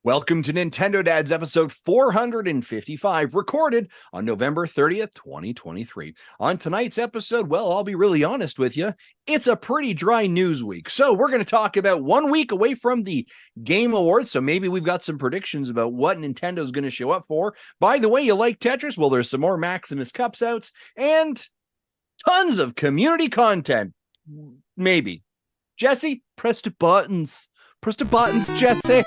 Welcome to Nintendo Dads episode 455, recorded on November 30th, 2023. On tonight's episode, well, I'll be really honest with you, it's a pretty dry news week. So we're going to talk about 1 week away from the Game Awards, so maybe we've got some predictions about what Nintendo's going to show up for. By the way, you like Tetris? Well, there's some more Maximus Cups outs, and tons of community content. Maybe. Jesse, press the buttons. Press the buttons, Jesse.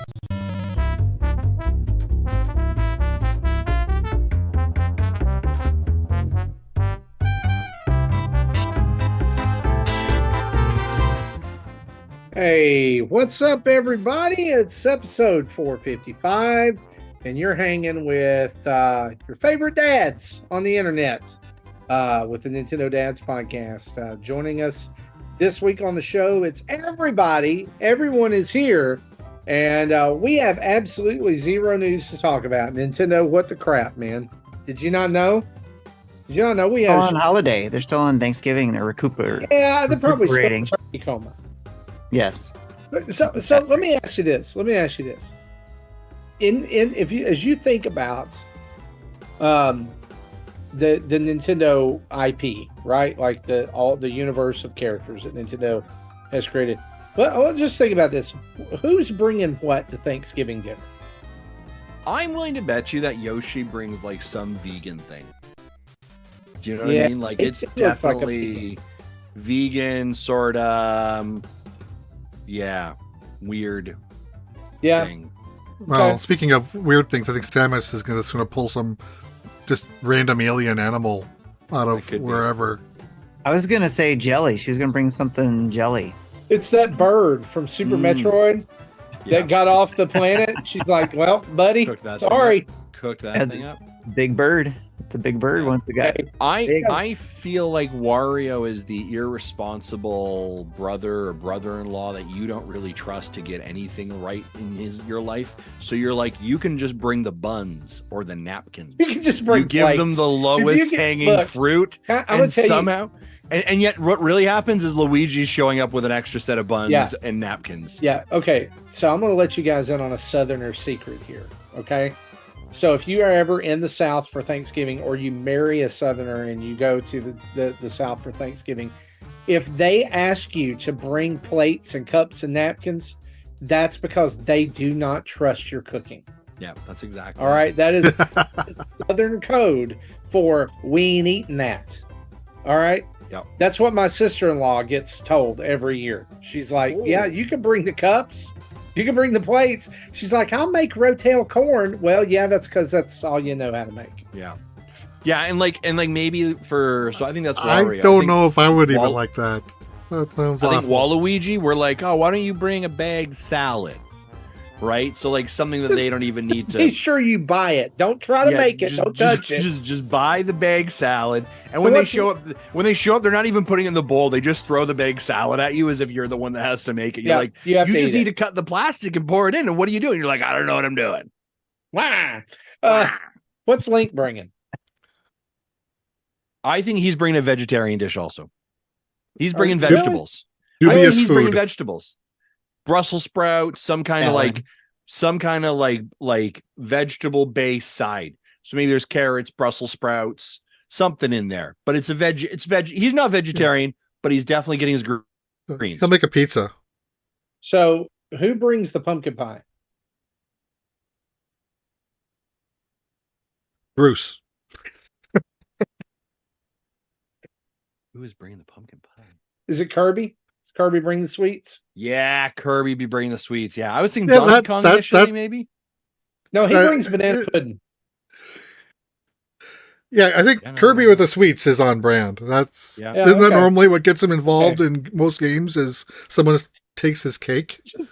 Hey, what's up, everybody? It's episode 455, and you're hanging with your favorite dads on the internet with the Nintendo Dads podcast. Joining us this week on the show, it's everybody. Everyone is here, and we have absolutely zero news to talk about. Nintendo, what the crap, man? Did you not know? Did you not know we have on holiday? They're still on Thanksgiving. They're recuperating. Yeah, they're probably still in turkey coma. Yes. So let me ask you this. As you think about the Nintendo IP, right? Like all the universe of characters that Nintendo has created. Well, just think about this. Who's bringing what to Thanksgiving dinner? I'm willing to bet you that Yoshi brings like some vegan thing. Do you know what I mean? Like it's definitely like vegan, sort of. Yeah, weird. Yeah. Thing. Well, speaking of weird things, I think Samus is going to pull some just random alien animal out of wherever. I was going to say jelly. She was going to bring something jelly. It's that bird from Super Metroid that got off the planet. She's like, well, buddy, sorry. Cook that thing up. Big bird. It's a big bird once again. I feel like Wario is the irresponsible brother or brother-in-law that you don't really trust to get anything right in your life. So you're like, you can just bring the buns or the napkins. You can just bring give them the lowest hanging fruit, and somehow. And yet what really happens is Luigi's showing up with an extra set of buns and napkins. Yeah, okay. So I'm going to let you guys in on a Southerner secret here, okay? So if you are ever in the South for Thanksgiving, or you marry a Southerner and you go to the South for Thanksgiving, if they ask you to bring plates and cups and napkins, that's because they do not trust your cooking. Yeah, that's exactly all right. That is Southern code for we ain't eating that. All right. Yep. That's what my sister-in-law gets told every year. She's like, ooh, yeah, you can bring the cups. You can bring the plates. She's like, I'll make rotel corn. Well, yeah, that's because that's all you know how to make. Yeah. Yeah, and maybe so I think that's Wario. I don't know if I would even like that. That sounds awful. I think Waluigi, we're like, oh, why don't you bring a bagged salad? Right? So like something that they don't even need to. Be sure you buy it. Don't try to make it. Don't touch it. Just buy the bag salad. And when they show up, they're not even putting it in the bowl. They just throw the bag salad at you as if you're the one that has to make it. You're like, you just need to cut the plastic and pour it in. And what are you doing? You're like, I don't know what I'm doing. What's Link bringing? I think he's bringing a vegetarian dish also. He's bringing vegetables. Really? I think he's bringing vegetables. Brussels sprouts, some kind of like vegetable based side. So maybe there's carrots, Brussels sprouts, something in there. But it's veg. He's not vegetarian, but he's definitely getting his greens. He'll make a pizza. So who brings the pumpkin pie? Bruce. Who is bringing the pumpkin pie? Is it Kirby? It's Kirby Bring the Sweets? Yeah, Kirby be bringing the sweets. Yeah, I was thinking Yeah, Donkey Kong initially, maybe. No, he brings banana pudding. Yeah, I think Kirby with the sweets is on brand. That's Yeah. isn't that okay. normally what gets him involved in most games? Is someone takes his cake. Just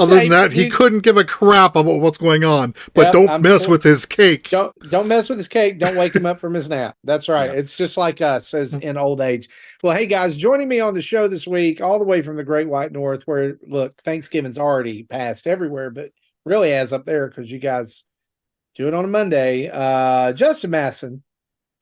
Other than that, he couldn't give a crap about what's going on. But Yep, don't mess with his cake. Don't mess with his cake. Don't wake him up from his nap. That's right. Yeah. It's just like us as in old age. Well, hey guys, joining me on the show this week, all the way from the Great White North, where look, Thanksgiving's already passed everywhere, but really as up there because you guys do it on a Monday. Justin Masson,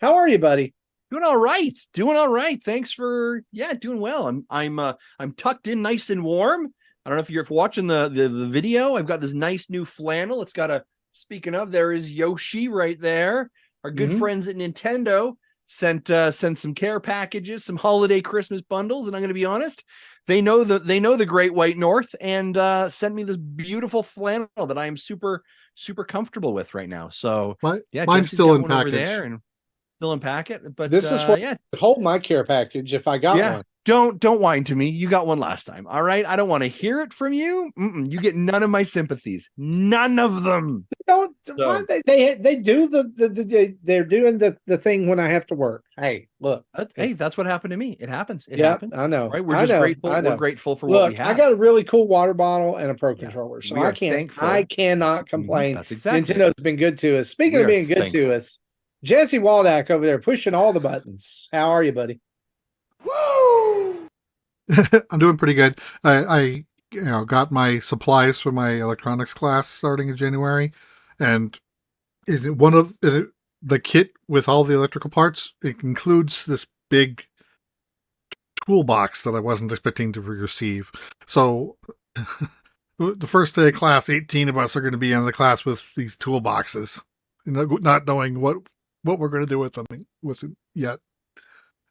how are you, buddy? Doing all right. Doing all right. Thanks for doing well. I'm tucked in nice and warm. I don't know if you're watching the video. I've got this nice new flannel. It's got a, speaking of, there is Yoshi right there. Our good friends at Nintendo sent some care packages, some holiday Christmas bundles, and I'm going to be honest, they know the Great White North and sent me this beautiful flannel that I am super comfortable with right now. So mine's Jesse's still in got one over package. there and still in packet. But this is what hold my care package if I got one. Don't whine to me. You got one last time. All right. I don't want to hear it from you. You get none of my sympathies. None of them. Don't they do they're doing the thing when I have to work. Hey, look. That's what happened to me. It happens. It Yep, happens. I know. Right. We're just grateful. We're grateful for look, what we have. I got a really cool water bottle and a pro controller. So I cannot complain. That's exactly. Nintendo's been good to us. Speaking of being good to us, Jesse Waldack over there pushing all the buttons. How are you, buddy? Woo! I'm doing pretty good. I got my supplies for my electronics class starting in January, and the kit with all the electrical parts, it includes this big toolbox that I wasn't expecting to receive. So the first day of class, 18 of us are going to be in the class with these toolboxes, not knowing what we're going to do with them yet.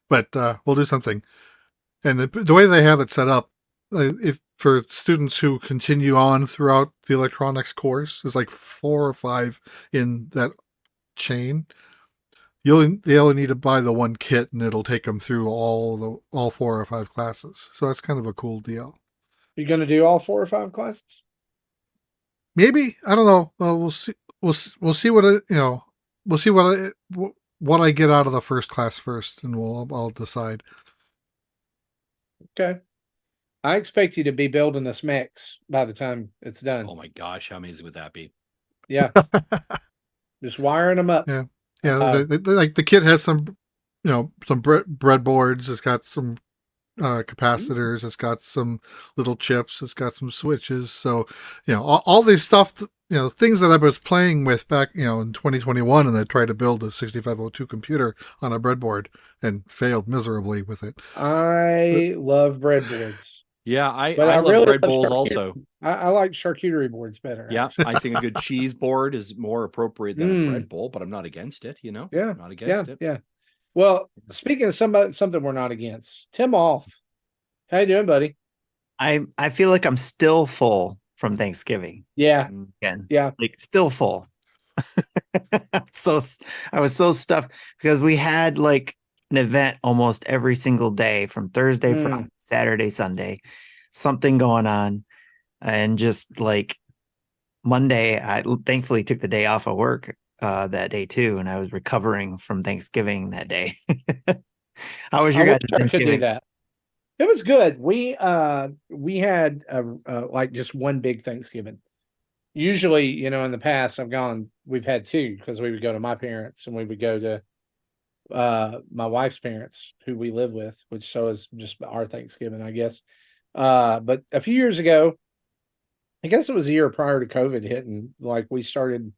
But we'll do something. And the way they have it set up, if for students who continue on throughout the electronics course, there's like 4 or 5 in that chain. They only need to buy the one kit, and it'll take them through all 4 or 5 classes. So that's kind of a cool deal. You're going to do all 4 or 5 classes? Maybe, I don't know. Well, we'll see. We'll see what we'll see what I get out of the first class first, and I'll decide. Okay. I expect you to be building this mix by the time it's done. Oh my gosh, how amazing would that be? Yeah. Just wiring them up. Yeah. Like the kit has some, some breadboards. It's got some capacitors. It's got some little chips. It's got some switches. So, all these stuff, things that I was playing with back, in 2021, and I tried to build a 6502 computer on a breadboard and failed miserably with it. I love breadboards. Yeah, I love really bread bowls also. I like charcuterie boards better. Yeah, I think a good cheese board is more appropriate than a bread bowl, but I'm not against it, Yeah. not against it. Yeah. Well, speaking of something we're not against, Tim Off. How you doing, buddy? I feel like I'm still full from Thanksgiving. Yeah. Again. Yeah. Like still full. So I was so stuffed because we had like an event almost every single day from Thursday, Friday, Saturday, Sunday, something going on. And just like Monday, I thankfully took the day off of work that day too. And I was recovering from Thanksgiving that day. How was your guys' Thanksgiving? Could do that. It was good. We had like just one big Thanksgiving. Usually, in the past we've had 2 because we would go to my parents and we would go to my wife's parents who we live with, which so is just our Thanksgiving, I guess. But a few years ago, I guess it was a year prior to COVID hitting, like we started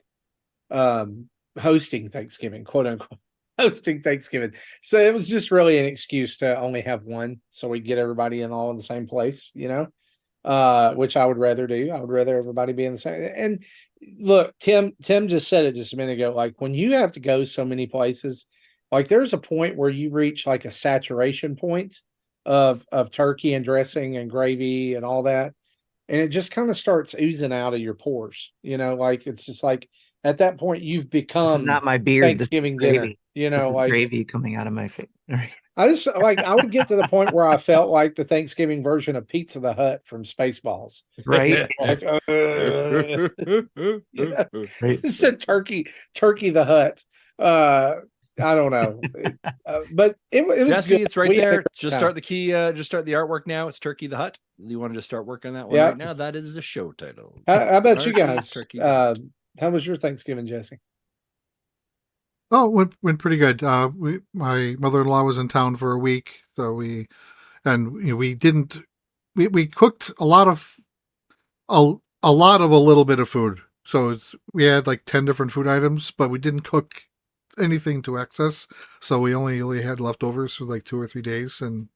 hosting Thanksgiving, quote unquote, hosting Thanksgiving. So it was just really an excuse to only have one, so we get everybody all in the same place, which I would rather do. I would rather everybody be in the same. And look, Tim just said it just a minute ago. Like when you have to go so many places, like there's a point where you reach like a saturation point of turkey and dressing and gravy and all that. And it just kind of starts oozing out of your pores, like it's just like at that point you've become this is not my beard. Thanksgiving dinner, this is like gravy coming out of my face. I just like I would get to the point where I felt like the Thanksgiving version of Pizza the Hut from Spaceballs. Right? Like, Yes. yeah, Right. just a turkey the Hut. I don't know, but it was Jesse, good. it's right We had a there. great Just time. start the key. Just start the artwork now. It's Turkey the Hut. You want to just start working on that one Yeah. right now? That is the show title. How about you Marty, guys? Turkey the Hut. How was your Thanksgiving, Jesse? Oh, went pretty good. My mother-in-law was in town for a week, so we cooked a lot of a little bit of food. So we had like 10 different food items, but we didn't cook anything to excess. So we only had leftovers for like 2 or 3 days, and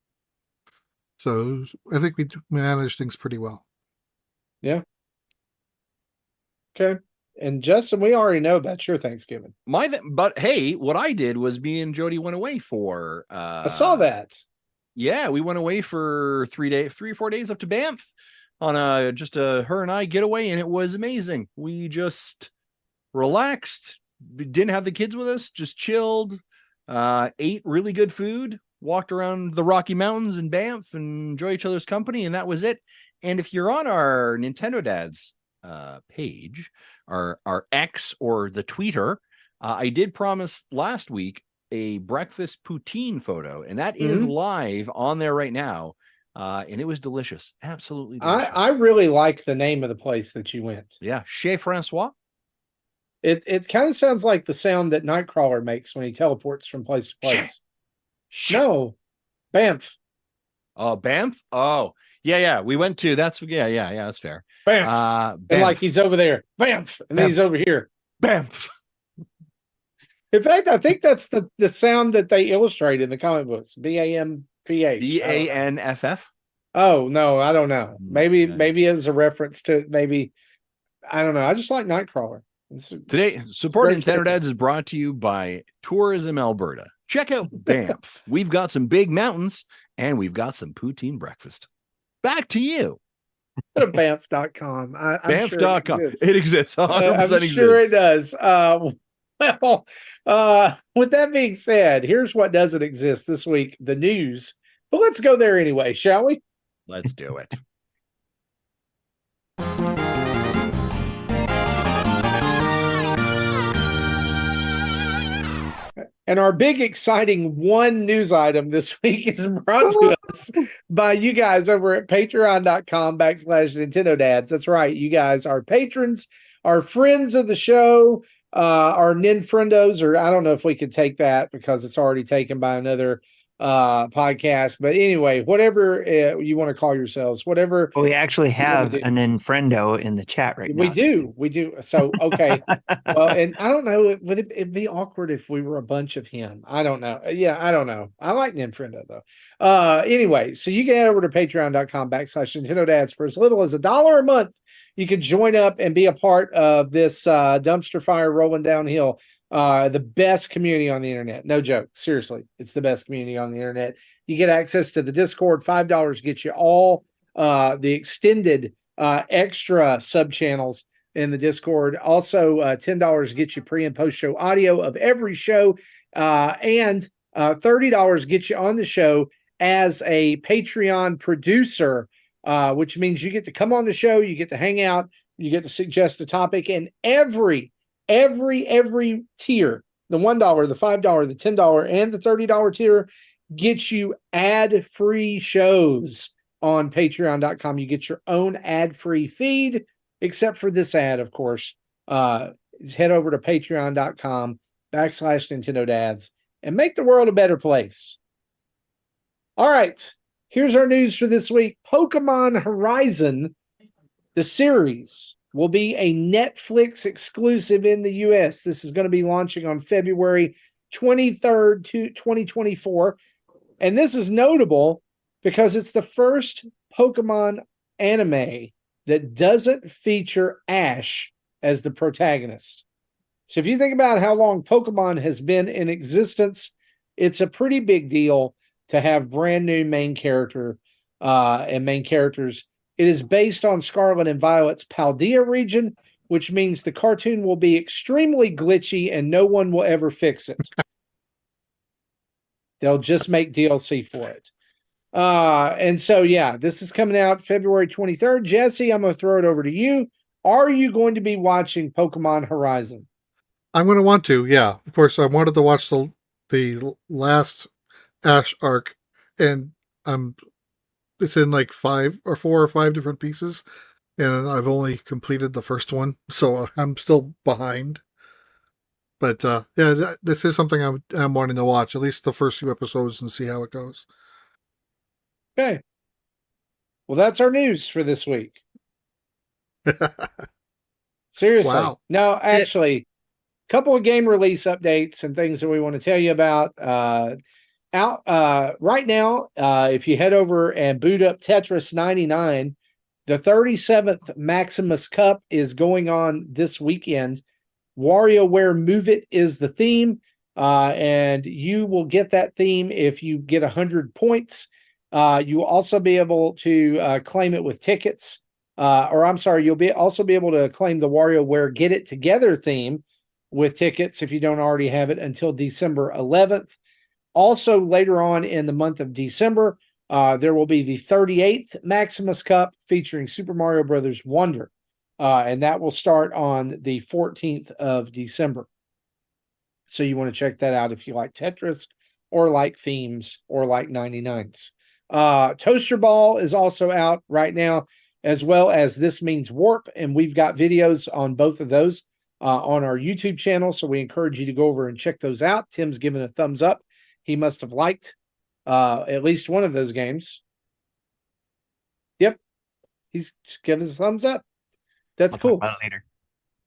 so I think we managed things pretty well. Yeah. Okay. And Justin, we already know about your Thanksgiving. But hey, what I did was me and Jody went away for. I saw that. Yeah, we went away for 3 or 4 days up to Banff on her and I getaway, and it was amazing. We just relaxed, we didn't have the kids with us, just chilled, ate really good food, walked around the Rocky Mountains in Banff and enjoy each other's company, and that was it. And if you're on our Nintendo Dads page, our X or the Tweeter, I did promise last week a breakfast poutine photo, and that is live on there right now. And it was delicious. Absolutely delicious. I really like the name of the place that you went. Yeah, Chez Francois. It kind of sounds like the sound that Nightcrawler makes when he teleports from place to place. No, Banff. Oh, Banff. Oh, yeah. We went to that's fair. Banff. And like he's over there, Banff, and then he's over here, Banff. In fact, I think that's the sound that they illustrate in the comic books. BAMPH. BANFF. Oh no, I don't know. Maybe yeah. as a reference to maybe I don't know. I just like Nightcrawler. Today, support Nintendo Dads is brought to you by Tourism Alberta. Check out Banff. We've got some big mountains and we've got some poutine breakfast. Back to you. Go to Banff.com. Banff.com. Sure it exists. 100% I'm sure it does. With that being said, here's what doesn't exist this week, the news. But let's go there anyway, shall we? Let's do it. And our big, exciting one news item this week is brought to us by you guys over at patreon.com/Nintendo Dads. That's right. You guys are patrons, are friends of the show, our Ninfriendos, or I don't know if we could take that because it's already taken by another podcast. But anyway, whatever you want to call yourselves, whatever. We actually have an Infriendo in the chat right now. We do. So, okay. Well, and I don't know, it'd be awkward if we were a bunch of him. I don't know. Yeah, I don't know. I like Ninfriendo though. Anyway, so you can head over to patreon.com/Nintendo Dads for as little as $1 a month. You can join up and be a part of this dumpster fire rolling downhill. The best community on the internet. No joke. Seriously, it's the best community on the internet. You get access to the Discord. $5 gets you all the extended extra sub channels in the Discord. Also, $10 gets you pre and post show audio of every show, and $30 gets you on the show as a Patreon producer, which means you get to come on the show, you get to hang out, you get to suggest a topic, and every tier, the $1, the $5, the $10, and the $30 tier gets you ad-free shows on patreon.com. You get your own ad-free feed, except for this ad, of course. Head over to patreon.com/Nintendo Dads and make the world a better place. All right, here's our news for this week. Pokemon Horizon, the series, will be a Netflix exclusive in the U.S. This is going to be launching on February 23rd, 2024. And this is notable because it's the first Pokemon anime that doesn't feature Ash as the protagonist. So if you think about how long Pokemon has been in existence, it's a pretty big deal to have brand new main character and main characters. It is based on Scarlet and Violet's Paldea region, which means the cartoon will be extremely glitchy and no one will ever fix it. They'll just make DLC for it. And so, yeah, this is coming out February 23rd. Jesse, I'm going to throw it over to you. Are you going to be watching Pokemon Horizon? I'm going to want to, yeah. Of course, I wanted to watch the last Ash arc, and it's in like 4 or 5 different pieces, and I've only completed the first one, so I'm still behind. But yeah, this is something I'm wanting to watch, at least the first few episodes, and see how it goes. Okay. Well, that's our news for this week. Seriously. Wow. No, actually, a couple of game release updates and things that we want to tell you about. Right now, if you head over and boot up Tetris 99, the 37th Maximus Cup is going on this weekend. WarioWare Move It is the theme, and you will get that theme if you get 100 points. You will also be able to claim it with tickets. You'll also be able to claim the WarioWare Get It Together theme with tickets if you don't already have it until December 11th. Also, later on in the month of December, there will be the 38th Maximus Cup featuring Super Mario Brothers Wonder, and that will start on the 14th of December. So you want to check that out if you like Tetris or like themes or like 99s. Toaster Ball is also out right now, as well as This Means Warp, and we've got videos on both of those on our YouTube channel, so we encourage you to go over and check those out. Tim's given a thumbs up. He must have liked at least one of those games. Yep. He's just giving us a thumbs up. That's cool. Talk about it later.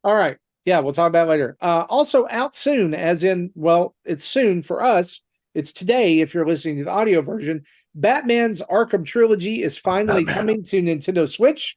All right. Yeah, we'll talk about it later. Also out soon, as in, well, it's soon for us. It's today if you're listening to the audio version. Batman's Arkham Trilogy is finally coming to Nintendo Switch.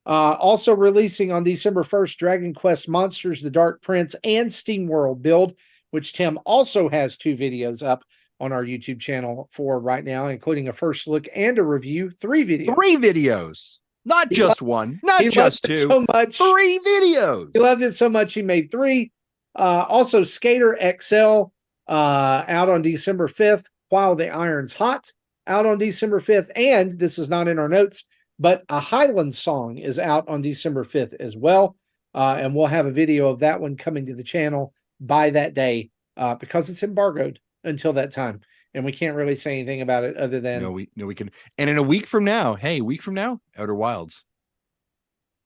Also releasing on December 1st, Dragon Quest Monsters, The Dark Prince, and SteamWorld Build, which Tim also has 2 videos up on our YouTube channel for right now, including a first look and a review. 3 videos. 3 videos. Not just one, not just 2. So much. 3 videos. He loved it so much he made 3. Also, Skater XL out on December 5th, While the Iron's Hot out on December 5th. And this is not in our notes, but a Highland Song is out on December 5th as well. And we'll have a video of that one coming to the channel by that day because it's embargoed until that time. And we can't really say anything about it other than... No, we can. And in a week from now, Outer Wilds.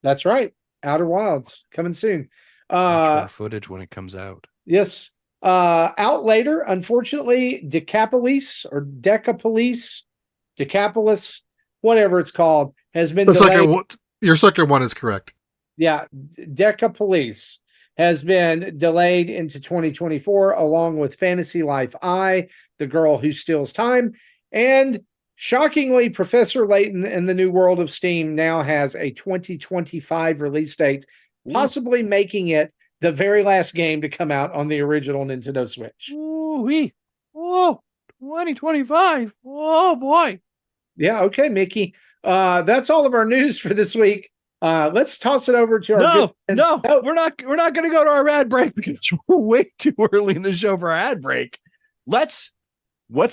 That's right. Outer Wilds coming soon. Watch our footage when it comes out. Yes. Out later, unfortunately, Decapolis, whatever it's called, has been delayed. Your second one is correct. Yeah, Decapolis has been delayed into 2024, along with Fantasy Life I, The Girl Who Steals Time, and shockingly, Professor Layton and the New World of Steam now has a 2025 release date, possibly making it the very last game to come out on the original Nintendo Switch. Ooh-wee. Whoa, 2025. Oh boy. Yeah, okay, Mickey. That's all of our news for this week. Let's toss it over to our we're not going to go to our ad break because we're way too early in the show for our ad break. What's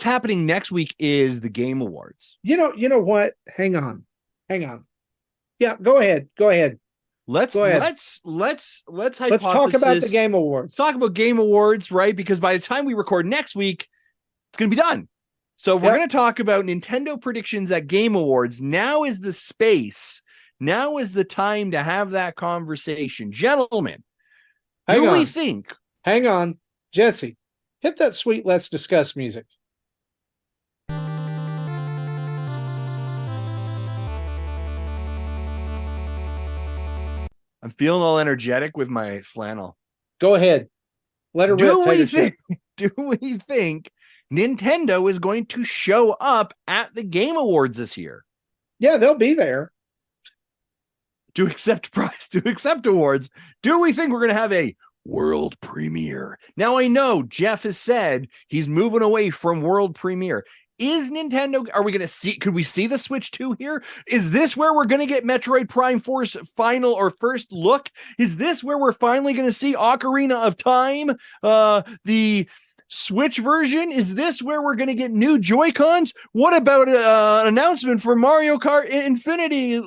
happening next week is the Game Awards. You know what? Hang on. Yeah, go ahead. Let's hypothesize. Let's talk about the Game Awards. Let's talk about Game Awards, right? Because by the time we record next week, it's going to be done. So we're going to talk about Nintendo predictions at Game Awards. Now is the space. Now is the time to have that conversation. Gentlemen, we think... Hang on. Jesse, hit that sweet Let's Discuss music. I'm feeling all energetic with my flannel. Go ahead. Let her rip. Do we think Nintendo is going to show up at the Game Awards this year? Yeah, they'll be there. To accept awards. Do we think we're going to have a world premiere? Now, I know Jeff has said he's moving away from world premiere. Is Nintendo, are we going to see, could we see the Switch 2 here? Is this where we're going to get Metroid Prime 4's final or first look? Is this where we're finally going to see Ocarina of Time? The Switch version? Is this where we're going to get new Joy-Cons? What about an announcement for Mario Kart Infinity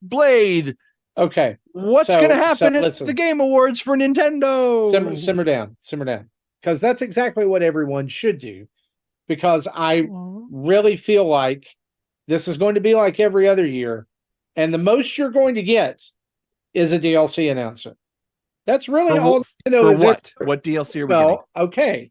Blade? Okay. What's So- going to so happen at listen. the Game Awards for Nintendo? Simmer down. Because that's exactly what everyone should do. Because I really feel like this is going to be like every other year. And the most you're going to get is a DLC announcement. That's really all Nintendo For is. what DLC are we getting? Well, okay.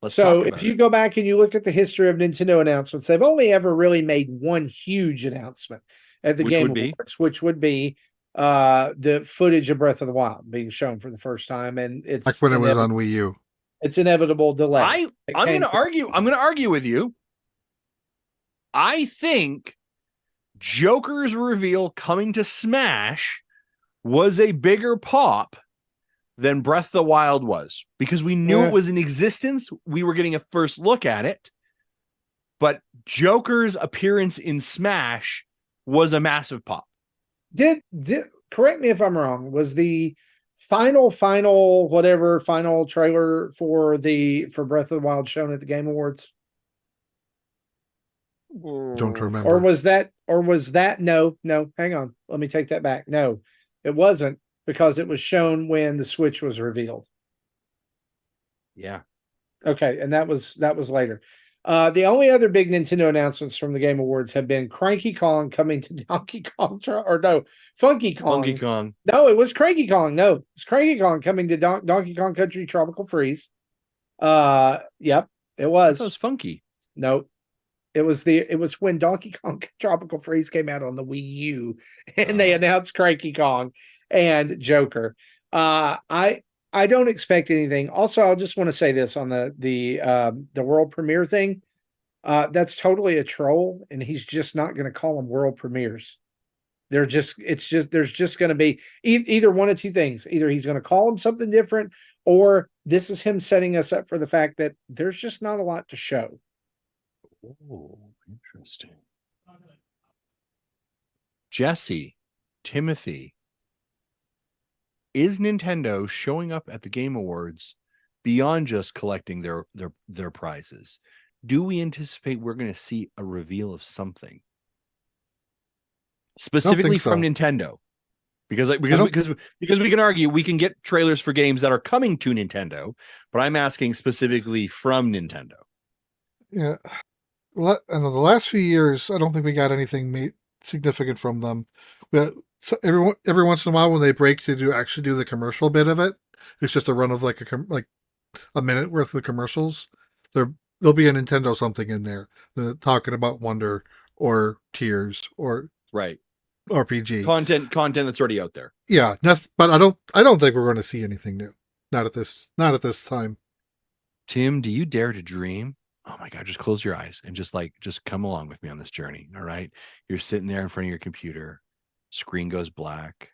Let's So talk about if you it. go back and you look at the history of Nintendo announcements, they've only ever really made one huge announcement at the Which Game would be? Awards, which would be the footage of Breath of the Wild being shown for the first time, and it's Like when it was on Wii U. it's inevitable delay. I'm going to argue with you. I think Joker's reveal coming to Smash was a bigger pop than Breath of the Wild was, because we knew it was in existence. We were getting a first look at it, but Joker's appearance in Smash was a massive pop. Did correct me if I'm wrong? Was the final trailer for Breath of the Wild shown at the Game Awards? Don't remember. Or was that no, hang on. Let me take that back. No, it wasn't, because it was shown when the Switch was revealed. Yeah. Okay, and that was later. The only other big Nintendo announcements from the Game Awards have been Cranky Kong coming to Funky Kong. Funky Kong. No, it was Cranky Kong. No, it was Cranky Kong coming to Donkey Kong Country Tropical Freeze. Yep, it was. That was Funky. No, it was when Donkey Kong Tropical Freeze came out on the Wii U, and they announced Cranky Kong and Joker. I don't expect anything. Also, I'll just want to say this on the world premiere thing. That's totally a troll, and he's just not going to call them world premieres. There's just going to be either one of two things. Either he's going to call them something different, or this is him setting us up for the fact that there's just not a lot to show. Oh, interesting. Jesse, Timothy, is Nintendo showing up at the Game Awards beyond just collecting their prizes? Do we anticipate we're going to see a reveal of something specifically from Nintendo? Because we can argue we can get trailers for games that are coming to Nintendo, but I'm asking specifically from Nintendo. Yeah. I know the last few years, I don't think we got anything significant from them. So every once in a while, when they break to actually do the commercial bit of it, it's just a run of like a minute worth of commercials. There'll be a Nintendo something in there talking about Wonder or Tears or right RPG content that's already out there. Yeah, but I don't think we're going to see anything new. Not at this time. Tim, do you dare to dream? Oh my God, just close your eyes and just come along with me on this journey. All right. You're sitting there in front of your computer. Screen goes black.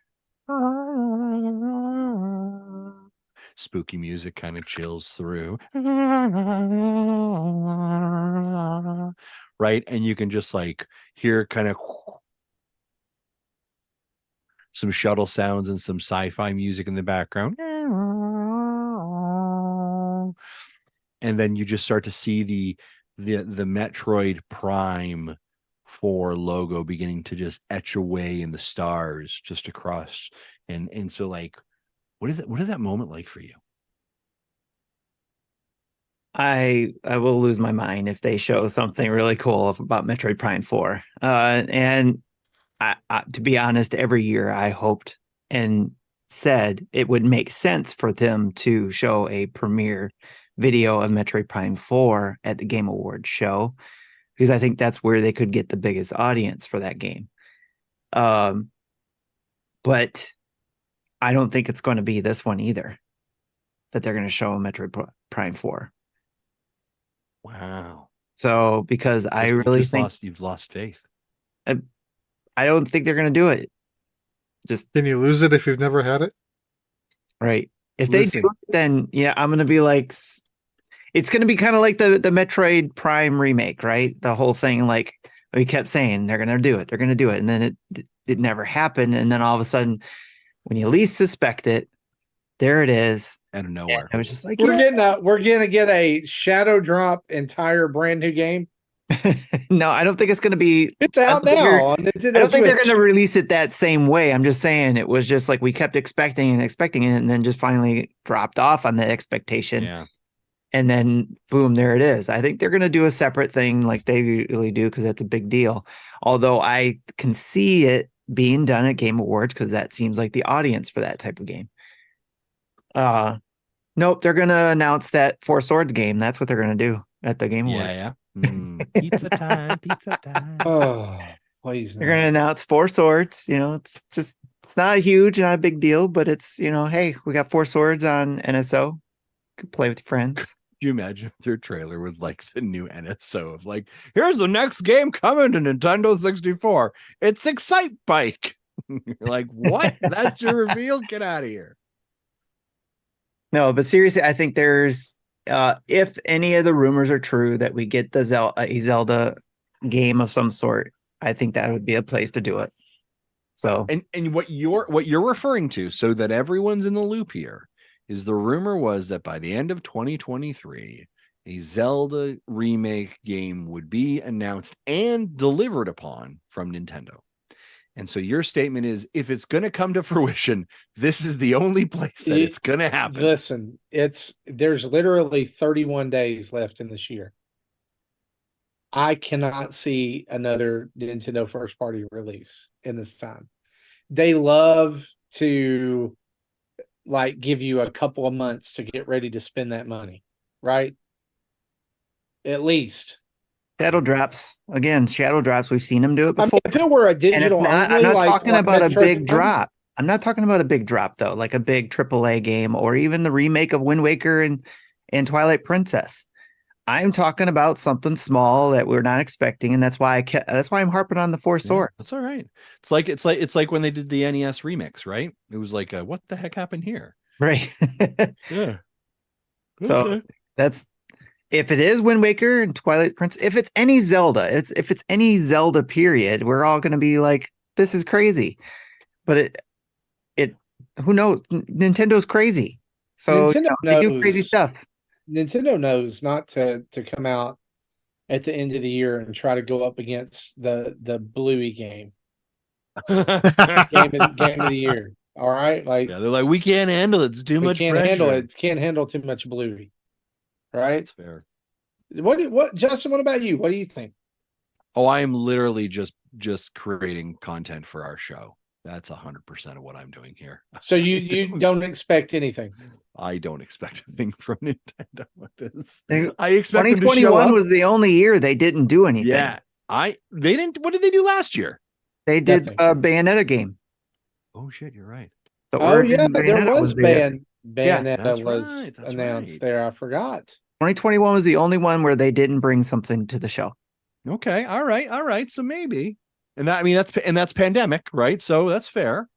Spooky music kind of chills through. Right. And you can just hear kind of some shuttle sounds and some sci-fi music in the background. And then you just start to see the Metroid Prime 4 logo beginning to just etch away in the stars just across. And so what is that moment like for you? I will lose my mind if they show something really cool about Metroid Prime 4. And I, to be honest, every year I hoped and said it would make sense for them to show a premiere video of Metroid Prime 4 at the Game Awards show, because I think that's where they could get the biggest audience for that game. But I don't think it's going to be this one either, that they're going to show Metroid Prime 4. Wow. So, because I really think you've lost faith. I don't think they're going to do it. Just can you lose it if you've never had it? Right. If they do it, then yeah, I'm going to be like, it's going to be kind of like the Metroid Prime remake, right? The whole thing, like we kept saying, they're going to do it. They're going to do it. And then it never happened. And then all of a sudden, when you least suspect it, there it is. Out of And nowhere. I was just like, We're gonna get a Shadow Drop entire brand new game. no, I don't think it's going to be. It's out now on Nintendo I don't think they're Switch. going to release it that same way. I'm just saying it was just like we kept expecting it, and then just finally dropped off on the expectation. Yeah. And then boom, there it is. I think they're going to do a separate thing like they usually do because that's a big deal. Although I can see it being done at Game Awards because that seems like the audience for that type of game. Nope, they're going to announce that Four Swords game. That's what they're going to do at the Game Awards. Yeah. Pizza time. Pizza time. Oh, please. They're going to announce Four Swords. You know, it's not huge, not a big deal, but it's, you know, hey, we got Four Swords on NSO. Could play with your friends. Could you imagine if their trailer was like the new NSO of like, here's the next game coming to Nintendo 64. It's Excite Bike. You're like, what? That's your reveal? Get out of here. No, but seriously, I think there's if any of the rumors are true that we get the Zelda game of some sort, I think that would be a place to do it. So and what you're referring to, so that everyone's in the loop here, is the rumor was that by the end of 2023, a Zelda remake game would be announced and delivered upon from Nintendo. And so your statement is, if it's going to come to fruition, this is the only place that it's going to happen. Listen, there's literally 31 days left in this year. I cannot see another Nintendo first party release in this time. They love to like give you a couple of months to get ready to spend that money, right? At least. Shadow drops again. Shadow drops. We've seen them do it before. I mean, if it were a digital, I'm not talking about a big Metroid drop. I'm not talking about a big drop though, like a big AAA game or even the remake of Wind Waker and Twilight Princess. I'm talking about something small that we're not expecting, and that's why I'm harping on the Four Swords. That's all right. It's like when they did the NES remix, right? It was like, what the heck happened here? Right. Yeah. So that's. If it is Wind Waker and Twilight Princess, if it's any Zelda, if it's any Zelda period, we're all going to be like, this is crazy. But it who knows? Nintendo's crazy. So they do crazy stuff. Nintendo knows not to come out at the end of the year and try to go up against the Bluey game. game of the year. All right. Like, yeah, they're like, we can't handle it. It's too much pressure. Handle it. Can't handle too much Bluey. Right. That's fair. What Justin, what about you? What do you think? Oh, I am literally just creating content for our show. That's 100% of what I'm doing here. So you don't expect anything. I don't expect a thing from Nintendo with this. I expect 2021 was the only year they didn't do anything. Yeah. They didn't. What did they do last year? They did a Bayonetta game. Oh shit, you're right. The there was Bayonetta right, was announced there. I forgot. 2021 was the only one where they didn't bring something to the show. Okay, all right. So maybe, and that's pandemic, right? So that's fair.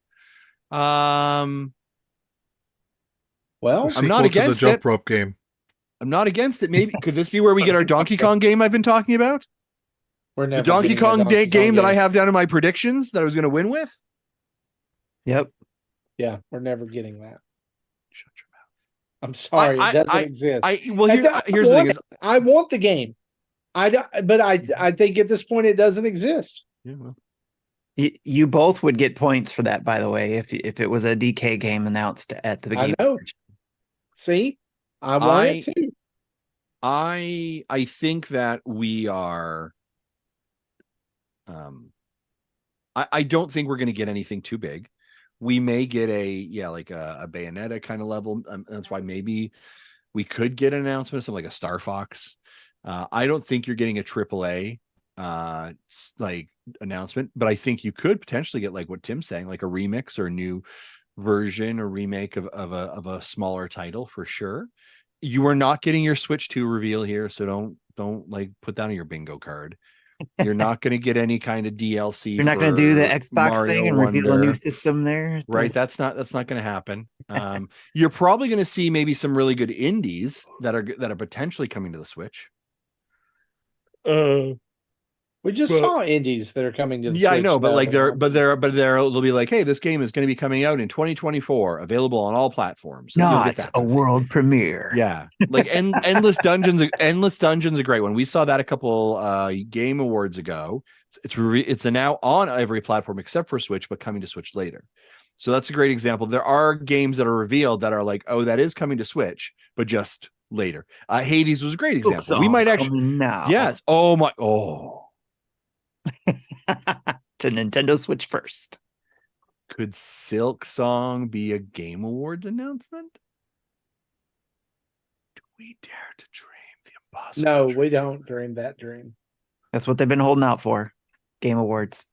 Well, I'm not against the jump rope game. I'm not against it. Maybe could this be where we get our Donkey Kong game I've been talking about? The Donkey Kong game that I have down in my predictions that I was going to win with. Yep. Yeah, we're never getting that. Shut your mouth. I'm sorry, it doesn't exist. Here's the thing: I want the game. But I think at this point it doesn't exist. Yeah, well. You both would get points for that, by the way, if it was a DK game announced at the beginning. I know. See, I want it too. I think that we are. I don't think we're going to get anything too big. We may get a Bayonetta kind of level. That's why maybe we could get an announcement of something like a Star Fox. I don't think you're getting a AAA like announcement, but I think you could potentially get like what Tim's saying, like a remix or a new version or remake of a smaller title for sure. You are not getting your Switch 2 reveal here, so don't like put that on your bingo card. You're not going to get any kind of DLC. You're not going to do the Xbox Mario thing and reveal a new system there, right? That's not going to happen. You're probably going to see maybe some really good indies that are potentially coming to the Switch. We just But- saw indies that are coming to the Yeah, I Switch know, but that like are- they'll be like, hey, this game is going to be coming out in 2024, available on all platforms. So you'll Not get that a kind of thing. world premiere. Yeah, like endless dungeons. Endless dungeons, a great one. We saw that a couple Game Awards ago. It's now on every platform except for Switch, but coming to Switch later. So that's a great example. There are games that are revealed that are like, oh, that is coming to Switch, but just later. Hades was a great example. We might actually now. Yes. Oh my. Oh. To Nintendo Switch first. Could Silk Song be a Game Awards announcement? Do we dare to dream the impossible? No, dream? we don't dream that dream. That's what they've been holding out for. Game Awards.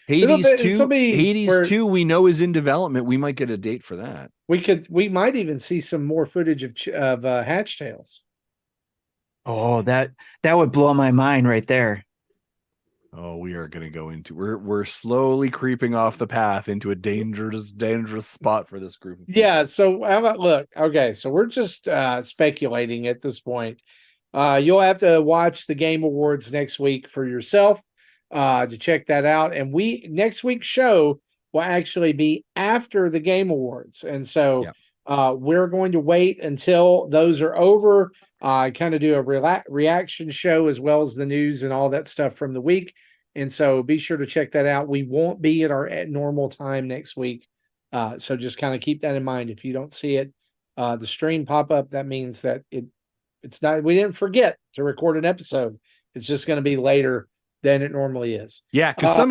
Hades This'll 2. be Hades where- 2 we know is in development. We might get a date for that. We might even see some more footage of Hatch Tales. Oh, that would blow my mind right there. Oh, we are going to go into we're slowly creeping off the path into a dangerous spot for this group of people. Yeah, so how about look, okay, so we're just speculating at this point. You'll have to watch the Game Awards next week for yourself to check that out. And next week's show will actually be after the Game Awards. And so we're going to wait until those are over, kind of do a reaction show as well as the news and all that stuff from the week. And so be sure to check that out. We won't be at our normal time next week. So just kind of keep that in mind. If you don't see it, the stream pop up, that means that it's not, we didn't forget to record an episode. It's just going to be later than it normally is. Yeah, because some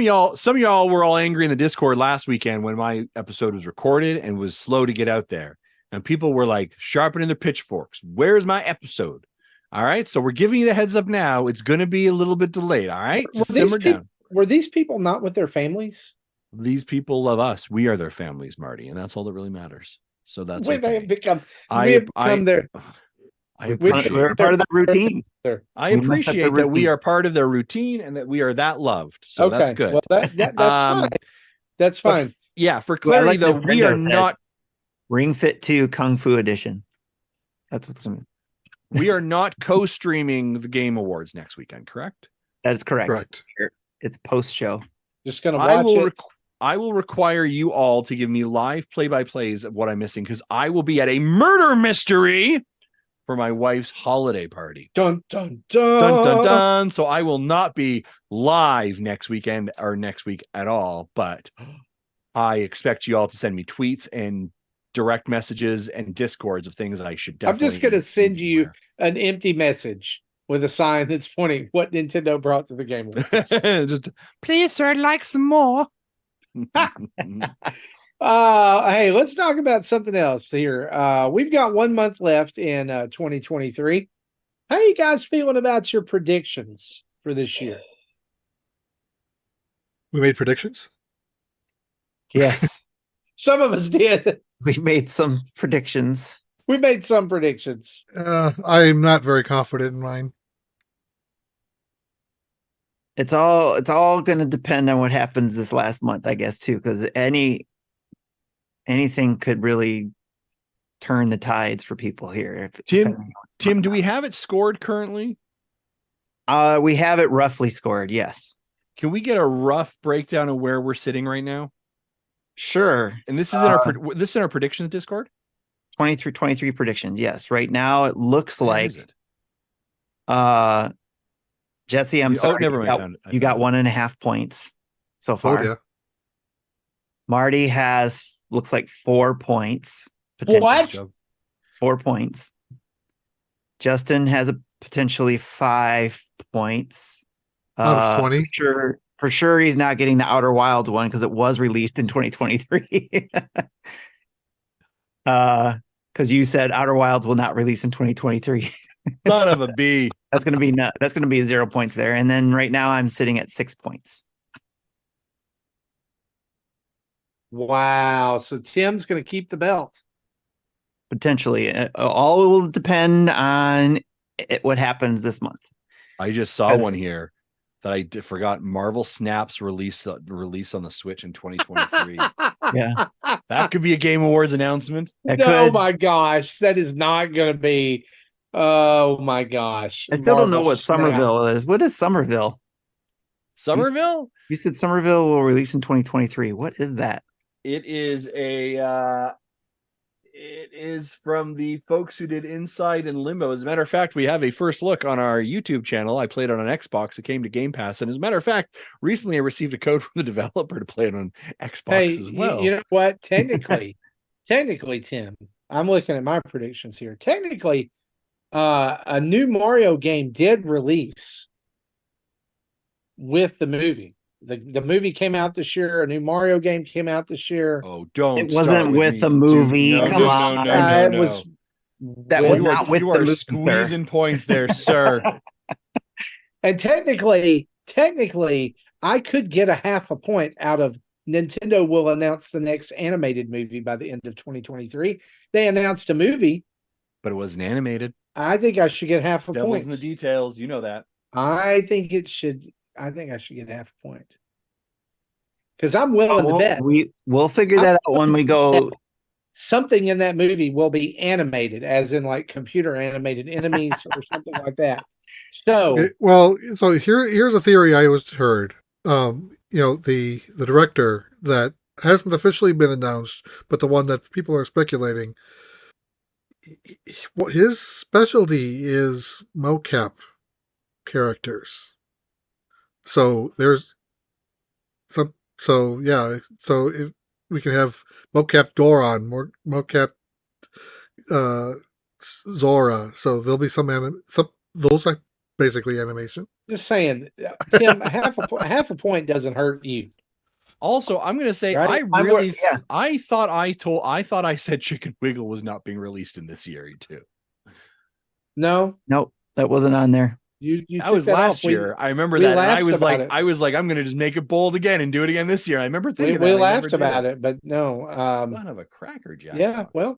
of y'all were all angry in the Discord last weekend when my episode was recorded and was slow to get out there. And people were like sharpening their pitchforks. Where's my episode? All right. So we're giving you the heads up now. It's going to be a little bit delayed. All right. Just simmer down. Were these people not with their families? These people love us. We are their families, Marty. And that's all that really matters. So that's When they okay. have become, I their. We're part of that routine. I We messed up the appreciate that we routine. are part of their routine and that we are that loved. So that's good. Well, that's fine. That's fine. Yeah, for Well, I clarity, like though, that we are Brenda said. not Ring Fit 2 Kung Fu Edition. That's what's coming. we are not co-streaming the Game Awards next weekend, correct? That is correct. Correct. It's post show. Just going to watch it. I will require you all to give me live play-by-plays of what I'm missing because I will be at a murder mystery for my wife's holiday party. Dun, dun, dun. Dun, dun, dun. So I will not be live next weekend or next week at all, but I expect you all to send me tweets and direct messages and discords of things I should definitely. I'm just going to send be you aware. an empty message with a sign that's pointing what Nintendo brought to the Game Awards. Just please, sir, I'd like some more. Hey, let's talk about something else here. We've got 1 month left in 2023. How you guys feeling about your predictions for this year? We made predictions. Yes. Some of us did. We made some predictions. We made some predictions. I'm not very confident in mine. It's all going to depend on what happens this last month, I guess, too, because anything could really turn the tides for people here. Tim, do we have it scored currently? We have it roughly scored. Yes. Can we get a rough breakdown of where we're sitting right now? Sure. And this is in our predictions Discord. 23 predictions. Yes. Right now it looks Where like is it? Jesse, I'm sorry. Never mind. You got 1.5 points so far. Oh, yeah. Marty looks like 4 points. What? 4 points. Justin has a potentially 5 points. Out of 20. For sure he's not getting the Outer Wilds one because it was released in 2023. Because you said Outer Wilds will not release in 2023. Son of a B. That's gonna be 0 points there. And then right now I'm sitting at 6 points. Wow. So Tim's going to keep the belt. Potentially. All will depend on what happens this month. I just saw one here that I forgot. Marvel Snap's release on the Switch in 2023. Yeah. That could be a Game Awards announcement. That Oh could. my gosh. That is not going to be Oh my gosh. I still don't know Marvel what Snap. Somerville is. What is Somerville? Somerville? You said Somerville will release in 2023. What is that? It is it is from the folks who did Inside and Limbo. As a matter of fact, we have a first look on our YouTube channel. I played it on Xbox. It came to Game Pass. And as a matter of fact, recently I received a code from the developer to play it on Xbox as well. You know what? Technically, Tim, I'm looking at my predictions here. Technically, a new Mario game did release with the movie. The movie came out this year. A new Mario game came out this year. Oh, don't. It wasn't with the movie. Come on. It was. That was not with the movie. You are squeezing points there, sir. And technically, I could get a half a point out of Nintendo will announce the next animated movie by the end of 2023. They announced a movie, but it wasn't animated. I think I should get half a point. Devil's in the details. You know that. I think I should get half a point. Because I'm willing to bet. We'll figure that out when we go. Something in that movie will be animated, as in like computer animated enemies or something like that. So here's a theory I heard. The director that hasn't officially been announced, but the one that people are speculating, what his specialty is mocap characters. So there's some. So if we can have mocap Goron, more mocap Zora. So there'll be some those are basically animation. Just saying, Tim, half a point doesn't hurt you. Also, I'm going to say, right? I thought I said Chicken Wiggle was not being released in this year too. No, that wasn't on there. That was last year. I remember that. And I was like, I'm going to just make it bold again and do it again this year. I remember thinking we laughed about it, but no. Son of a cracker, Jack. Yeah, well,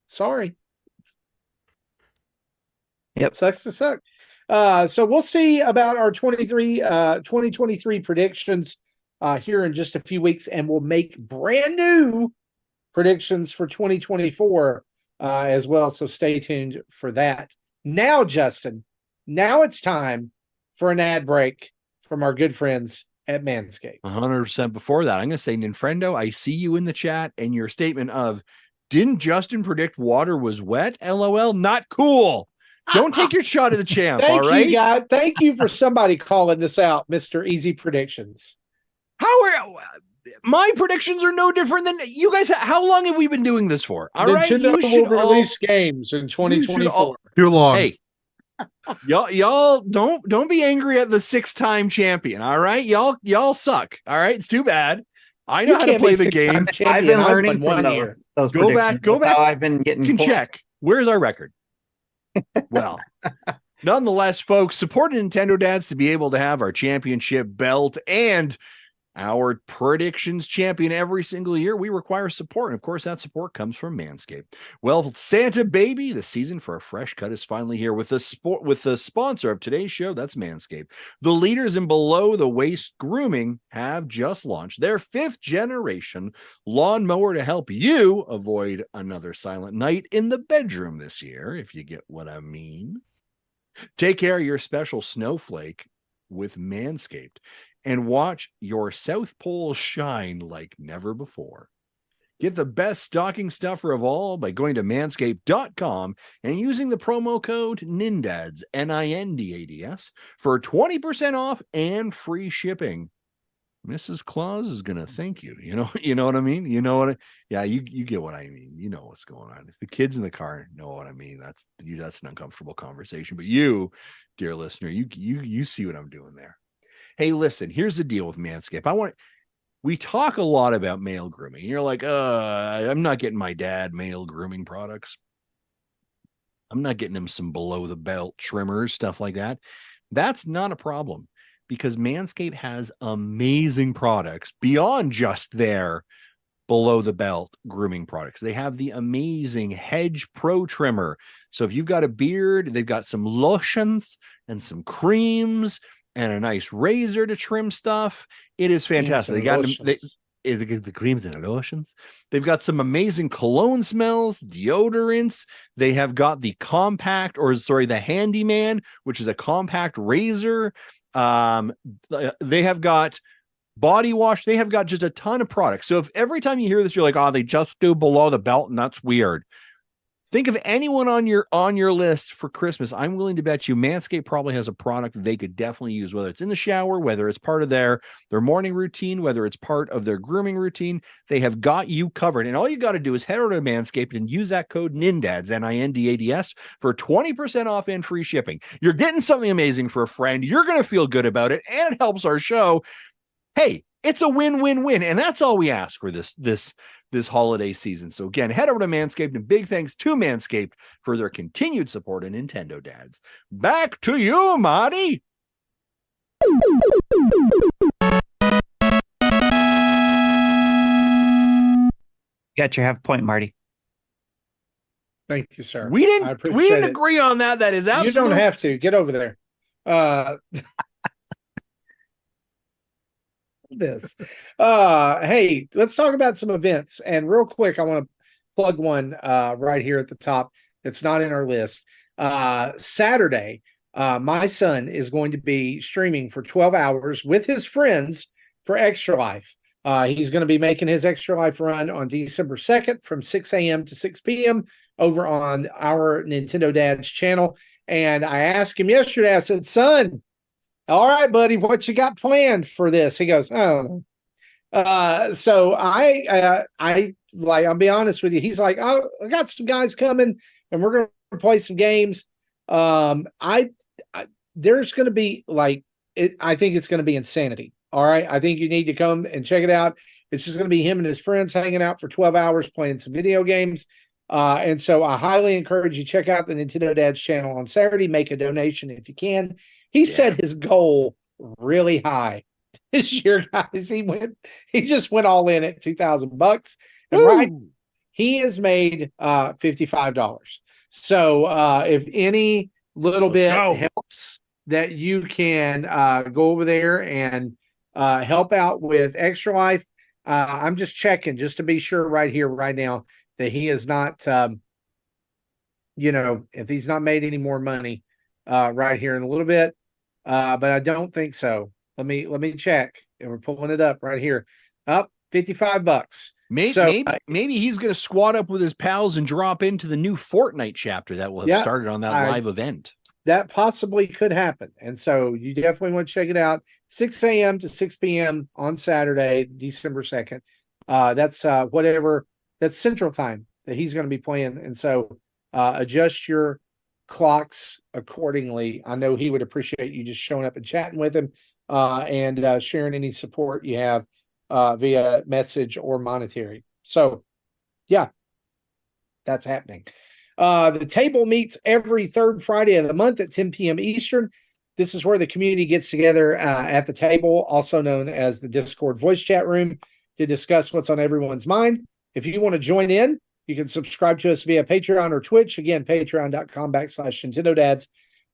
sorry. Yep. Sucks to suck. So we'll see about our 2023 predictions here in just a few weeks, and we'll make brand new predictions for 2024 as well. So stay tuned for that. Now, Justin, it's time for an ad break from our good friends at Manscaped. 100%. Before that, I'm going to say, Ninfrendo, I see you in the chat, and your statement of, didn't Justin predict water was wet? LOL, not cool. Don't take your shot at the champ, all right? God. Thank you for somebody calling this out, Mr. Easy Predictions. My predictions are no different than you guys. How long have we been doing this for? All right, Nintendo will release games in 2024. Too long. Hey, y'all don't be angry at the 6-time champion. All right, y'all suck. All right, it's too bad. I know how to play the game. I've been learning from those. Go back. I've been getting. You can check. Where's our record? Well, nonetheless, folks, support Nintendo Dads to be able to have our championship belt and our predictions champion every single year. We require support, and of course that support comes from Manscaped. Well, Santa baby, the season for a fresh cut is finally here with the sponsor of today's show. That's Manscaped. The leaders in below the waist grooming have just launched their 5th generation lawnmower to help you avoid another silent night in the bedroom this year, if you get what I mean. Take care of your special snowflake with Manscaped and watch your South Pole shine like never before. Get the best stocking stuffer of all by going to manscaped.com and using the promo code NINDADS, NINDADS, for 20% off and free shipping. Mrs. Claus is going to thank you. You know what I mean? You get what I mean. You know what's going on. If the kids in the car know what I mean, that's an uncomfortable conversation. But you, dear listener, you see what I'm doing there. Hey, listen, here's the deal with Manscaped. We talk a lot about male grooming. You're like, I'm not getting my dad male grooming products. I'm not getting him some below the belt trimmers, stuff like that. That's not a problem because Manscaped has amazing products beyond just their below the belt grooming products. They have the amazing Hedge Pro trimmer. So if you've got a beard, they've got some lotions and some creams and a nice razor to trim stuff. It is fantastic. the creams and lotions. They've got some amazing cologne smells, deodorants. They have got the the handyman, which is a compact razor. They have got body wash. They have got just a ton of products. So if every time you hear this, you're like, oh, they just do below the belt, and that's weird. Think of anyone on your list for Christmas. I'm willing to bet you Manscaped probably has a product that they could definitely use, whether it's in the shower, whether it's part of their morning routine, whether it's part of their grooming routine. They have got you covered. And all you got to do is head over to Manscaped and use that code NINDADS, NINDADS, for 20% off and free shipping. You're getting something amazing for a friend. You're going to feel good about it, and it helps our show. Hey, it's a win-win-win, and that's all we ask for this holiday season. So again, head over to Manscaped, and big thanks to Manscaped for their continued support of Nintendo Dads. Back to you, Marty. Got your half point, Marty. Thank you, sir. We didn't agree on that. That is absolutely. You don't have to. Get over there. Hey, let's talk about some events. And real quick, I want to plug one right here at the top. It's not in our list. Saturday, my son is going to be streaming for 12 hours with his friends for Extra Life. He's going to be making his Extra Life run on December 2nd from 6 a.m. to 6 p.m. over on our Nintendo Dads channel. And I asked him yesterday, I said, son, all right, buddy, what you got planned for this? He goes, oh. So I'll be honest with you. He's like, oh, I got some guys coming and we're going to play some games. There's going to be I think it's going to be insanity. All right. I think you need to come and check it out. It's just going to be him and his friends hanging out for 12 hours playing some video games. And so I highly encourage you check out the Nintendo Dads channel on Saturday. Make a donation if you can. He set his goal really high this year, guys. He just went all in at $2,000. And right, he has made $55. So if any little bit helps that you can go over there and help out with Extra Life, I'm just checking just to be sure right here, right now, that he is not, if he's not made any more money right here in a little bit. But I don't think so. Let me check. And we're pulling it up right here. Up $55. Maybe he's going to squat up with his pals and drop into the new Fortnite chapter that will have started on that live event. That possibly could happen. And so you definitely want to check it out. 6 a.m. to 6 p.m. on Saturday, December 2nd. That's that's Central Time that he's going to be playing. And so adjust your clocks accordingly. I know he would appreciate you just showing up and chatting with him and sharing any support you have via message or monetary. So yeah, that's happening. The table meets every third Friday of the month at 10 p.m. Eastern. This is where the community gets together at the table, also known as the Discord voice chat room, to discuss what's on everyone's mind. If you want to join in, you can subscribe to us via Patreon or Twitch. Again, patreon.com/Nintendo Dads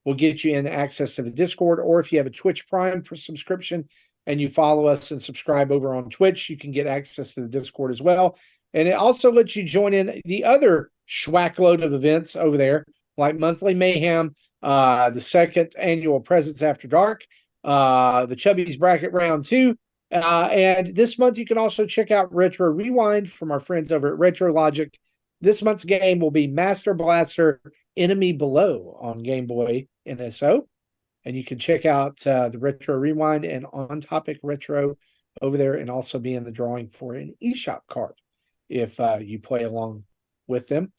will get you in access to the Discord. Or if you have a Twitch Prime for subscription and you follow us and subscribe over on Twitch, you can get access to the Discord as well. And it also lets you join in the other schwackload of events over there, like Monthly Mayhem, the second annual Presents After Dark, the Chubby's Bracket Round 2. And this month, you can also check out Retro Rewind from our friends over at Retro Logic. This month's game will be Master Blaster Enemy Below on Game Boy NSO. And you can check out the Retro Rewind and On Topic Retro over there, and also be in the drawing for an eShop card if you play along with them.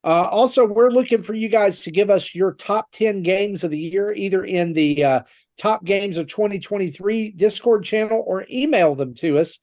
Also, we're looking for you guys to give us your top 10 games of the year, either in the Top Games of 2023 Discord channel, or email them to us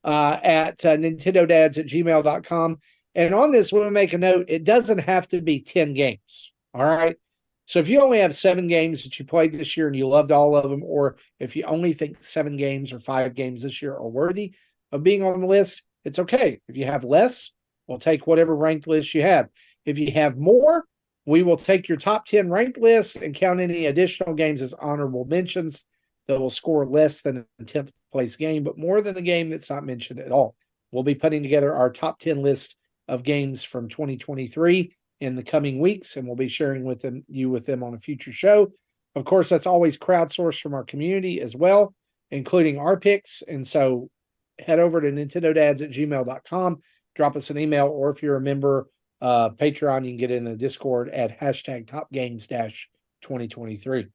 at nintendodads@gmail.com. And on this, we'll make a note, it doesn't have to be 10 games. All right. So if you only have 7 games that you played this year and you loved all of them, or if you only think 7 games or 5 games this year are worthy of being on the list, it's okay. If you have less, we'll take whatever ranked list you have. If you have more, we will take your top 10 ranked lists and count any additional games as honorable mentions. that will score less than a 10th place game, but more than the game that's not mentioned at all. We'll be putting together our top 10 list of games from 2023 in the coming weeks, and we'll be sharing with them on a future show. Of course, that's always crowdsourced from our community as well, including our picks. And so head over to nintendodads@gmail.com, drop us an email, or if you're a member of Patreon, you can get in the Discord at #TopGames-2023.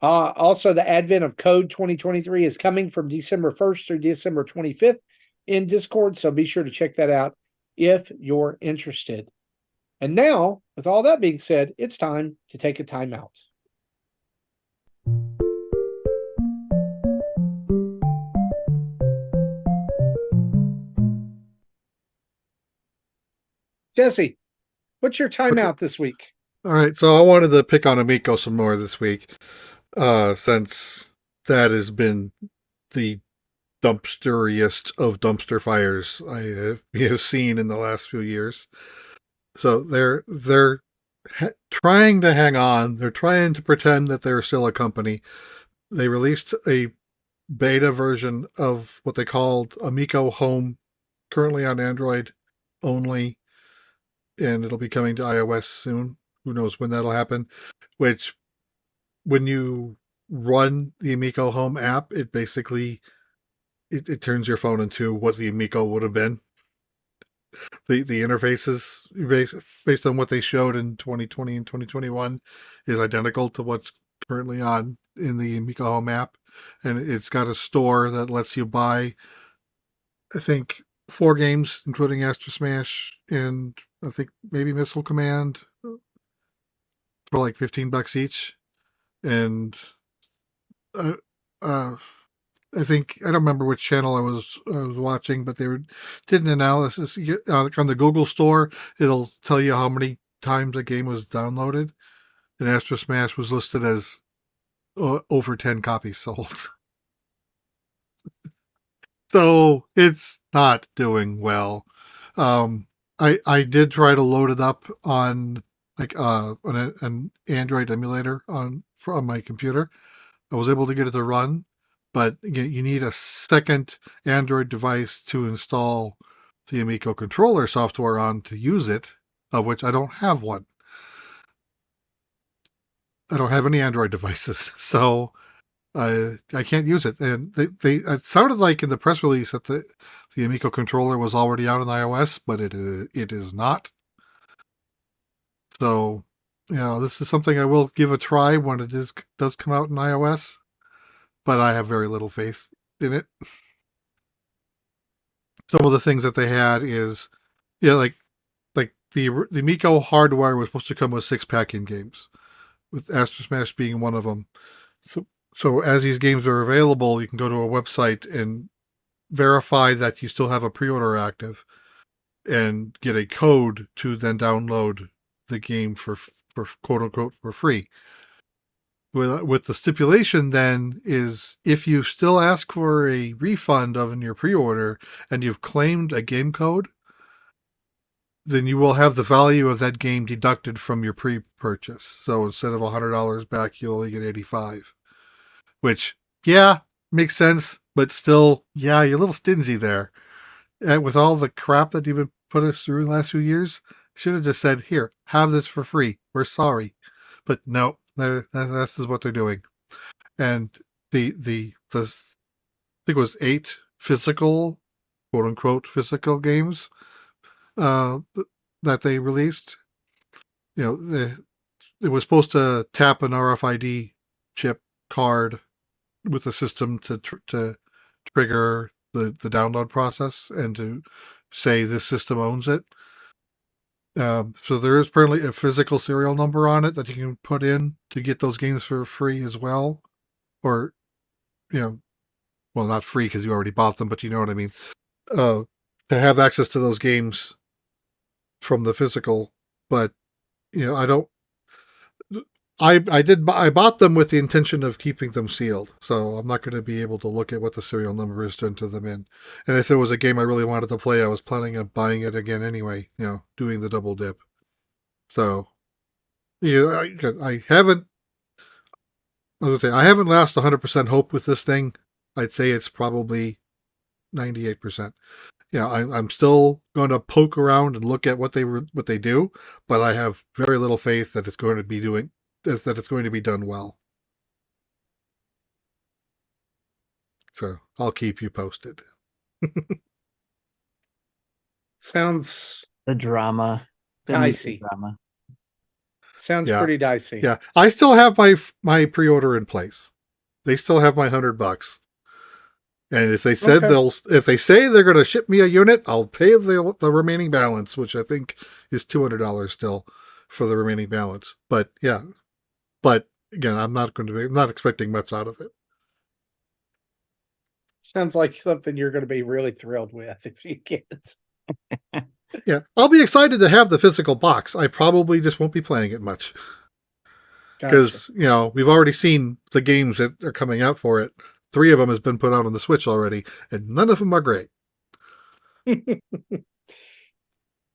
Also, the advent of Code 2023 is coming from December 1st through December 25th in Discord, so be sure to check that out if you're interested. And now, with all that being said, it's time to take a timeout. Jesse, what's your timeout this week? All right, so I wanted to pick on Amico some more this week, since that has been the dumpsteriest of dumpster fires I have seen in the last few years. So they're trying to hang on. They're trying to pretend that they're still a company. They released a beta version of what they called Amico Home, currently on Android only, and it'll be coming to iOS soon. Who knows when that'll happen? Which, when you run the Amico Home app, it basically it turns your phone into what the Amico would have been. The interfaces based on what they showed in 2020 and 2021 is identical to what's currently on in the Amico Home app, and it's got a store that lets you buy, I think, 4 games, including Astro Smash and I think maybe Missile Command, for like $15 each. And I think, I don't remember which channel I was watching, but did an analysis. On the Google store, it'll tell you how many times a game was downloaded, and Astro Smash was listed as over 10 copies sold. So it's not doing well. I did try to load it up on an Android emulator from my computer. I was able to get it to run, but again, you need a second Android device to install the Amico controller software on to use it, of which I don't have one. I don't have any Android devices, so I can't use it. And it sounded like in the press release that the Amico controller was already out on iOS, but it is not. So, this is something I will give a try when it does come out in iOS, but I have very little faith in it. Some of the things that they had is, like the Amico hardware was supposed to come with 6-pack in games, with Astro Smash being one of them. So as these games are available, you can go to a website and verify that you still have a pre-order active and get a code to then download the game for quote unquote for free. With the stipulation then is, if you still ask for a refund of your pre-order and you've claimed a game code, then you will have the value of that game deducted from your pre-purchase. So instead of $100 back, you'll only get $85. Which, makes sense, but still, you're a little stingy there. And with all the crap that you've been put us through in the last few years, should have just said, here, have this for free. We're sorry. But no, this is what they're doing. And I think it was 8 physical, quote unquote, physical games that they released. It was supposed to tap an RFID chip card with the system to trigger the download process and to say this system owns it. So there is apparently a physical serial number on it that you can put in to get those games for free as well. Or, well, not free because you already bought them, but you know what I mean. To have access to those games from the physical. But, I bought them with the intention of keeping them sealed, so I'm not going to be able to look at what the serial number is to enter them in. And if there was a game I really wanted to play, I was planning on buying it again anyway, doing the double dip. So, I haven't, I was gonna say, I haven't lost 100% hope with this thing. I'd say it's probably 98%. Yeah, I'm still going to poke around and look at what they do, but I have very little faith that it's going to be that it's going to be done well. So I'll keep you posted. Sounds The drama. The dicey. drama. Sounds Yeah. pretty dicey. Yeah, I still have my pre-order in place. They still have my $100. And if they said if they say they're going to ship me a unit, I'll pay the remaining balance, which I think is $200 still for the remaining balance. But yeah, but again, I'm not expecting much out of it. Sounds like something you're going to be really thrilled with if you get it. Yeah, I'll be excited to have the physical box. I probably just won't be playing it much because we've already seen the games that are coming out for it. 3 of them has been put out on the Switch already, and none of them are great.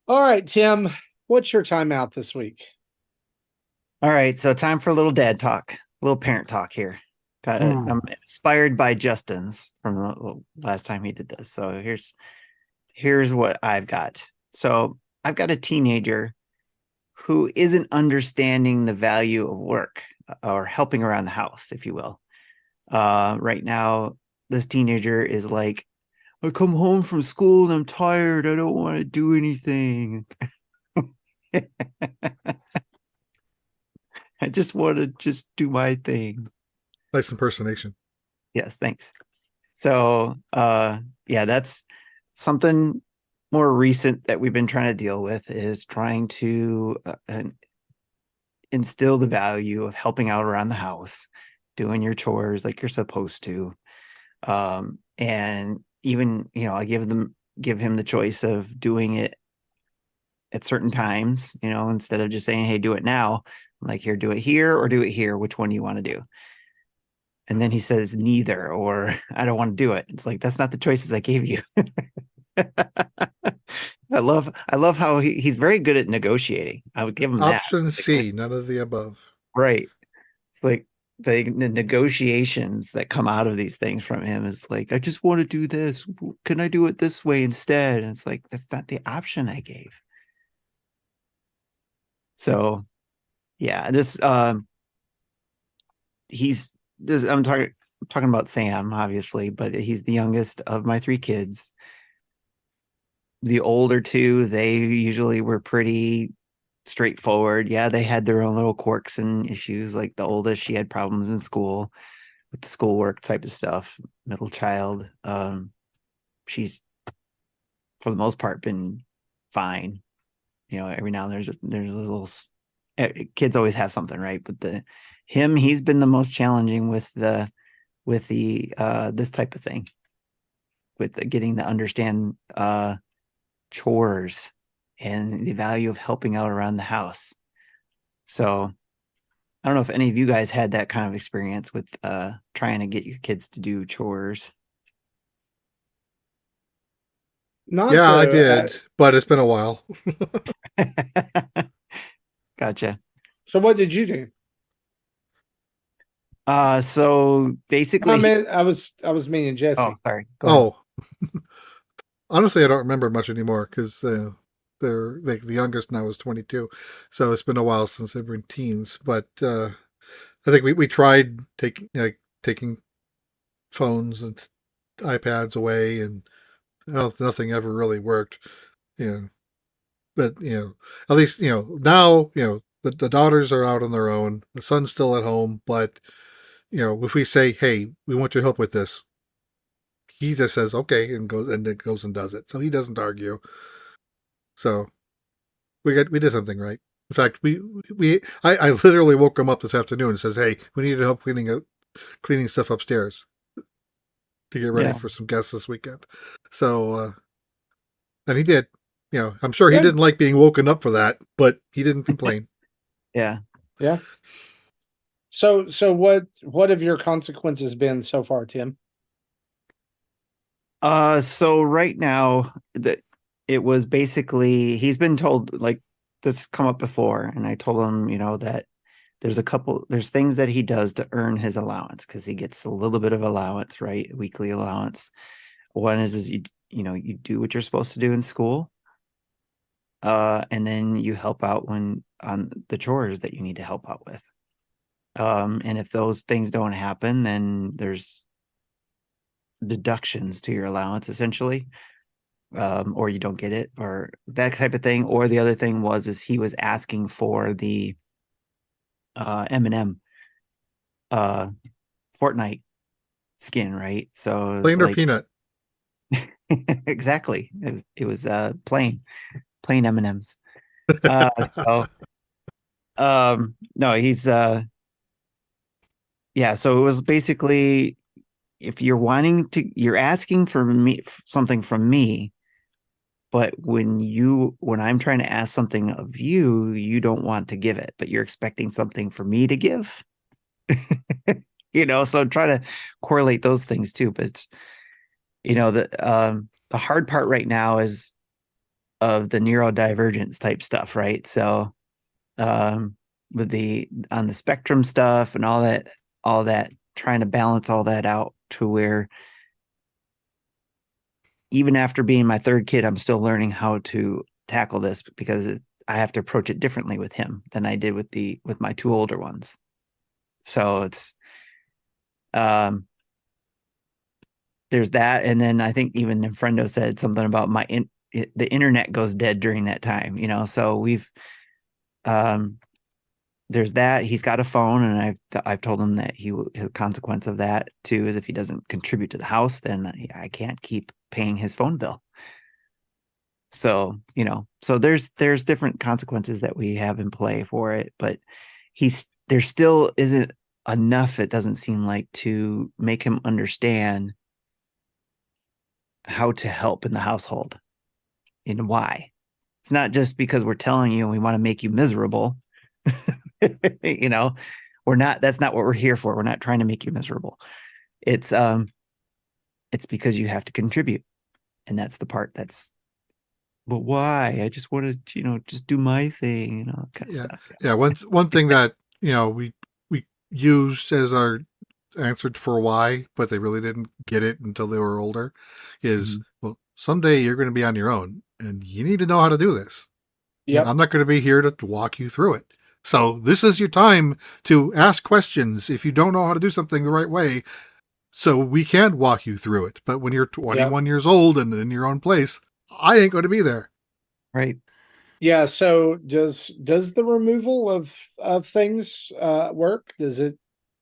All right, Tim, what's your timeout this week? All right, so time for a little dad talk, a little parent talk here. I'm inspired by Justin's from the last time he did this. So here's what I've got. So I've got a teenager who isn't understanding the value of work or helping around the house, if you will. Right now, this teenager is like, I come home from school and I'm tired. I don't want to do anything. I just want to just do my thing. Nice impersonation. Yes, thanks. So, yeah, that's something more recent that we've been trying to deal with is trying to instill the value of helping out around the house, doing your chores like you're supposed to. And even, I give him the choice of doing it at certain times, instead of just saying, hey, do it now. I'm like, here, do it here or do it here. Which one do you want to do? And then he says neither, or I don't want to do it. It's like, that's not the choices I gave you. I love how he's very good at negotiating. I would give him option C, none of the above. Right. It's like the negotiations that come out of these things from him is like, I just want to do this. Can I do it this way instead? And it's like, that's not the option I gave. So yeah, I'm talking about Sam, obviously, but he's the youngest of my 3 kids. The older 2, they usually were pretty straightforward. Yeah, they had their own little quirks and issues. Like the oldest, she had problems in school with the schoolwork type of stuff. Middle child, she's for the most part been fine. Every now and there's a little. Kids always have something, right? But he's been the most challenging with the this type of thing, with getting to understand chores and the value of helping out around the house. So I don't know if any of you guys had that kind of experience with trying to get your kids to do chores. I did, but it's been a while. Gotcha. So what did you do? So basically, I was meaning Jesse. Oh, sorry. Go ahead. Honestly, I don't remember much anymore because the youngest now is 22, so it's been a while since they've been teens. But I think we tried taking phones and iPads away, and nothing ever really worked. But at least now the daughters are out on their own. The son's still at home, but if we say, hey, we want your help with this, he just says okay and goes and does it. So he doesn't argue. So we did something right. In fact, I literally woke him up this afternoon and says, hey, we need help cleaning stuff upstairs to get ready for some guests this weekend. So and he did. I'm sure he didn't like being woken up for that, but he didn't complain. Yeah. So what have your consequences been so far, Tim? So right now that it was basically, he's been told, like, this come up before, and I told him, that there's things that he does to earn his allowance, because he gets a little bit of allowance, right? Weekly allowance. One is you do what you're supposed to do in school. And then you help out on the chores that you need to help out with. And if those things don't happen, then there's deductions to your allowance, essentially. Or you don't get it, or that type of thing. Or the other thing is he was asking for the M&M Fortnite skin, right? So Plain or peanut? Exactly. It was plain M&Ms. No, he's so it was basically, if you're asking for me something from me, but when I'm trying to ask something of you, you don't want to give it, but you're expecting something for me to give. So try to correlate those things too. But the hard part right now is of the neurodivergence type stuff, right? So with on the spectrum stuff and all that, trying to balance all that out to where even after being my third kid, I'm still learning how to tackle this, because I have to approach it differently with him than I did with my two older ones. So it's there's that. And then I think even Friendo said something about the internet goes dead during that time, so we've there's that. He's got a phone, and I've told him that his consequence of that too is if he doesn't contribute to the house, then I can't keep paying his phone bill. So so there's different consequences that we have in play for it, but there still isn't enough, it doesn't seem like, to make him understand how to help in the household and why. It's not just because we're telling you and we want to make you miserable. That's not what we're here for. We're not trying to make you miserable. It's because you have to contribute. And that's the part but why? I just want to, just do my thing, kind of stuff. Yeah. One thing that, we used as our answered for why, but they really didn't get it until they were older, is, well, someday you're going to be on your own and you need to know how to do this. Yep. I'm not going to be here to walk you through it. So this is your time to ask questions if you don't know how to do something the right way, so we can walk you through it. But when you're 21 years old and in your own place, I ain't going to be there. Right. Yeah. So does the removal of things work? Does it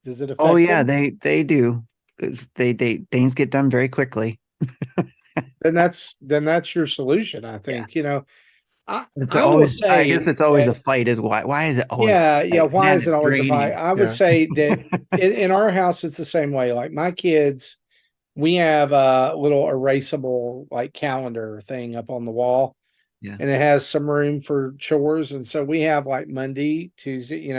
affect? Oh yeah, them? they do. Things get done very quickly. Then that's your solution, I think. I guess it's always a fight. Is why is it always? Yeah. Why is it always a fight? I would say that in our house it's the same way. Like my kids, we have a little erasable calendar thing up on the wall. Yeah. And it has some room for chores. And so we have Monday, Tuesday,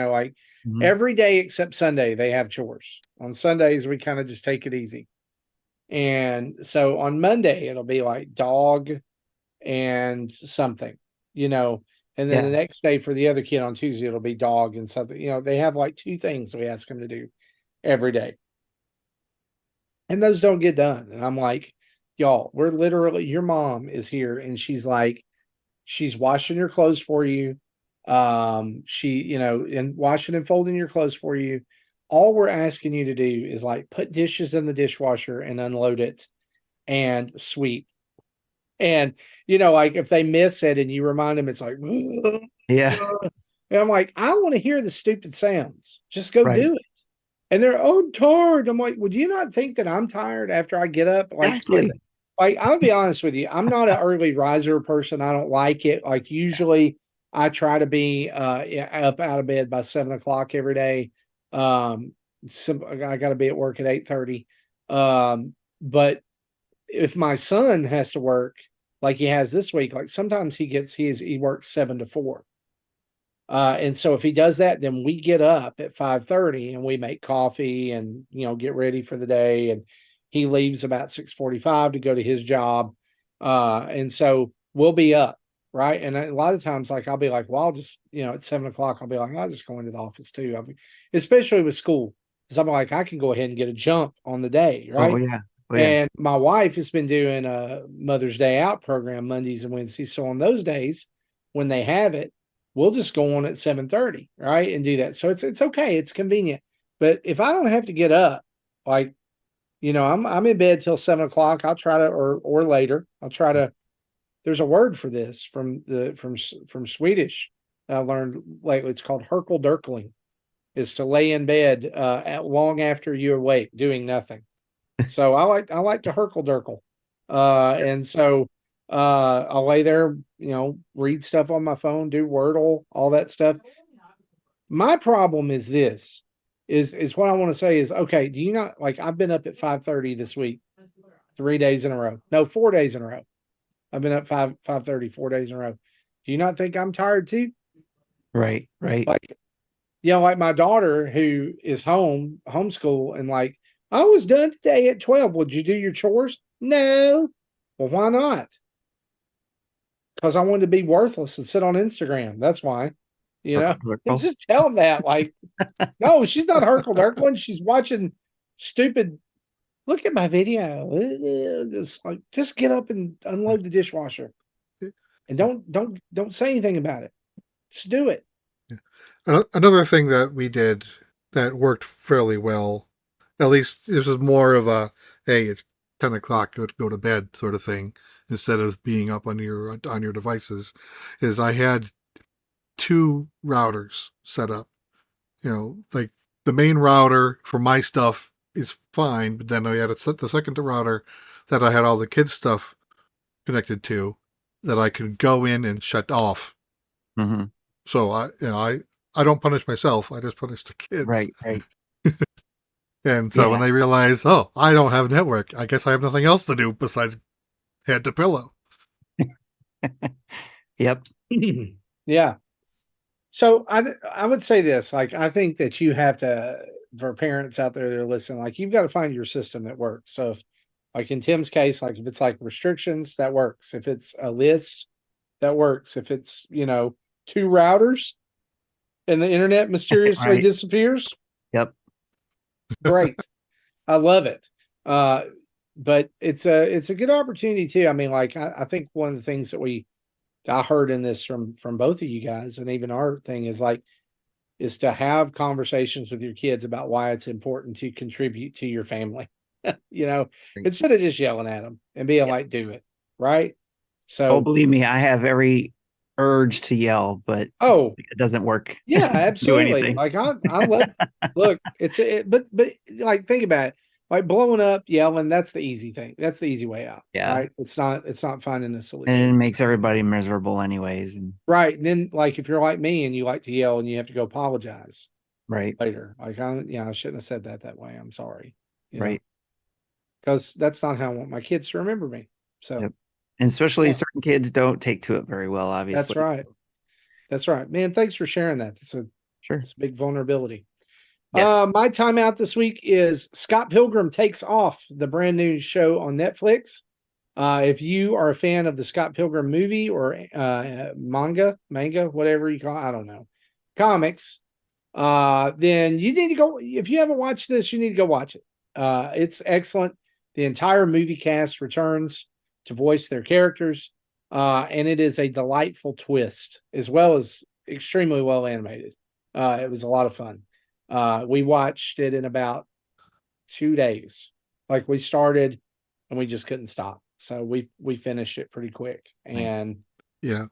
every day except Sunday, they have chores. On Sundays, we kind of just take it easy. And so on Monday, it'll be dog and something, and then the next day for the other kid on Tuesday, it'll be dog and something. They have two things we ask them to do every day. And those don't get done. And I'm like, y'all, we're literally, your mom is here and she's washing your clothes for you. And washing and folding your clothes for you. All we're asking you to do is put dishes in the dishwasher and unload it and sweep. And, if they miss it and you remind them, it's yeah. And I'm like, I want to hear the stupid sounds. Just go do it. And they're, I'm tired. I'm like, would you not think that I'm tired after I get up? Exactly. I'll be honest with you. I'm not an early riser person. I don't like it. Usually I try to be up out of bed by 7:00 every day. I got to be at work at 8:30. But if my son has to work like he has this week, sometimes he works 7 to 4. And so if he does that, then we get up at 5:30 and we make coffee and, get ready for the day. And he leaves about 6:45 to go to his job. And so we'll be up right? And a lot of times, like I'll be like, well, I'll just, at 7 o'clock, I'll be like, I'll just go into the office too. Especially with school, because I'm like, I can go ahead and get a jump on the day, Oh right? yeah. Oh yeah. And my wife has been doing a Mother's Day Out program Mondays and Wednesdays. So on those days, when they have it, we'll just go on at 7:30, right, and do that. So it's okay, it's convenient. But if I don't have to get up, like, I'm in bed till 7 o'clock. I'll try to, or later. I'll try to. There's a word for this from Swedish. I learned lately. It's called herkelderkling. Is to lay in bed long after you're awake, doing nothing. So I like to herkelderkle, and so I'll lay there, read stuff on my phone, do Wordle, all that stuff. My problem is this. Is what I want to say is, okay, do you not, like, I've been up at 5:30 this week, 3 days in a row. No, 4 days in a row. I've been up 5:30, 4 days in a row. Do you not think I'm tired too? Right. Like, like my daughter who is homeschool, and like, I was done today at 12. Would you do your chores? No. Well, why not? Because I wanted to be worthless and sit on Instagram. That's why. Just tell them that. Like, no, she's not herkelderkling. She's watching stupid. Look at my video. Just get up and unload the dishwasher, and don't say anything about it. Just do it. Another thing that we did that worked fairly well, at least this was more of a, hey, it's 10 o'clock, go to bed sort of thing, instead of being up on your devices, is I had 2 routers set up. Like the main router for my stuff is fine, but then I had the second router that I had all the kids' stuff connected to that I could go in and shut off. Mm-hmm. So I don't punish myself. I just punish the kids. Right. And so when they realize, oh, I don't have network, I guess I have nothing else to do besides head to pillow. Yep. Yeah. So I would say this, like, I think that you have to, for parents out there that are listening, like, you've got to find your system that works. So if, like in Tim's case, like if it's like restrictions, that works. If it's a list, that works. If it's, 2 routers and the internet mysteriously disappears. Yep. Great. I love it. But it's a good opportunity too. I mean, like, I think one of the things that I heard in this from both of you guys, and even our thing, is to have conversations with your kids about why it's important to contribute to your family, instead of just yelling at them and being like, do it. Right. So, believe me, I have every urge to yell, but it doesn't work. Yeah, absolutely. Like I love, look, but like, think about it. Like blowing up, yelling, that's the easy thing. That's the easy way out. Yeah. Right. It's not finding a solution. And it makes everybody miserable anyways. Right. And then, like, if you're like me and you like to yell and you have to go apologize later. Like, I shouldn't have said that way. I'm sorry. Right. Because that's not how I want my kids to remember me. So, and especially certain kids don't take to it very well, obviously. That's right. Man, thanks for sharing that. It's a big vulnerability. Yes. My timeout this week is Scott Pilgrim Takes Off, the brand new show on Netflix. If you are a fan of the Scott Pilgrim movie or manga, whatever you call it, I don't know, comics, then you need to go. If you haven't watched this, you need to go watch it. It's excellent. The entire movie cast returns to voice their characters, and it is a delightful twist, as well as extremely well animated. It was a lot of fun. We watched it in about 2 days. Like, we started and we just couldn't stop. So we finished it pretty quick. And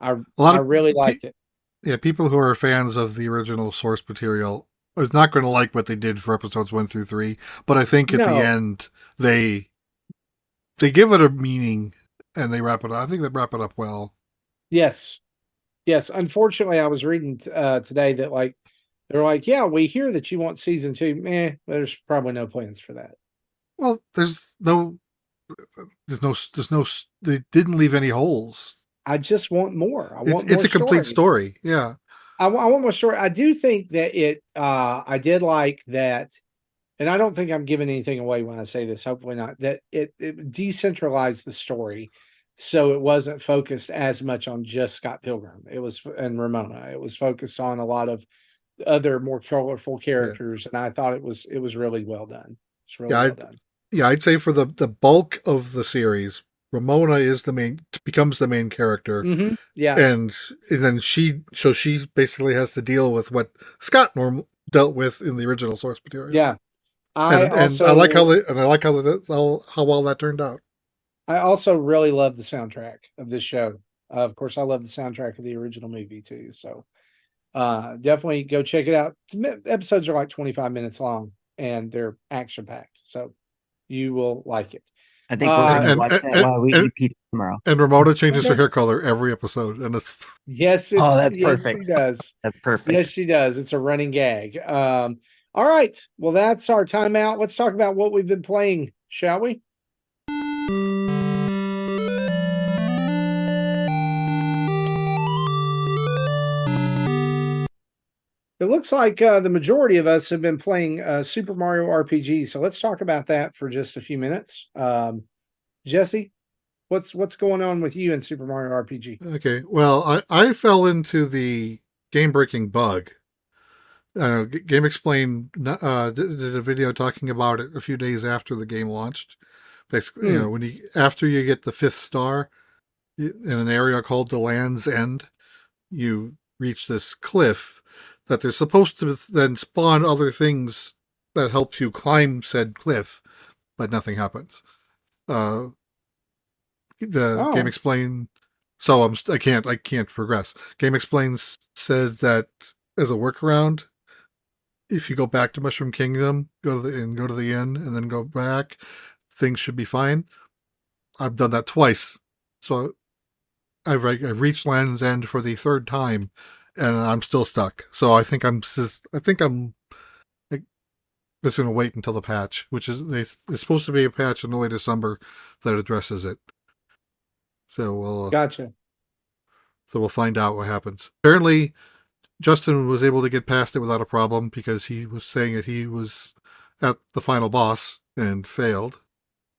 I really liked it. Yeah, people who are fans of the original source material are not going to like what they did for episodes 1 through 3, but I think at the end they give it a meaning and they wrap it up. I think they wrap it up well. Yes. Unfortunately, I was reading today that, like, they're like, yeah, we hear that you want season 2. There's probably no plans for that. Well, there's no, they didn't leave any holes. I just want more. It's a complete story. Yeah. I want more story. I do think that I did like that. And I don't think I'm giving anything away when I say this, hopefully not, that it decentralized the story. so it wasn't focused as much on just Scott Pilgrim. It was and Ramona. It was focused on a lot of other more colorful characters, and I thought it was really well done. It's really well done. Yeah, I'd say for the bulk of the series, Ramona becomes the main character. Mm-hmm. Yeah, and then she basically has to deal with what Scott dealt with in the original source material. Yeah, I like how well that turned out. I also really love the soundtrack of this show. Of course, I love the soundtrack of the original movie too. So definitely go check it out. Episodes are like 25 minutes long and they're action packed. So you will like it. I think we're going to watch that while we eat pizza tomorrow. And Ramona changes her hair color every episode. And it's that's perfect. She does. That's perfect. Yes, she does. It's a running gag. All right. Well, that's our timeout. Let's talk about what we've been playing, shall we? It looks like the majority of us have been playing Super Mario RPG. So let's talk about that for just a few minutes. Jesse, what's going on with you in Super Mario RPG? Okay. Well, I fell into the game-breaking bug. Game Explain did a video talking about it a few days after the game launched. Basically, you know, after you get the 5th star in an area called the Land's End, you reach this cliff that they're supposed to then spawn other things that help you climb said cliff, but nothing happens. Game Explain, so I can't progress. Game Explain says that as a workaround, if you go back to Mushroom Kingdom, go to the inn, and then go back, things should be fine. I've done that twice, so I've reached Land's End for the 3rd time, and I'm still stuck. So I think I'm just going to wait until the patch, which is it's supposed to be a patch in early December that addresses it. So we'll gotcha. So we'll find out what happens. Apparently, Justin was able to get past it without a problem because he was saying that he was at the final boss and failed.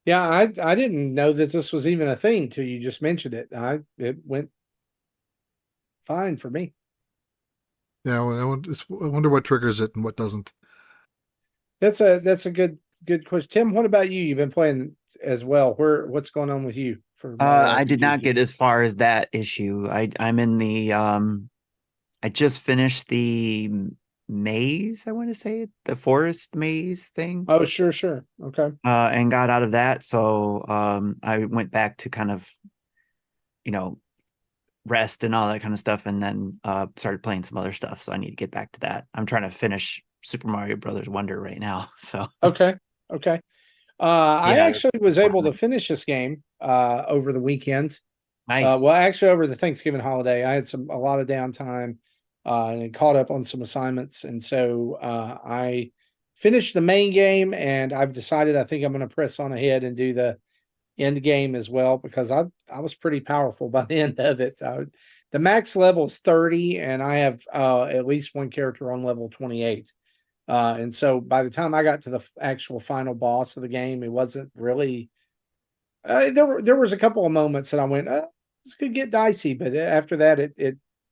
Yeah, I didn't know that this was even a thing till you just mentioned it. It went fine for me. Yeah, I wonder what triggers it and what doesn't. That's a good question. Tim, what about you? You've been playing as well. What's going on with you? I did not get as far as that issue. I'm in the I just finished the maze, I want to say, the forest maze thing. Oh, sure. Okay. And got out of that. So I went back to kind of, rest and all that kind of stuff, and then started playing some other stuff. So I need to get back to that. I'm trying to finish Super Mario Brothers Wonder right now. So okay. I actually was able to finish this game over the weekend. Nice. Well, actually, over the Thanksgiving holiday, I had a lot of downtime and caught up on some assignments, and so I finished the main game. And I've decided I think I'm going to press on ahead and do the end game as well, because I was pretty powerful by the end of it. The max level is 30, and I have at least one character on level 28. And so by the time I got to the actual final boss of the game, it wasn't really. There was a couple of moments that I went, this could get dicey, but after that,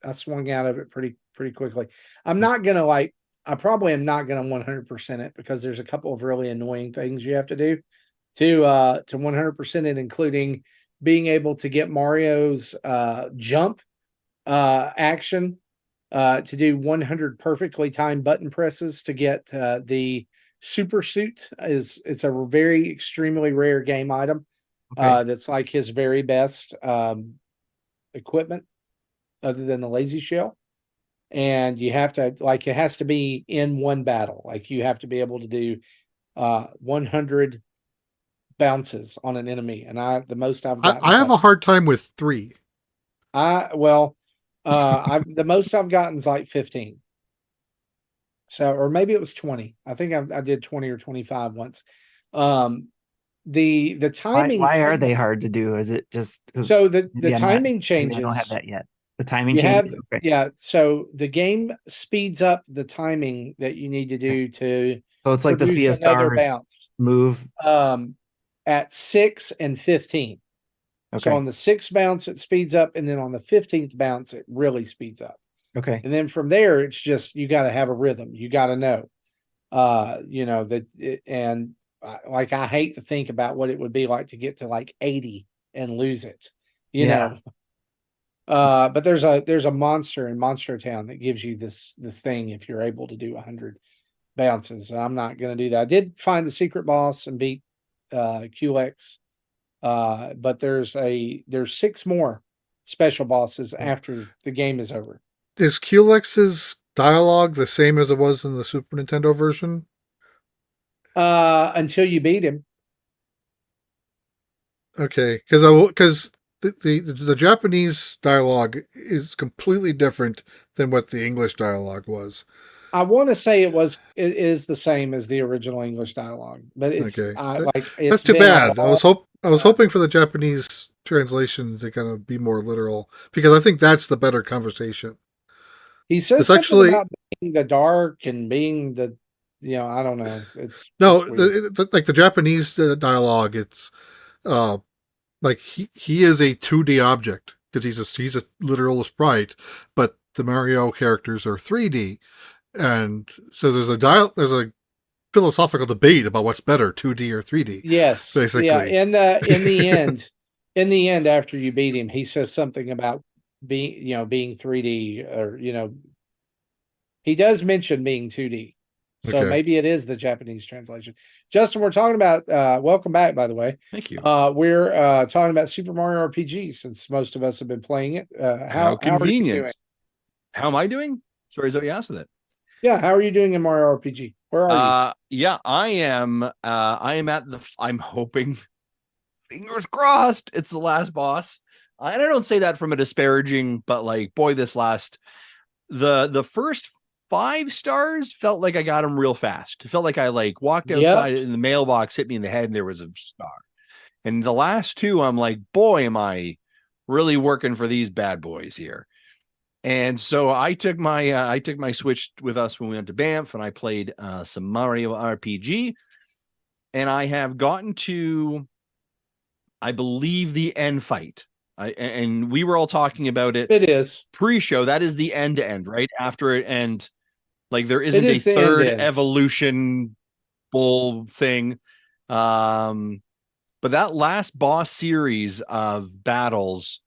I swung out of it pretty quickly. I'm not gonna I probably am not gonna 100% it, because there's a couple of really annoying things you have to do to 100% it, including being able to get Mario's jump action to do 100 perfectly timed button presses to get the super suit. It's a very extremely rare game item. Okay. That's like his very best equipment other than the lazy shell. And you have to, it has to be in one battle. You have to be able to do 100 bounces on an enemy. And the most I've gotten. I have a hard time with 3. The most I've gotten is 15. So, or maybe it was 20. I think I did 20 or 25 once. The timing. Why are they hard to do? Is it just so the timing changes? I don't have that yet. The timing changes. Okay. Yeah. So the game speeds up the timing that you need to do to. So it's like the CSR bounce move. At 6 and 15. Okay. So on the 6th bounce, it speeds up, and then on the 15th bounce, it really speeds up. Okay. And then from there, it's just you got to have a rhythm. You got to know, like I hate to think about what it would be like to get to like 80 and lose it, Yeah. But there's a monster in Monster Town that gives you this thing if you're able to do 100 bounces. I'm not going to do that. I did find the secret boss and beat QX, but there's 6 more special bosses after the game is over. Is Culex's dialogue the same as it was in the Super Nintendo version? Until you beat him. Okay, because the Japanese dialogue is completely different than what the English dialogue was. I want to say it is the same as the original English dialogue, but it's Okay. it's That's too bad. I was Uh, hoping for the Japanese translation to kind of be more literal, because I think that's the better conversation. He says It's something actually about being the dark and being the, I don't know. It's weird. like the Japanese dialogue. It's like he is a 2D object because he's a literal sprite, but the Mario characters are 3D, and so there's a philosophical debate about what's better, 2D or 3D. Yes, basically. yeah. In the end, after you beat him, he says something about being 3D, or he does mention being 2D. So Okay. maybe it is the Japanese translation. Justin, we're talking about welcome back, by the way. Thank you. We're talking about Super Mario RPG since most of us have been playing it. How How are you doing? convenient. How am I doing? Sorry, is that what you asked with it? Yeah, how are you doing in Mario RPG? Where are you? Yeah, I am. I'm hoping, fingers crossed, it's the last boss. And I don't say that from a disparaging, but like, boy, this last the first 5 stars felt like I got them real fast. It felt like I walked outside and the mailbox hit me in the head and there was a star. And the last 2, I'm like, boy, am I really working for these bad boys here. And so I took my Switch with us when we went to Banff, and I played some Mario RPG, and I have gotten to, I believe, the end fight. And we were all talking about it. It is pre-show. That is the end to end, right? After it, and like there isn't a is the third end. evolution bull thing. But that last boss series of battles,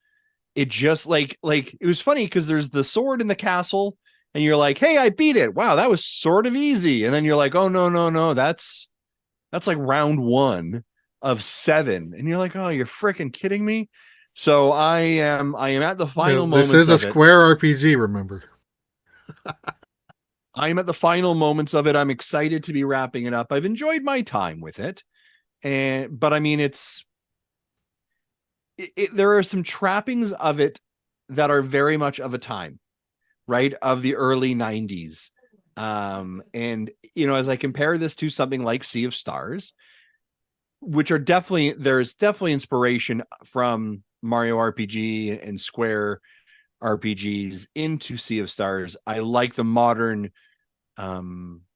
it just like it was funny because there's the sword in the castle, and you're like, hey, I beat it. Wow, that was sort of easy. And then you're like, oh no, that's like round 1 of 7. And you're like, oh, you're freaking kidding me. So I am at the final moments. This is a Square RPG, remember. I'm at the final moments of it. I'm excited to be wrapping it up. I've enjoyed my time with it. But I mean, there are some trappings of it that are very much of a time, right? Of the early 90s. And as I compare this to something like Sea of Stars, which are there's definitely inspiration from Mario RPG and Square RPGs into Sea of Stars. I like the modern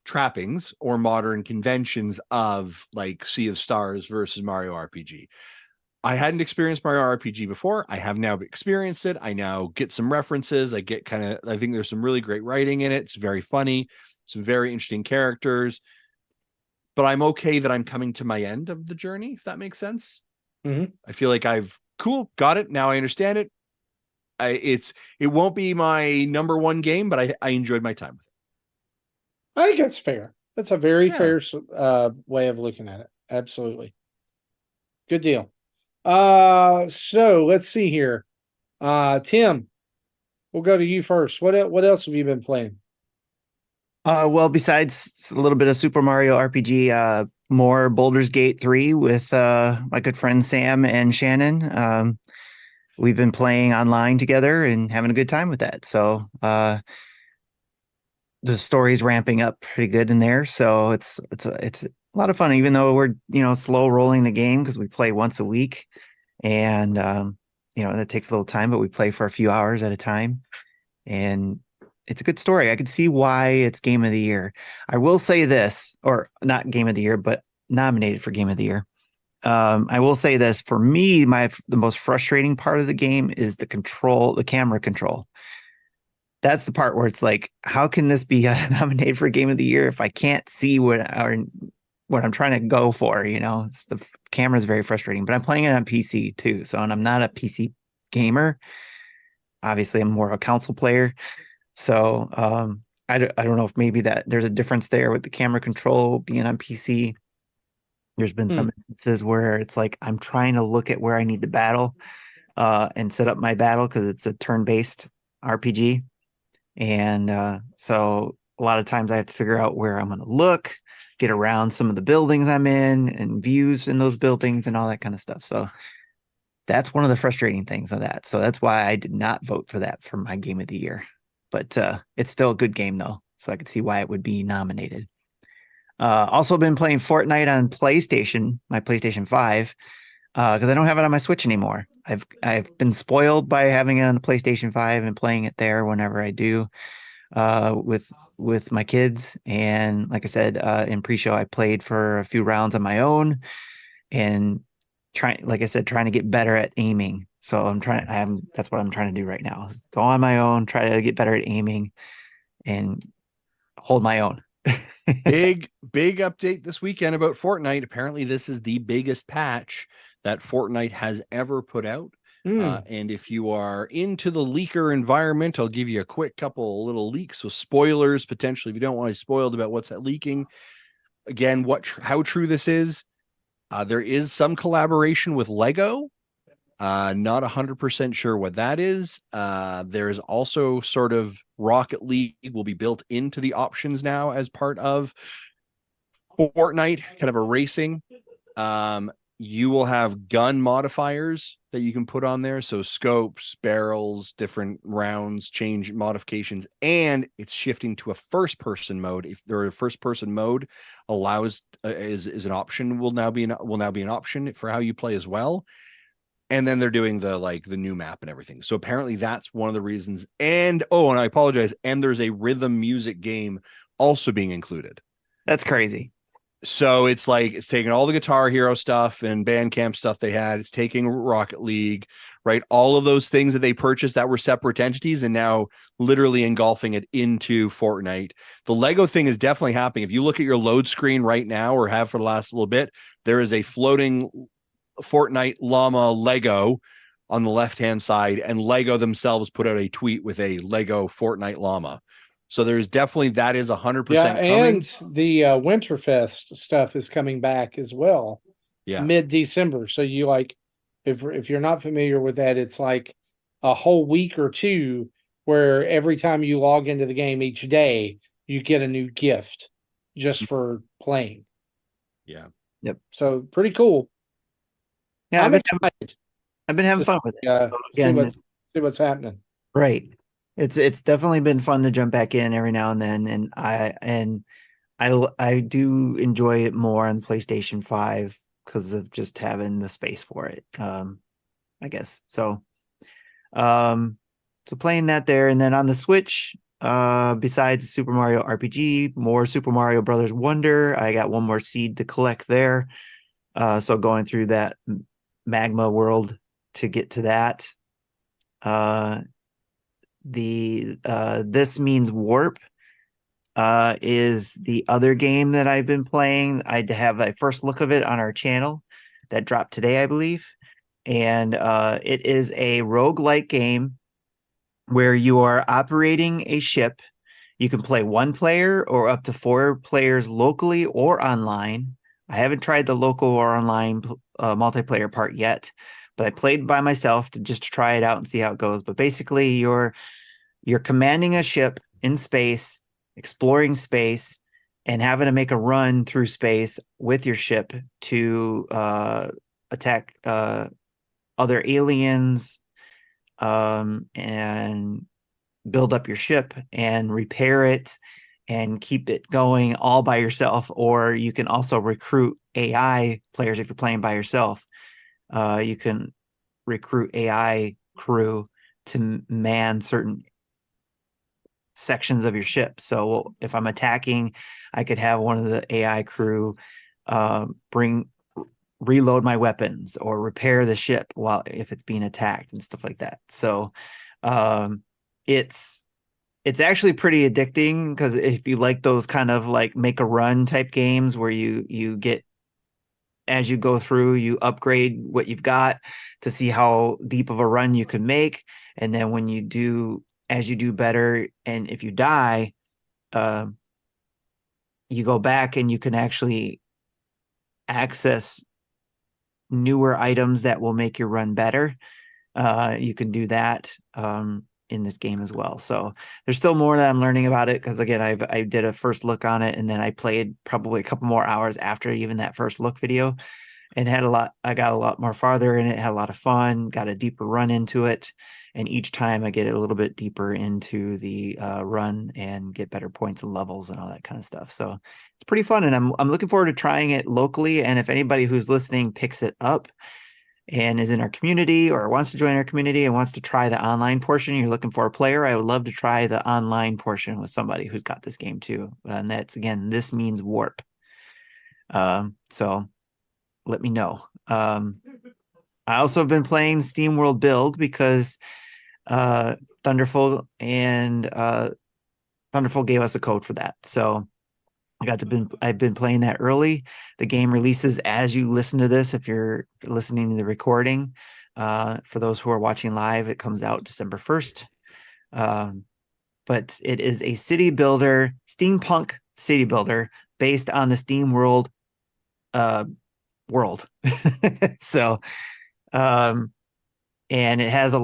trappings or modern conventions of like Sea of Stars versus Mario RPG. I hadn't experienced Mario RPG before. I have now experienced it. I now get some references. I think there's some really great writing in it. It's very funny, some very interesting characters. But I'm okay that I'm coming to my end of the journey, if that makes sense. Mm-hmm. I feel like got it. Now I understand it. It won't be my number 1 game, but I enjoyed my time with it. I think that's fair. That's a very fair way of looking at it. Absolutely. Good deal. So let's see here. Tim, we'll go to you first. What else have you been playing? Well, besides a little bit of Super Mario RPG, more Baldur's Gate 3 with my good friends Sam and Shannon. We've been playing online together and having a good time with that. So the story's ramping up pretty good in there. So it's a lot of fun, even though we're slow rolling the game because we play once a week, and that takes a little time, but we play for a few hours at a time, and it's a good story. I could see why it's Game of the Year. I will say this, or not Game of the Year, but nominated for Game of the Year. I will say this, for me, the most frustrating part of the game is the camera control. That's the part where it's like, how can this be nominated for Game of the Year if I can't see what I'm trying to go for? It's the camera is very frustrating, but I'm playing it on PC too. So, and I'm not a PC gamer. Obviously, I'm more of a console player. So, I don't know if maybe that there's a difference there with the camera control being on PC. There's been some instances where it's like I'm trying to look at where I need to battle and set up my battle because it's a turn-based RPG. And so a lot of times I have to figure out where I'm going to look, get around some of the buildings I'm in and views in those buildings and all that kind of stuff. So that's one of the frustrating things of that. So that's why I did not vote for that for my Game of the Year. But it's still a good game, though. So I could see why it would be nominated. Also been playing Fortnite on PlayStation, my PlayStation 5, because I don't have it on my Switch anymore. I've been spoiled by having it on the PlayStation 5 and playing it there whenever I do with my kids. And like I said, in pre-show, I played for a few rounds on my own and trying to get better at aiming. So that's what I'm trying to do right now. Go on my own, try to get better at aiming and hold my own. Big update this weekend about Fortnite. Apparently, this is the biggest patch that Fortnite has ever put out. And if you are into the leaker environment, I'll give you a quick couple little leaks with spoilers, potentially, if you don't want to be spoiled about what's that leaking. Again, how true this is. There is some collaboration with Lego. Not 100% sure what that is. There is also sort of Rocket League will be built into the options now as part of Fortnite, kind of a racing. You will have gun modifiers that you can put on there. So scopes, barrels, different rounds, change modifications, and it's shifting to a first-person mode. If there a first-person mode allows is an option, will now be an option for how you play as well. And then they're doing the new map and everything. So apparently that's one of the reasons. And I apologize. And there's a rhythm music game also being included. That's crazy. So it's taking all the Guitar Hero stuff and Bandcamp stuff they had. It's taking Rocket League, right? All of those things that they purchased that were separate entities and now literally engulfing it into Fortnite. The Lego thing is definitely happening. If you look at your load screen right now or have for the last little bit, there is a floating Fortnite llama Lego on the left-hand side, and Lego themselves put out a tweet with a Lego Fortnite llama. So there's definitely that is 100% coming. And the Winterfest stuff is coming back as well. Yeah, mid-December. So you if you're not familiar with that, it's like a whole week or two where every time you log into the game each day, you get a new gift just for playing. Yeah. Yep. So pretty cool. Yeah, I'm excited. I've been having fun with it. So again, see what's happening. Right. It's definitely been fun to jump back in every now and then, and I do enjoy it more on PlayStation 5 because of just having the space for it. I guess so. So playing that there, and then on the Switch, besides Super Mario RPG, more Super Mario Brothers Wonder. I got one more seed to collect there. So going through that magma world to get to that. This Means Warp is the other game that I've been playing. I have a first look of it on our channel that dropped today, I believe. And it is a roguelike game where you are operating a ship. You can play one player or up to 4 players locally or online. I haven't tried the local or online multiplayer part yet, but I played by myself to try it out and see how it goes. But basically, you're commanding a ship in space, exploring space, and having to make a run through space with your ship to attack other aliens and build up your ship and repair it and keep it going all by yourself. Or you can also recruit AI players if you're playing by yourself. You can recruit AI crew to man certain sections of your ship. So if I'm attacking, I could have one of the AI crew bring reload my weapons or repair the ship while if it's being attacked and stuff like that. So it's actually pretty addicting, because if you like those kind of like make a run type games where you get, as you go through, you upgrade what you've got to see how deep of a run you can make. And then when you do, as you do better, and if you die, you go back and you can actually access newer items that will make your run better. You can do that in this game as well. So there's still more that I'm learning about it, because again, I did a first look on it, and then I played probably a couple more hours after even that first look video, and I got a lot more farther in it, had a lot of fun, got a deeper run into it. And each time I get a little bit deeper into the run and get better points and levels and all that kind of stuff. So it's pretty fun. And I'm looking forward to trying it locally. And if anybody who's listening picks it up and is in our community or wants to join our community and wants to try the online portion, you're looking for a player, I would love to try the online portion with somebody who's got this game too. And that's, again, This Means Warp. So let me know. I also have been playing SteamWorld Build because Thunderful gave us a code for that. So I've been playing that early. The game releases as you listen to this. If you're listening to the recording, for those who are watching live, it comes out December 1st. But it is a city builder, steampunk city builder based on the SteamWorld world. So, and it has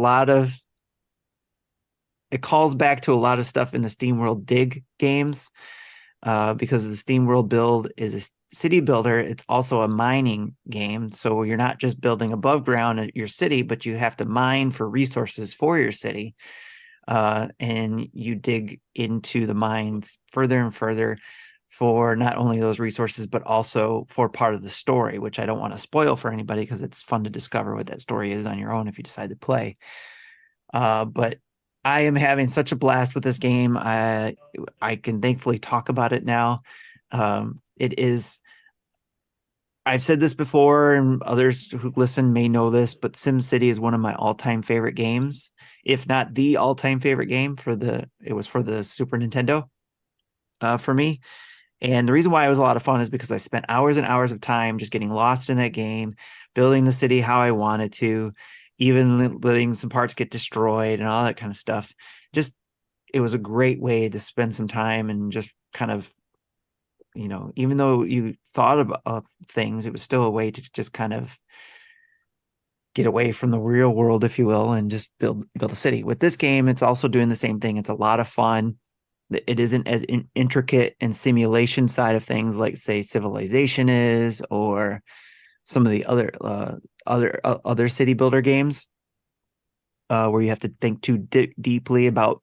it calls back to a lot of stuff in the SteamWorld Dig games. Because the SteamWorld Build is a city builder, it's also a mining game. So you're not just building above ground at your city, but you have to mine for resources for your city. And you dig into the mines further and further for not only those resources, but also for part of the story, which I don't want to spoil for anybody, because it's fun to discover what that story is on your own if you decide to play. But I am having such a blast with this game. I can thankfully talk about it now. It is, I've said this before, and others who listen may know this, but SimCity is one of my all-time favorite games, if not the all-time favorite game it was for the Super Nintendo for me. And the reason why it was a lot of fun is because I spent hours and hours of time just getting lost in that game, building the city how I wanted to, even letting some parts get destroyed and all that kind of stuff. Just, it was a great way to spend some time and just kind of, even though you thought about things, it was still a way to just kind of get away from the real world, if you will, and just build a city. With this game, it's also doing the same thing. It's a lot of fun. It isn't as intricate and simulation side of things like, say, Civilization is, or some of the other city builder games, where you have to think too deeply about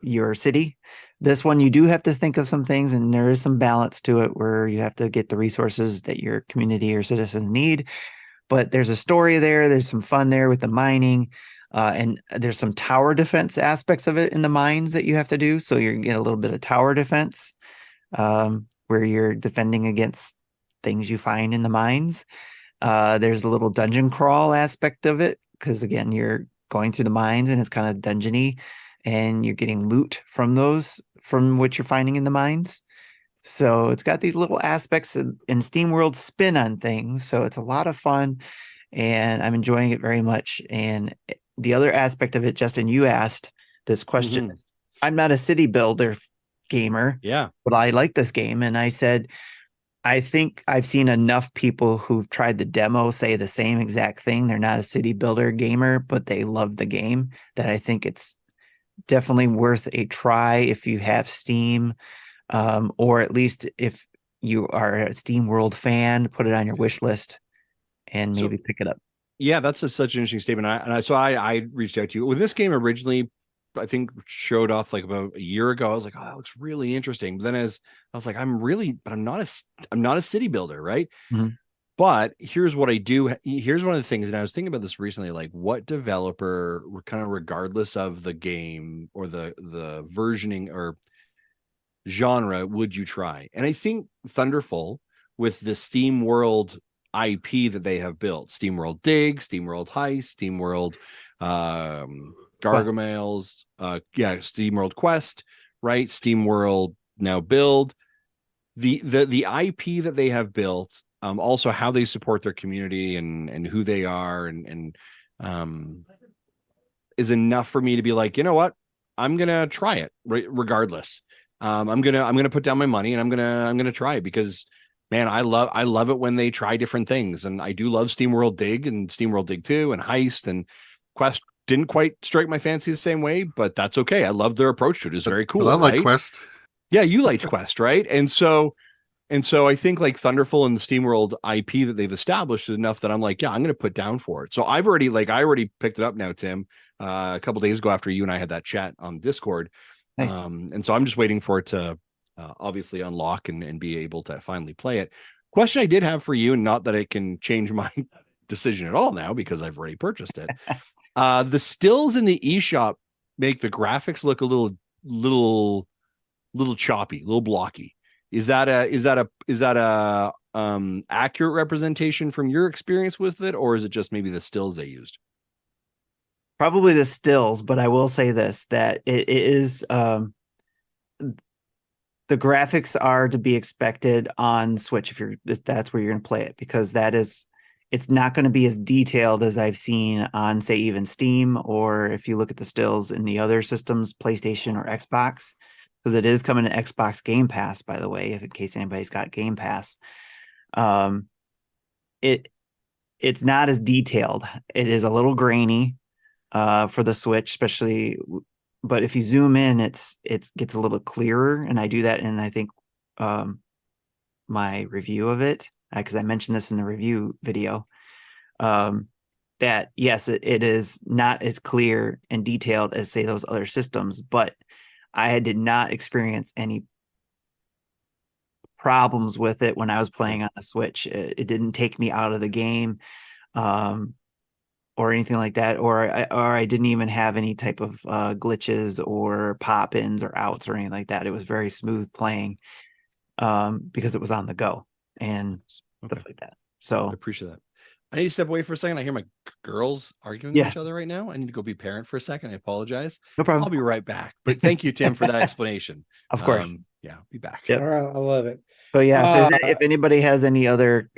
your city. This one, you do have to think of some things, and there is some balance to it where you have to get the resources that your community or citizens need. But there's a story there. There's some fun there with the mining. And there's some tower defense aspects of it in the mines that you have to do. So you're getting a little bit of tower defense, where you're defending against things you find in the mines. There's a little dungeon crawl aspect of it, because again, you're going through the mines and it's kind of dungeony, and you're getting loot from what you're finding in the mines. So it's got these little aspects in SteamWorld spin on things. So it's a lot of fun, and I'm enjoying it very much. And the other aspect of it, Justin, you asked this question. Is, I'm not a city builder gamer, but I like this game. And I said, I think I've seen enough people who've tried the demo say the same exact thing. They're not a city builder gamer, but they love the game, that I think it's definitely worth a try if you have Steam, or at least if you are a SteamWorld fan, put it on your wish list and maybe pick it up. Yeah, that's such an interesting statement. I reached out to you when this game originally, I think, showed off like about a year ago. I was like, oh, that looks really interesting. But then as I was like, I'm not a city builder, right? Mm-hmm. But here's what I do. Here's one of the things, and I was thinking about this recently, like what developer, kind of regardless of the game or the versioning or genre, would you try? And I think Thunderful with the SteamWorld IP that they have built. SteamWorld Dig, SteamWorld Heist, SteamWorld Gargamels, SteamWorld Quest, right? SteamWorld now Build. The IP that they have built, also how they support their community and who they are and is enough for me to be like, you know what, I'm gonna try it regardless. I'm gonna put down my money and I'm gonna try it because, man, I love it when they try different things, and I do love SteamWorld Dig and SteamWorld Dig 2 and Heist, and Quest didn't quite strike my fancy the same way, but that's okay. I love their approach to it. It's very cool. But I like right? Quest. Yeah, you liked Quest, right? And so I think like Thunderful and the SteamWorld IP that they've established is enough that I'm like, yeah, I'm going to put down for it. So I already picked it up now, Tim, a couple days ago after you and I had that chat on Discord. Nice. And so I'm just waiting for it to obviously unlock and be able to finally play it. Question I did have for you, and not that it can change my decision at all now because I've already purchased it. The stills in the eShop make the graphics look a little choppy, a little blocky. Is that a accurate representation from your experience with it, or is it just maybe the stills they used? Probably the stills, but I will say this, that it is the graphics are to be expected on Switch if that's where you're going to play it, because it's not going to be as detailed as I've seen on, say, even Steam, or if you look at the stills in the other systems, PlayStation or Xbox, because it is coming to Xbox Game Pass, by the way, if in case anybody's got Game Pass. It's not as detailed. It is a little grainy for the Switch, especially, but if you zoom in, it gets a little clearer, and I do that in, I think, my review of it, because I mentioned this in the review video, that yes, it is not as clear and detailed as, say, those other systems, but I did not experience any problems with it when I was playing on the Switch. It didn't take me out of the game, or anything like that, or I didn't even have any type of glitches or pop-ins or outs or anything like that. It was very smooth playing, because it was on the go and stuff like that. So I appreciate that. I need to step away for a second. I hear my girls arguing with each other right now. I need to go be parent for a second. I apologize. No problem. I'll be right back. But thank you, Tim, for that explanation. Of course. Yeah, be back. Yep. All right, I love it. So yeah, if anybody has any other,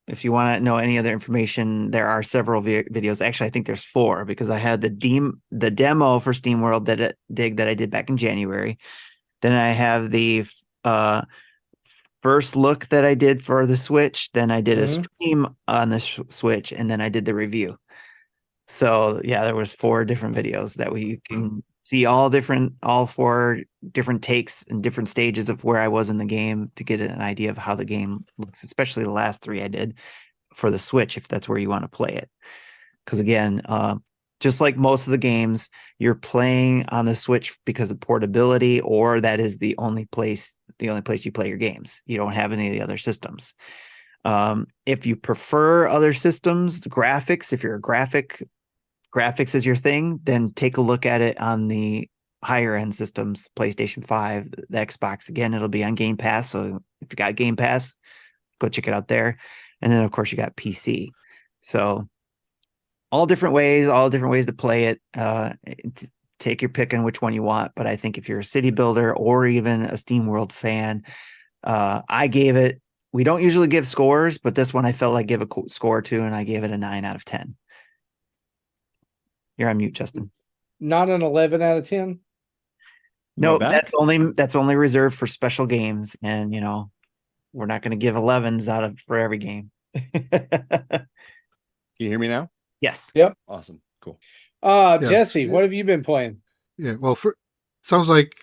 if you want to know any other information, there are several videos. Actually, I think there's 4, because I had the demo for SteamWorld Dig that I did back in January. Then I have the first look that I did for the Switch. Then I did a stream on the Switch, and then I did the review. So yeah, there was 4 different videos that you can see all 4 different takes and different stages of where I was in the game to get an idea of how the game looks, especially the last 3 I did for the Switch, if that's where you want to play it. Because again, just like most of the games, you're playing on the Switch because of portability, or that is the only place you play your games. You don't have any of the other systems. If you prefer other systems, the graphics, if you're a graphics is your thing, then take a look at it on the higher end systems, PlayStation 5, the Xbox. Again, it'll be on Game Pass. So if you got Game Pass, go check it out there. And then of course you got PC. So all different ways to play it. Take your pick on which one you want. But I think if you're a city builder or even a SteamWorld fan, I gave it, we don't usually give scores, but this one I felt like give a score to, and I gave it a 9 out of 10. You're on mute, Justin. Not an 11 out of 10? No, that's only reserved for special games, and we're not going to give 11s for every game. Can you hear me now? Yes. Yep. Awesome. Cool. Jesse, what have you been playing? Yeah, well, sounds like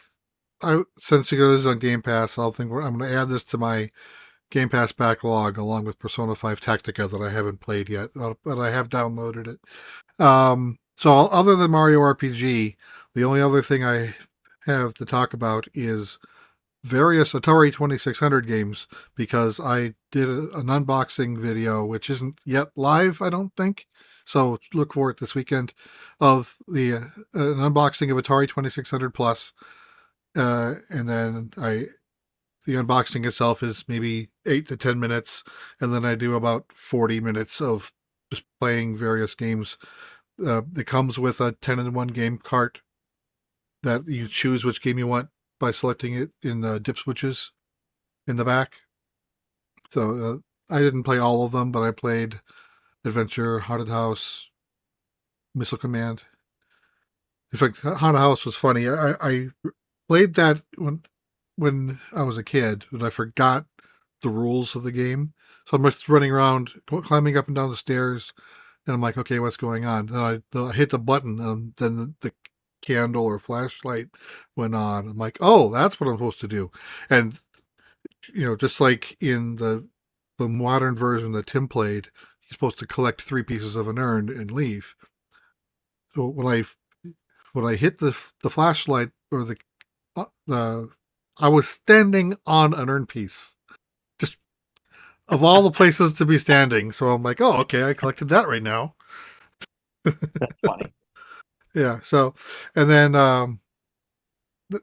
since you go this on Game Pass, I'm going to add this to my Game Pass backlog along with Persona 5 Tactica that I haven't played yet, but I have downloaded it. So other than Mario RPG, the only other thing I have to talk about is various Atari 2600 games, because I did an unboxing video, which isn't yet live, I don't think. So look for it this weekend, of an unboxing of Atari 2600 Plus. And then I the unboxing itself is maybe 8 to 10 minutes, and then I do about 40 minutes of just playing various games. It comes with a 10-in-1 game cart that you choose which game you want by selecting it in dip switches in the back. So I didn't play all of them, but I played Adventure, Haunted House, Missile Command. In fact, Haunted House was funny. I played that when I was a kid, but I forgot the rules of the game. So I'm just running around, climbing up and down the stairs, and I'm like, okay, what's going on? And I hit the button, and then the candle or flashlight went on. I'm like, oh, that's what I'm supposed to do. And, just like in the modern version that Tim played, you're supposed to collect 3 pieces of an urn and leave. So when I hit the flashlight or I was standing on an urn piece, just of all the places to be standing. So I'm like, oh, okay, I collected that right now. That's funny. Yeah. So, and then,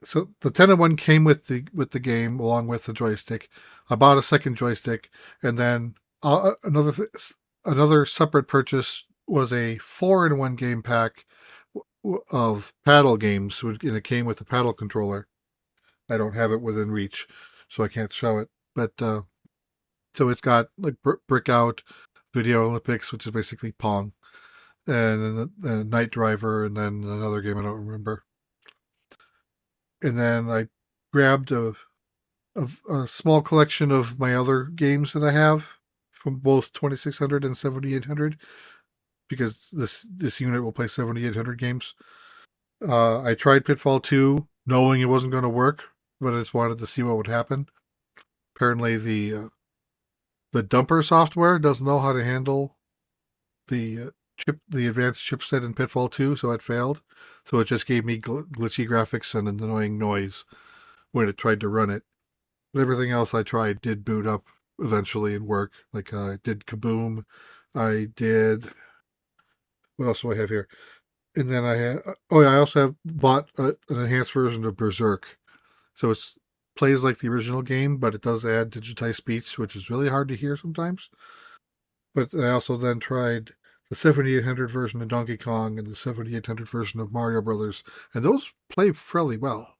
so the 10-in-1 came with the game along with the joystick. I bought a second joystick, and then another separate purchase was a 4-in-1 game pack of paddle games, and it came with the paddle controller. I don't have it within reach, so I can't show it. But so it's got like Brick Out, Video Olympics, which is basically Pong, and the Night Driver, and then another game I don't remember. And then I grabbed a small collection of my other games that I have from both 2600 and 7800, because this unit will play 7800 games. I tried Pitfall 2, knowing it wasn't going to work, but I just wanted to see what would happen. Apparently, the dumper software doesn't know how to handle the advanced chipset in Pitfall 2, so it failed. So it just gave me glitchy graphics and an annoying noise when it tried to run it. But everything else I tried did boot up eventually and work. Like I did Kaboom. I did... What else do I have here? And then I also have bought an enhanced version of Berserk. So it plays like the original game, but it does add digitized speech, which is really hard to hear sometimes. But I also then tried the 7800 version of Donkey Kong and the 7800 version of Mario Brothers, and those play fairly well.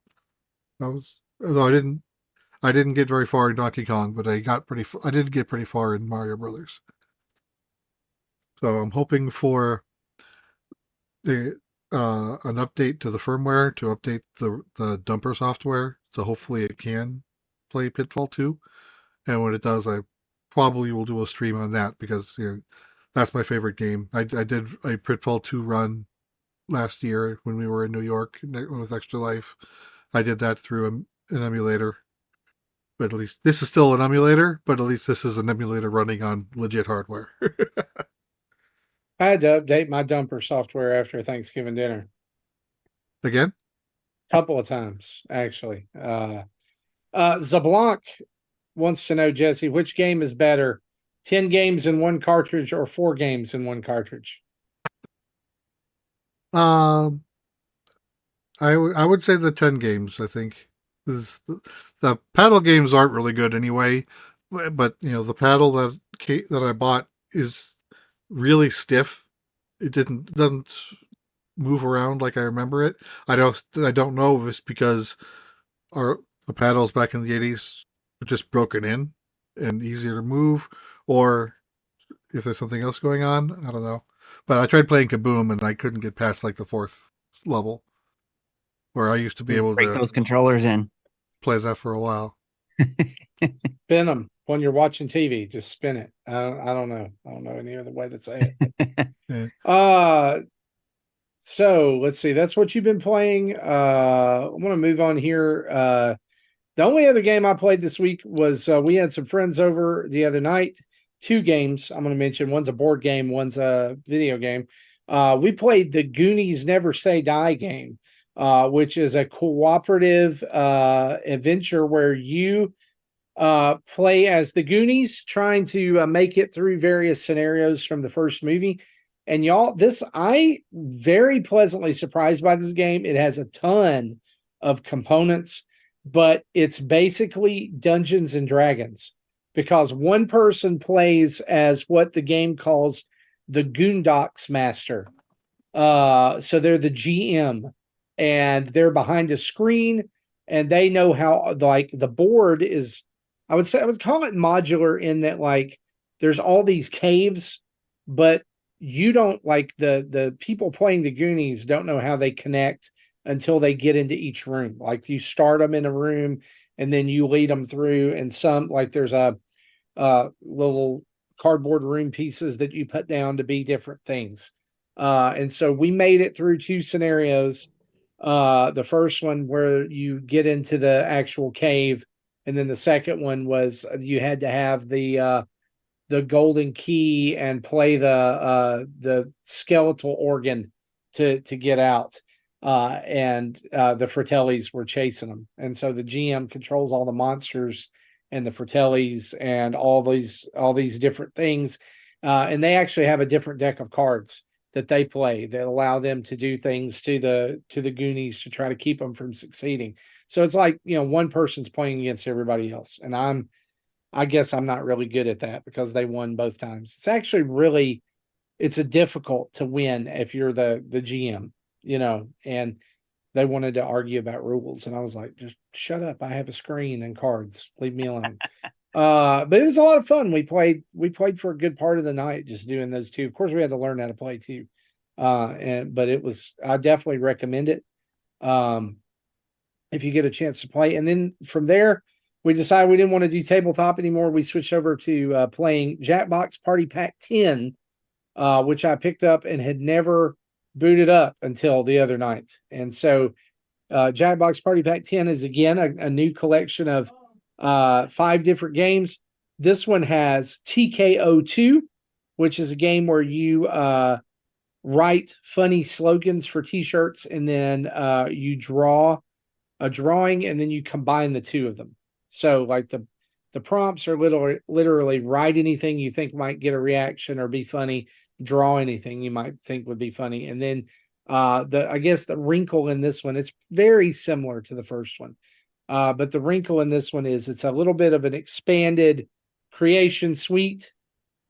Although I didn't get very far in Donkey Kong, but I did get pretty far in Mario Brothers. So I'm hoping for an update to the firmware to update the dumper software, so hopefully it can play Pitfall 2. And when it does, I probably will do a stream on that, because that's my favorite game. I did a Pitfall 2 run last year when we were in New York with Extra Life. I did that through an emulator. But at least this is still an emulator, but at least this is an emulator running on legit hardware. I had to update my dumper software after Thanksgiving dinner. Again? A couple of times, actually. Zablanc wants to know, Jesse, which game is better, 10 games in one cartridge or 4 games in one cartridge? I would say the 10 games, I think. The paddle games aren't really good anyway, but the paddle that I bought is really stiff. It doesn't move around like I remember it. I don't know if it's because the paddles back in the 80s were just broken in and easier to move, or if there's something else going on. I don't know. But I tried playing Kaboom and I couldn't get past like the 4th level, where I used to be able break to those controllers in. Play that for a while. Spin them when you're watching TV. Just spin it. I don't know. I don't know any other way to say it. Yeah. So let's see. That's what you've been playing. I want to move on here. The only other game I played this week was we had some friends over the other night. 2 games I'm going to mention. One's a board game. One's a video game. We played the Goonies Never Say Die game. Which is a cooperative adventure where you play as the Goonies, trying to make it through various scenarios from the first movie. And y'all, I very pleasantly surprised by this game. It has a ton of components but it's basically Dungeons and Dragons, because one person plays as what the game calls the Goondocks Master. So they're the GM, and they're behind a screen, and they know how, like, the board is, I would call it modular, in that, like, there's all these caves, but you don't, like, the people playing the Goonies don't know how they connect until they get into each room. Like, you start them in a room and then you lead them through, and some, like, there's a little cardboard room pieces that you put down to be different things. And so we made it through 2 scenarios. The first one where you get into the actual cave, and then the second one was you had to have the golden key and play the skeletal organ to get out. And the Fratellis were chasing them, and so the GM controls all the monsters and the Fratellis and all these different things. And they actually have a different deck of cards that they play that allow them to do things to the Goonies to try to keep them from succeeding. So it's like, one person's playing against everybody else. And I guess I'm not really good at that, because they won both times. It's actually it's a difficult to win if you're the GM, and they wanted to argue about rules. And I was like, just shut up. I have a screen and cards. Leave me alone. But it was a lot of fun. We played for a good part of the night just doing those 2. Of course, we had to learn how to play too. But I definitely recommend it. If you get a chance to play. And then from there, we decided we didn't want to do tabletop anymore. We switched over to playing Jackbox Party Pack 10, which I picked up and had never booted up until the other night. And so Jackbox Party Pack 10 is, again, a new collection of 5 different games. This one has TKO2, which is a game where you write funny slogans for t-shirts, and then you draw a drawing, and then you combine the 2 of them. So, like, the prompts are literally write anything you think might get a reaction or be funny, draw anything you might think would be funny. And then I guess the wrinkle in this one, it's very similar to the first one. But the wrinkle in this one is it's a little bit of an expanded creation suite.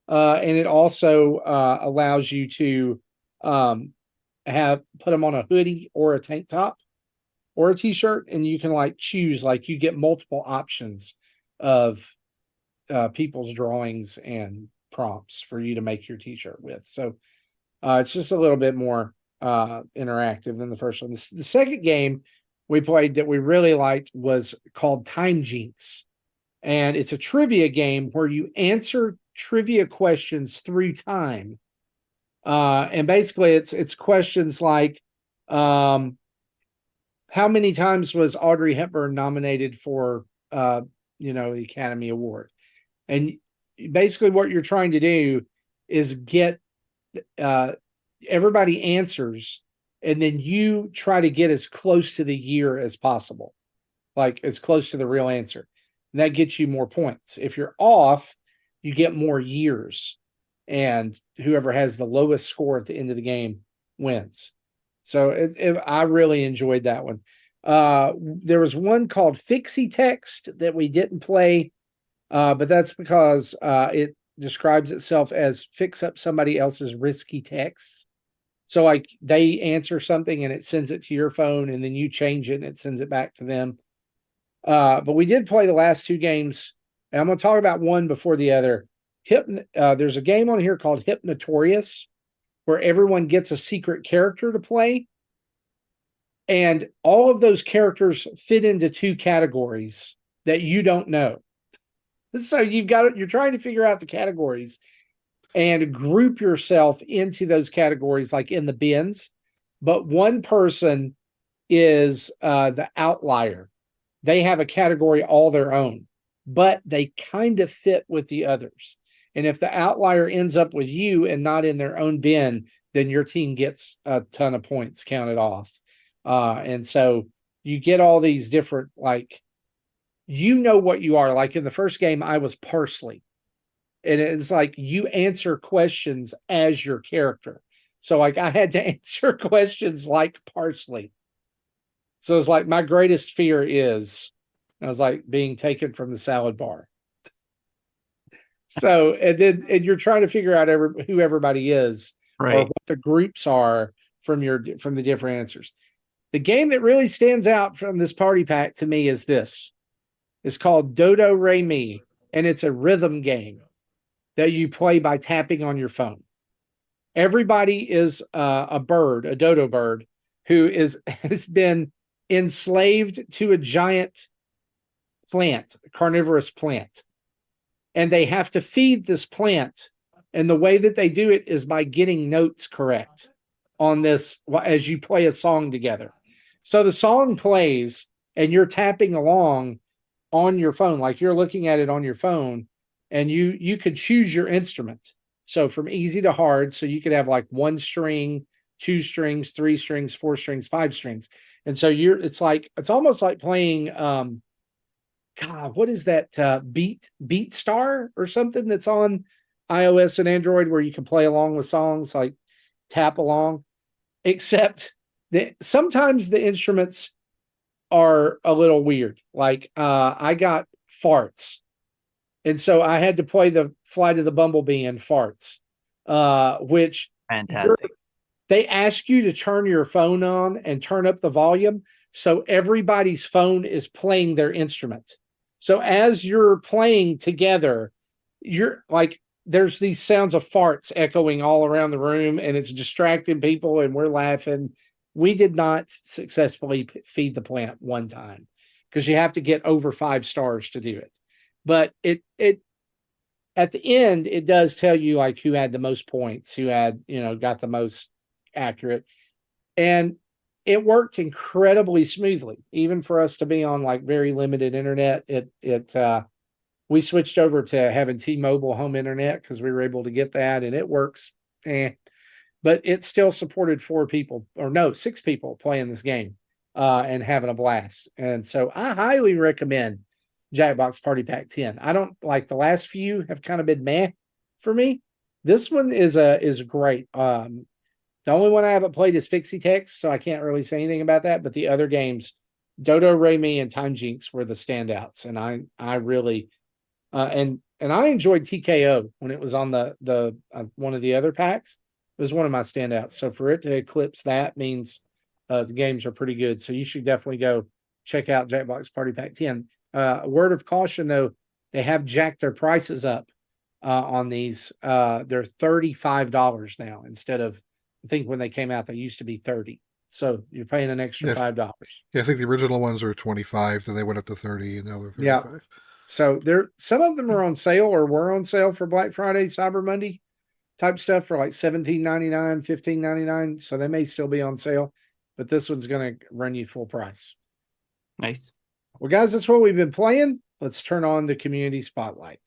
And it also allows you to put them on a hoodie or a tank top or a t-shirt, and you can, like, choose, like, you get multiple options of people's drawings and prompts for you to make your t-shirt with. So it's just a little bit more interactive than the first one. The second game we played that we really liked was called Time Jinx. And it's a trivia game where you answer trivia questions through time. And basically it's questions like, how many times was Audrey Hepburn nominated for, the Academy Award? And basically what you're trying to do is get everybody answers, and then you try to get as close to the year as possible, like as close to the real answer. And that gets you more points. If you're off, you get more years, and whoever has the lowest score at the end of the game wins. So I really enjoyed that one. There was one called Fixie Text that we didn't play, but that's because it describes itself as fix up somebody else's risky text. So, like, they answer something and it sends it to your phone, and then you change it and it sends it back to them. But we did play the last 2 games, and I'm going to talk about one before the other. There's a game on here called Hypnotorious, where everyone gets a secret character to play. And all of those characters fit into 2 categories that you don't know. So you're trying to figure out the categories and group yourself into those categories, like in the bins. But one person is the outlier. They have a category all their own, but they kind of fit with the others. And if the outlier ends up with you and not in their own bin, then your team gets a ton of points counted off. And so you get all these different, like, what you are. Like in the first game, I was Parsley. And it's like you answer questions as your character. So, like, I had to answer questions like Parsley. So it's like, my greatest fear is And I was like, being taken from the salad bar. So, and you're trying to figure out who everybody is, or Right. what the groups are from the different answers. The game that really stands out from this party pack to me is this. It's called Dodo Re Mi, and it's a rhythm game that you play by tapping on your phone. Everybody is a bird, a dodo bird, who has been enslaved to a giant plant, a carnivorous plant. And they have to feed this plant. And the way that they do it is by getting notes correct on this as you play a song together. So the song plays and you're tapping along on your phone, like you're looking at it on your phone, and you could choose your instrument. So from easy to hard, so you could have like 1 string, 2 strings, 3 strings, 4 strings, 5 strings. And so it's almost like playing God, what is that Beat Star or something that's on iOS and Android where you can play along with songs, like tap along, except that sometimes the instruments are a little weird. Like I got farts. And so I had to play the Flight of the Bumblebee in farts, which Fantastic. they ask you to turn your phone on and turn up the volume. So everybody's phone is playing their instrument. So as you're playing together, you're like, there's these sounds of farts echoing all around the room, and it's distracting people, and we're laughing. We did not successfully feed the plant one time because you have to get over 5 stars to do it. But it at the end, it does tell you like who had the most points, who had, got the most accurate. And it worked incredibly smoothly, even for us to be on like very limited internet. We switched over to having T-Mobile home internet because we were able to get that, and it works. But it still supported 6 people playing this game and having a blast. And so I highly recommend Jackbox Party Pack 10. I don't like the last few have kind of been meh for me. This one is great. The only one I haven't played is Fixie Text, so I can't really say anything about that. But the other games, Dodo Re Mi and Time Jinx, were the standouts, and I really and I enjoyed TKO when it was on the one of the other packs. It was one of my standouts. So for it to eclipse that means the games are pretty good. So you should definitely go check out Jackbox Party Pack 10. Word of caution though, they have jacked their prices up on these. They're $35 now instead of, I think when they came out, they used to be $30. So you're paying an extra $5. Yeah, I think the original ones were 25, then they went up to 30, and now they're 35. Yeah. So some of them are on sale or were on sale for Black Friday, Cyber Monday type stuff for like $17.99, $15.99. So they may still be on sale, but this one's going to run you full price. Nice. Well, guys, that's what we've been playing. Let's turn on the community spotlight.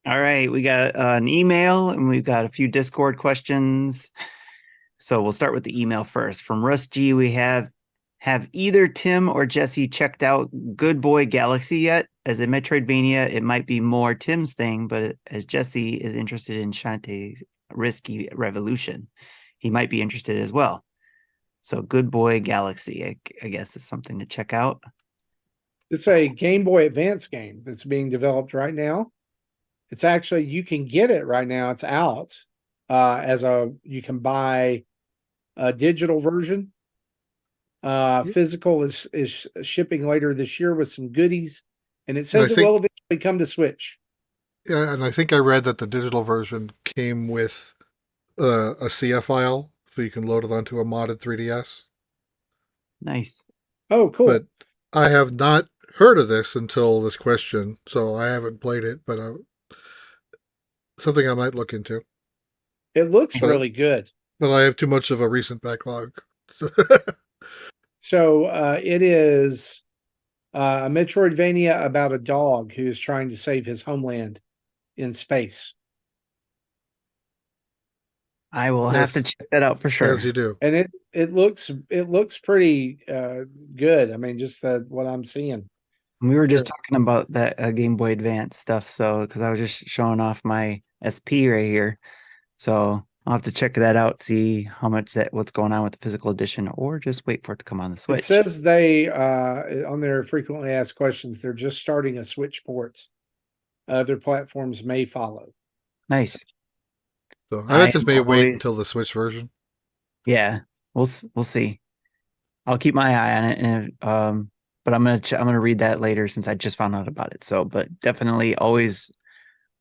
All right, we got an email and we've got a few Discord questions. So we'll start with the email first. From Russ G, we have either Tim or Jesse checked out Good Boy Galaxy yet? As a Metroidvania, it might be more Tim's thing, but as Jesse is interested in Shantae's Risky Revolution, he might be interested as well. So Good Boy Galaxy, I guess, is something to check out. It's a Game Boy Advance game that's being developed right now. It's actually, you can get it right now. It's out you can buy a digital version. Physical is shipping later this year with some goodies, and it says it will eventually come to Switch. Yeah, and I think I read that the digital version came with a CF file, so you can load it onto a modded 3DS. Nice. Oh, cool. But I have not heard of this until this question, so I haven't played it, but something I might look into. It looks really good. But I have too much of a recent backlog. So it is a Metroidvania about a dog who is trying to save his homeland in space. I will have to check that out for sure. As you do. And it looks pretty good. I mean, just what I'm seeing. We were just talking about that Game Boy Advance stuff, so because I was just showing off my SP right here, so I'll have to check that out, see how much what's going on with the physical edition, or just wait for it to come on the Switch. It says they on their frequently asked questions, they're just starting a Switch port. Other platforms may follow. Nice. So I just may wait until the Switch version. Yeah, we'll see. I'll keep my eye on it, and but I'm gonna read that later since I just found out about it. So, but definitely always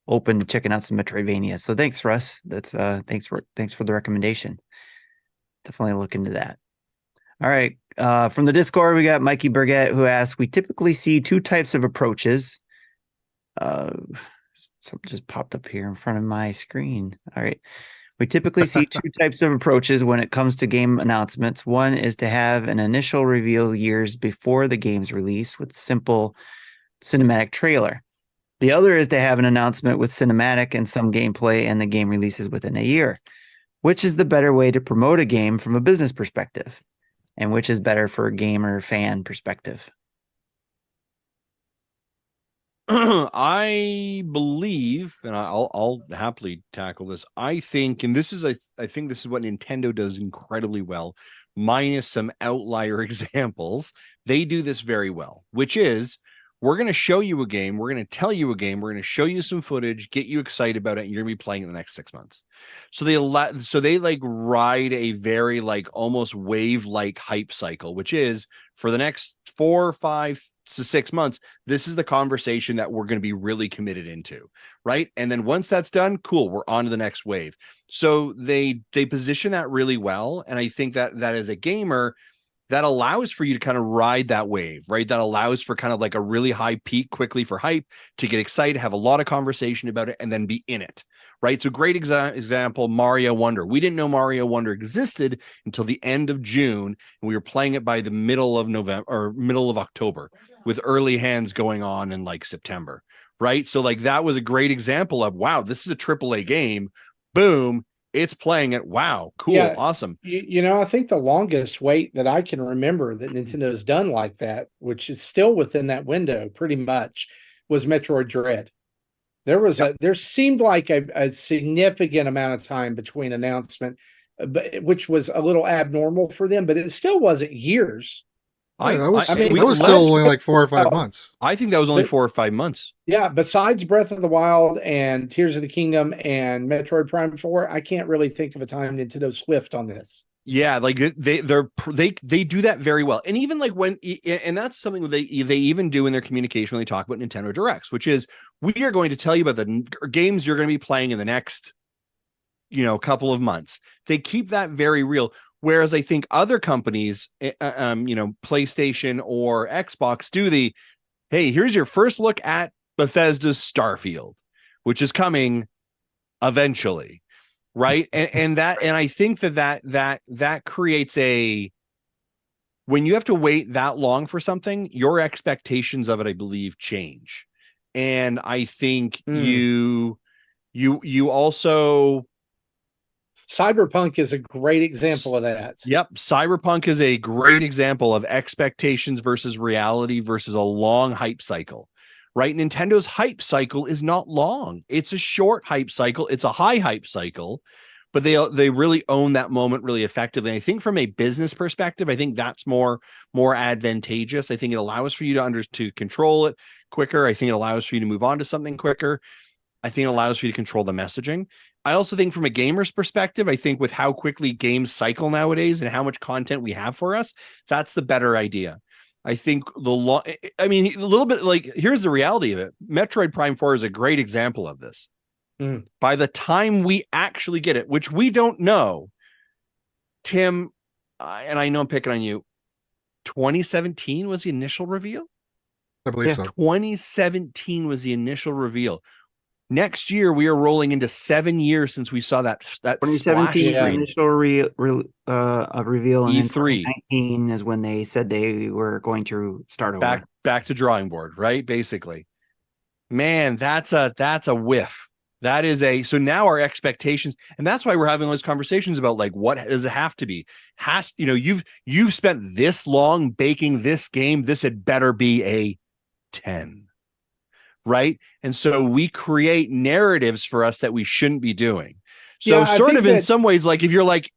open to checking out some Metroidvania. So thanks, Russ. That's thanks for the recommendation. Definitely look into that. All right. From the Discord, we got Mikey Burgett who asks, we typically see two types of approaches. Something just popped up here in front of my screen. All right. We typically see two types of approaches when it comes to game announcements. One is to have an initial reveal years before the game's release with a simple cinematic trailer. The other is to have an announcement with cinematic and some gameplay and the game releases within a year. Which is the better way to promote a game from a business perspective? And which is better for a gamer fan perspective? I believe, and I'll happily tackle this. I think, and I think this is what Nintendo does incredibly well, minus some outlier examples. They do this very well, which is we're going to show you a game, we're going to tell you a game, we're going to show you some footage, get you excited about it, and you're going to be playing it in the next 6 months. So they like ride a very like almost wave-like hype cycle, which is for the next 4, 5 to 6 months, this is the conversation that we're going to be really committed into, right? And then once that's done, cool, we're on to the next wave. So they position that really well, and I think that as a gamer, that allows for you to kind of ride that wave, right? That allows for kind of like a really high peak quickly for hype to get excited, have a lot of conversation about it, and then be in it, right? So great example, Mario Wonder. We didn't know Mario Wonder existed until the end of June, and we were playing it by the middle of November or middle of October with early hands going on in like September, right? So like that was a great example of, wow, this is a AAA game. Boom. It's playing it. Wow. Cool. Yeah, awesome. You know, I think the longest wait that I can remember that Nintendo's done like that, which is still within that window pretty much, was Metroid Dread. There seemed like a significant amount of time between announcement, which was a little abnormal for them, but it still wasn't years. I mean, it was still only like 4 or 5 months. I think that was only 4 or 5 months. Yeah, besides Breath of the Wild and Tears of the Kingdom and Metroid Prime 4, I can't really think of a time Nintendo swift on this. Yeah, like they do that very well. And even like and that's something they even do in their communication when they talk about Nintendo Directs, which is we are going to tell you about the games you're going to be playing in the next, couple of months. They keep that very real. Whereas I think other companies, PlayStation or Xbox do hey, here's your first look at Bethesda's Starfield, which is coming eventually, right? And I think that creates when you have to wait that long for something, your expectations of it, I believe, change. And I think you also. Cyberpunk is a great example of that. Yep. Cyberpunk is a great example of expectations versus reality versus a long hype cycle, right? Nintendo's hype cycle is not long. It's a short hype cycle. It's a high hype cycle, but they really own that moment really effectively. And I think from a business perspective, I think that's more advantageous. I think it allows for you to control it quicker. I think it allows for you to move on to something quicker. I think it allows for you to control the messaging. I also think from a gamer's perspective, I think with how quickly games cycle nowadays and how much content we have for us, that's the better idea. I think a little bit like, here's the reality of it. Metroid Prime 4 is a great example of this. By the time we actually get it, which we don't know, Tim, and I know I'm picking on you, 2017 was the initial reveal? I believe so. 2017 was the initial reveal. Next year, we are rolling into 7 years since we saw that 2017 initial reveal, and E3. 2019 is when they said they were going to start over. Back to drawing board, right? Basically, man, that's a whiff. That is so now our expectations, and that's why we're having all these conversations about like what does it have to be? You've spent this long baking this game. This had better be a 10. Right. And so we create narratives for us that we shouldn't be doing. So Yeah, sort of in some ways, like if you're like,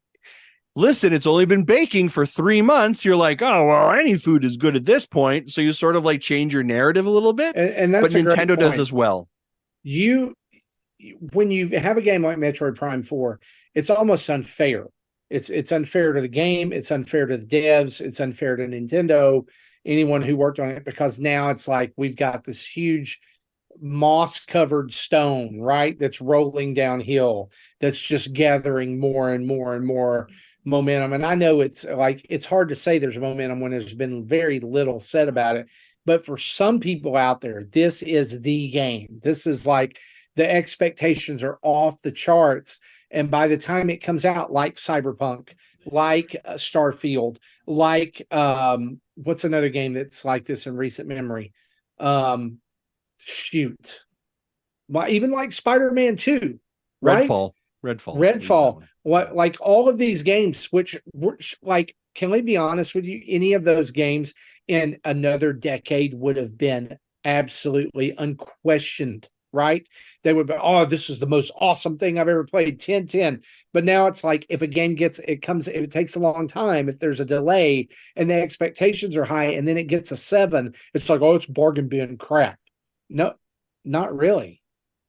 listen, it's only been baking for 3 months, you're like, oh, well, any food is good at this point. So you sort of like change your narrative a little bit. And that's but Nintendo does as well. When you have a game like Metroid Prime 4, it's almost unfair. It's unfair to the game. It's unfair to the devs. It's unfair to Nintendo, anyone who worked on it, because now it's like we've got this huge moss covered stone, right? That's rolling downhill. That's just gathering more and more and more momentum. And I know it's like, it's hard to say there's momentum when there's been very little said about it. But for some people out there, this is the game. This is like the expectations are off the charts. And by the time it comes out, like Cyberpunk, like Starfield, like what's another game that's like this in recent memory? Shoot. Well, even like Spider-Man 2, right? Redfall. What, like all of these games, which like, can we be honest with you? Any of those games in another decade would have been absolutely unquestioned, right? They would be, oh, this is the most awesome thing I've ever played, 10/10. But now it's like, if a game if it takes a long time, if there's a delay and the expectations are high and then it gets a 7, it's like, oh, it's bargain bin crap. No, not really.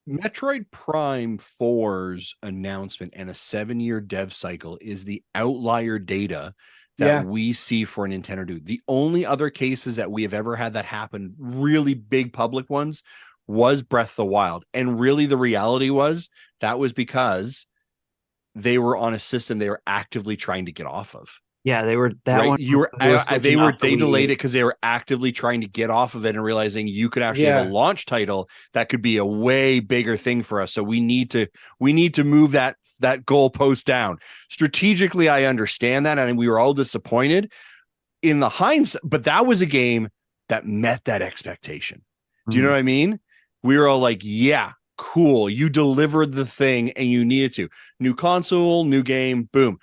Metroid Prime 4's announcement and a 7-year dev cycle is the outlier data that we see for Nintendo do. The only other cases that we have ever had that happen, really big public ones, was Breath of the Wild. And really the reality was that was because they were on a system they were actively trying to get off of. Yeah, they were that right? one. They delayed it because they were actively trying to get off of it and realizing you could actually have a launch title that could be a way bigger thing for us. So we need to move that goalpost down. Strategically, I understand that, and we were all disappointed in the hindsight, but that was a game that met that expectation. Do you know what I mean? We were all like, yeah, cool. You delivered the thing and you needed to. New console, new game, boom.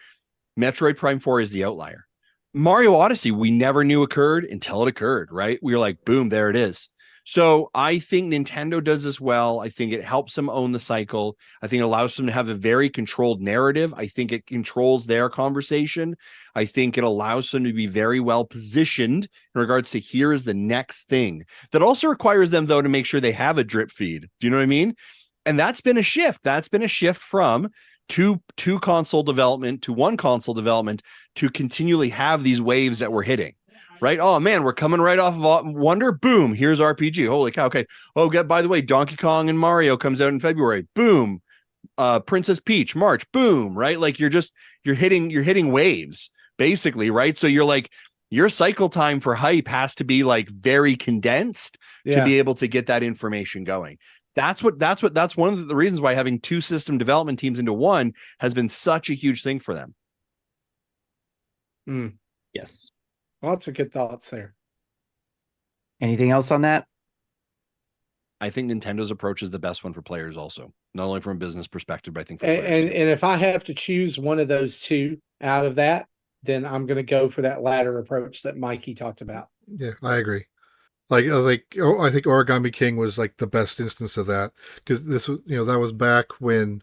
Metroid Prime 4 is the outlier. Mario Odyssey, we never knew occurred until it occurred, right? We were like, boom, there it is. So I think Nintendo does this well. I think it helps them own the cycle. I think it allows them to have a very controlled narrative. I think it controls their conversation. I think it allows them to be very well positioned in regards to here is the next thing. That also requires them, though, to make sure they have a drip feed. Do you know what I mean? And that's been a shift. That's been a shift from two console development to one console development to continually have these waves that we're hitting, right? Oh man, we're coming right off of Wonder. Boom, here's RPG. Holy cow. Okay. Oh, by the way, Donkey Kong and Mario comes out in February. Boom. Princess Peach, March. Boom. Right. Like you're hitting waves basically. Right. So you're like, your cycle time for hype has to be like very condensed to be able to get that information going. That's one of the reasons why having 2 system development teams into one has been such a huge thing for them. Yes. Lots of good thoughts there. Anything else on that? I think Nintendo's approach is the best one for players also, not only from a business perspective, but I think for players. And if I have to choose one of those 2 out of that, then I'm going to go for that latter approach that Mikey talked about. Yeah, I agree. I think Origami King was like the best instance of that, because this was, that was back when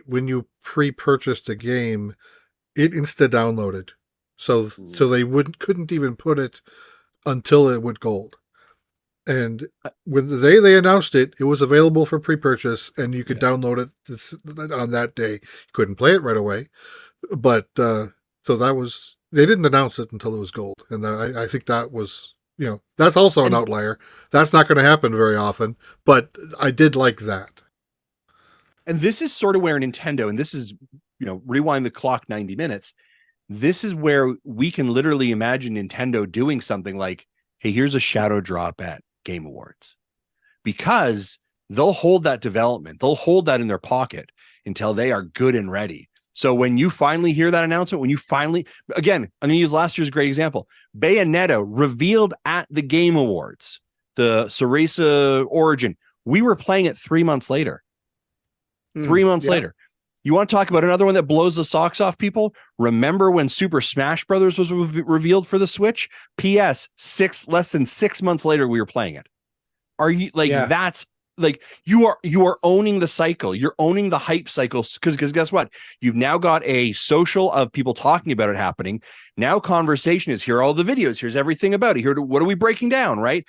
you pre-purchased a game, it insta downloaded, so they couldn't even put it until it went gold. And when the day they announced it, it was available for pre-purchase, and you could download it on that day. You couldn't play it right away, but so that was, they didn't announce it until it was gold, and I think that was. That's also an outlier. That's not going to happen very often, but I did like that. And this is sort of where Nintendo, and this is, rewind the clock 90 minutes. This is where we can literally imagine Nintendo doing something like, hey, here's a shadow drop at Game Awards, because they'll hold that development. They'll hold that in their pocket until they are good and ready. So when you finally hear that announcement, again, I'm going to use last year's great example. Bayonetta revealed at the Game Awards, the Cereza Origin. We were playing it 3 months later. 3 months later. You want to talk about another one that blows the socks off people? Remember when Super Smash Brothers was revealed for the Switch? P.S. Less than 6 months later, we were playing it. Are you like that's like you are owning the cycle? You're owning the hype cycle because guess what? You've now got a social of people talking about it happening. Now conversation is here are all the videos. Here's everything about it. What are we breaking down, right?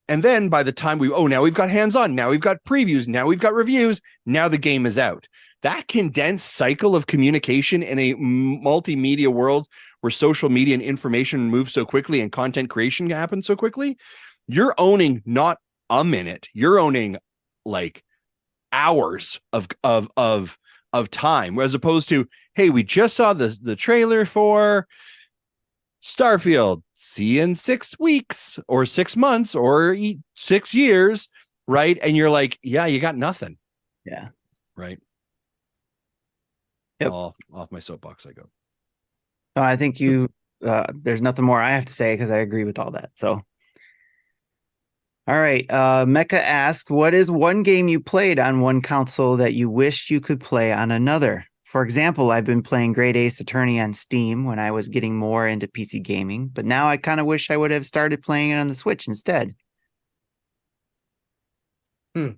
And then by the time now we've got hands-on, now we've got previews, now we've got reviews, now the game is out. That condensed cycle of communication in a multimedia world where social media and information move so quickly and content creation happens so quickly, you're owning not a minute, you're owning like hours of time, as opposed to, hey, we just saw the trailer for Starfield. See you in 6 weeks or 6 months or 6 years, right? And you're like, yeah, you got nothing. Yeah. Right. Yep. Off my soapbox I go. I think there's nothing more I have to say because I agree with all that. So, all right. Mecha asked, what is one game you played on one console that you wished you could play on another? For example, I've been playing Great Ace Attorney on Steam when I was getting more into PC gaming, but now I kind of wish I would have started playing it on the Switch instead. The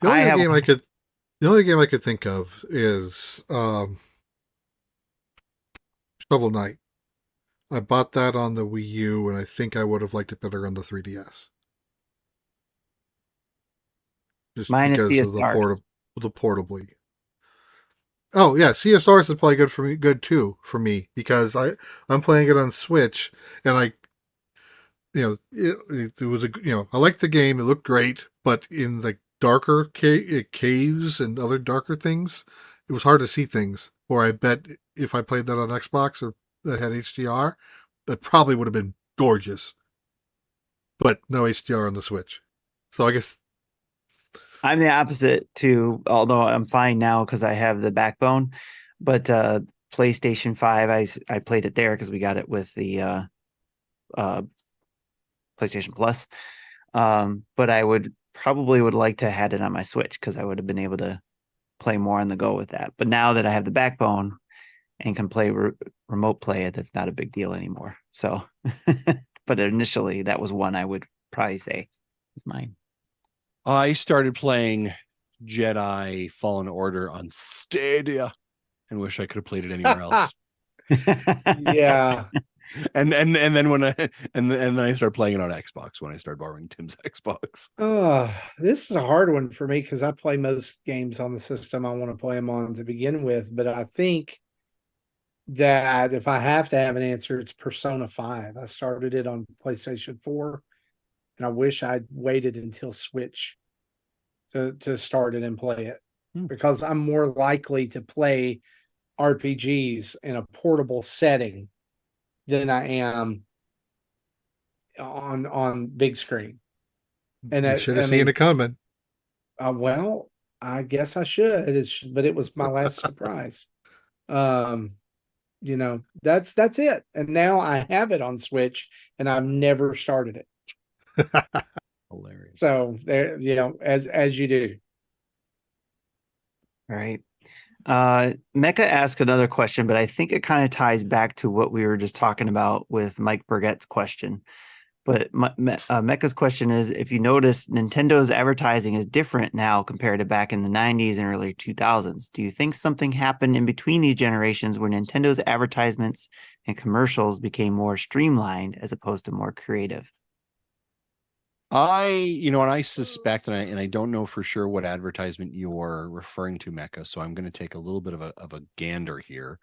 only game I could think of is Shovel Knight. I bought that on the Wii U, and I think I would have liked it better on the 3DS. Just Mine is because of CSR. the portably. Oh yeah, CSR is probably good too for me because I'm playing it on Switch, and it was I liked the game. It looked great, but in the darker caves and other darker things, it was hard to see things. Or I bet if I played that on Xbox or that had HDR, that probably would have been gorgeous. But no HDR on the Switch, so I guess I'm the opposite too, although I'm fine now because I have the backbone. But PlayStation 5, I played it there because we got it with the PlayStation Plus. But I would like to have had it on my Switch because I would have been able to play more on the go with that. But now that I have the backbone and can play remote play it, that's not a big deal anymore. So, but initially that was one I would probably say is mine. I started playing Jedi Fallen Order on Stadia and wish I could have played it anywhere else. Yeah. And then when I started playing it on Xbox when I started borrowing Tim's Xbox. This is a hard one for me because I play most games on the system I want to play them on to begin with. But I think that if I have to have an answer, it's Persona 5. I started it on PlayStation 4, and I wish I'd waited until Switch to start it and play it because I'm more likely to play RPGs in a portable setting than I am on big screen. And you should have seen it coming. Well, I guess I should. But it was my last surprise. That's it. And now I have it on Switch, and I've never started it. Hilarious. So there, as you do. All right. Mecha asked another question, but I think it kind of ties back to what we were just talking about with Mike Burgett's question. But Mecha's question is, if you notice, Nintendo's advertising is different now compared to back in the 90s and early 2000s. Do you think something happened in between these generations where Nintendo's advertisements and commercials became more streamlined as opposed to more creative? I suspect, and I don't know for sure what advertisement you're referring to, Mecha, so I'm going to take a little bit of a gander here.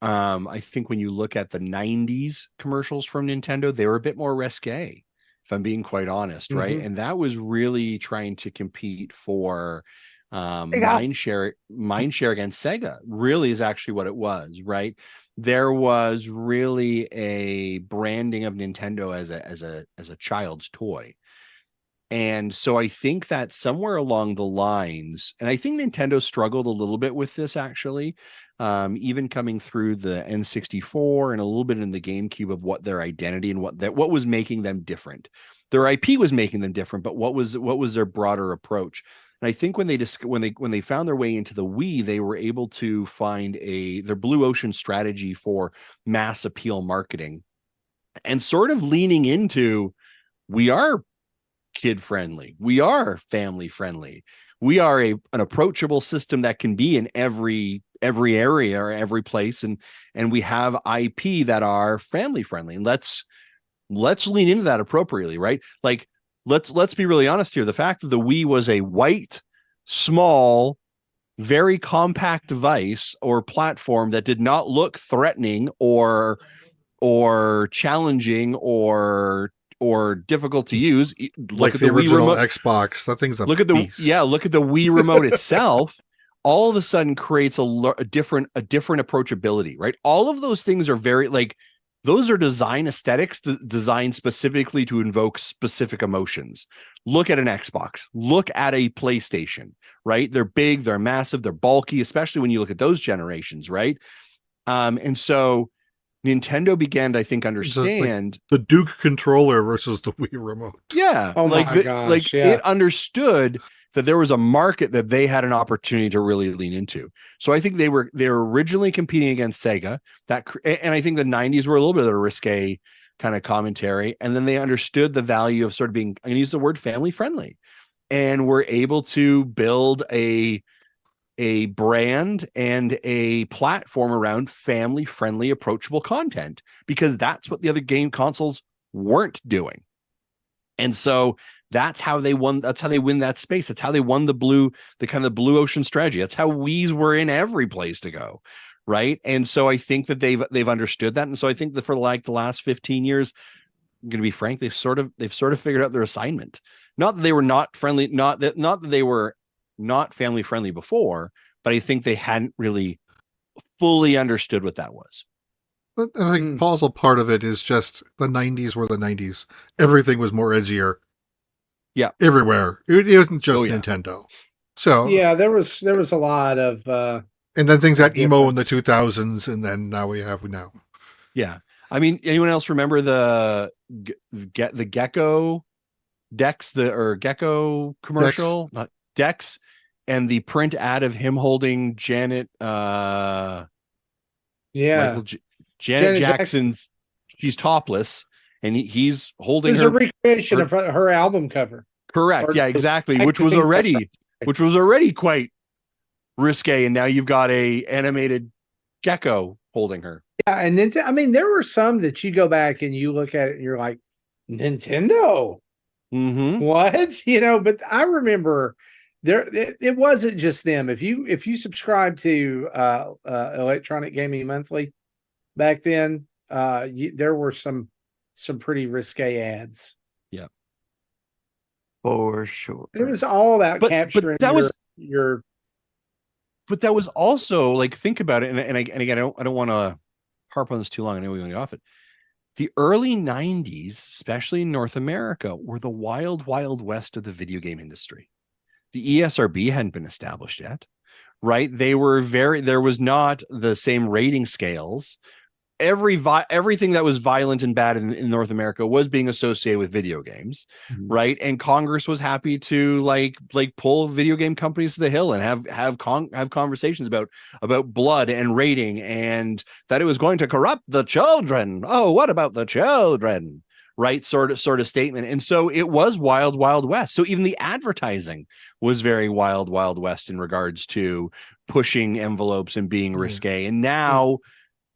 I think when you look at the 90s commercials from Nintendo, they were a bit more risque, if I'm being quite honest, right? And that was really trying to compete for mind share against Sega, really is actually what it was, right? There was really a branding of Nintendo as a child's toy. And so I think that somewhere along the lines, and I think Nintendo struggled a little bit with this actually, even coming through the N64 and a little bit in the GameCube of what their identity and what was making them different. Their IP was making them different, but what was their broader approach? And I think when they found their way into the Wii, they were able to find their blue ocean strategy for mass appeal marketing and sort of leaning into, we are kid friendly, we are family friendly, we are an approachable system that can be in every area or every place, and we have IP that are family friendly, and let's lean into that appropriately, right? Like, let's be really honest here. The fact that the Wii was a white, small, very compact device or platform that did not look threatening or challenging or difficult to use. Look like at the original Wii remote. Xbox. That thing's a Look at beast. look at the Wii remote itself. All of a sudden creates a different approachability, right? All of those things are very, like, those are design aesthetics designed specifically to invoke specific emotions. Look at an Xbox, look at a PlayStation, right? They're big, they're massive, they're bulky, especially when you look at those generations, right? And so Nintendo began to, I think, understand the Duke controller versus the Wii remote. Yeah. Oh my gosh, yeah. It understood that there was a market that they had an opportunity to really lean into. So I think they were originally competing against Sega, and I think the 90s were a little bit of a risque kind of commentary. And then they understood the value of sort of being, I'm going to use the word, family friendly, and were able to build a brand and a platform around family friendly, approachable content, because that's what the other game consoles weren't doing. And so that's how they won. That's how they win that space. That's how they won the kind of blue ocean strategy. That's how Wii's were in every place to go. Right. And so I think that they've understood that. And so I think that for like the last 15 years, I'm going to be frank, they've sort of figured out their assignment. Not that they were not friendly, not that they were not family friendly before, but I think they hadn't really fully understood what that was. And I think also part of it is just the 90s were the 90s. Everything was more edgier. Yeah. Everywhere. It isn't just Nintendo. So yeah, there was a lot of and then things got emo in the 2000s, and then now we have now. Yeah. I mean, anyone else remember the Gecko Dex, or Gecko commercial? Not Dex, and the print ad of him holding Janet Janet Jackson's, she's topless, and he's holding her. It's a recreation of her album cover. Correct. Yeah, exactly. Which was already quite risque, and now you've got a animated gecko holding her. Yeah, and then I mean, there were some that you go back and you look at it and you're like, Nintendo. What? But I remember it wasn't just them. If you subscribe to Electronic Gaming Monthly back then, there were some pretty risque ads. Yeah, for sure. It was all about capturing. But that was your. But that was also, like, think about it, and again, I don't want to harp on this too long. I know we want to get off it. The early 90s, especially in North America, were the wild, wild west of the video game industry. The ESRB hadn't been established yet, right? There was not the same rating scales. Everything that was violent and bad in North America was being associated with video games, right? And Congress was happy to like pull video game companies to the hill and have conversations about blood and rating, and that it was going to corrupt the children. Oh, what about the children? Right, sort of statement. And so it was wild, wild west. So even the advertising was very wild, wild west in regards to pushing envelopes and being risque. And now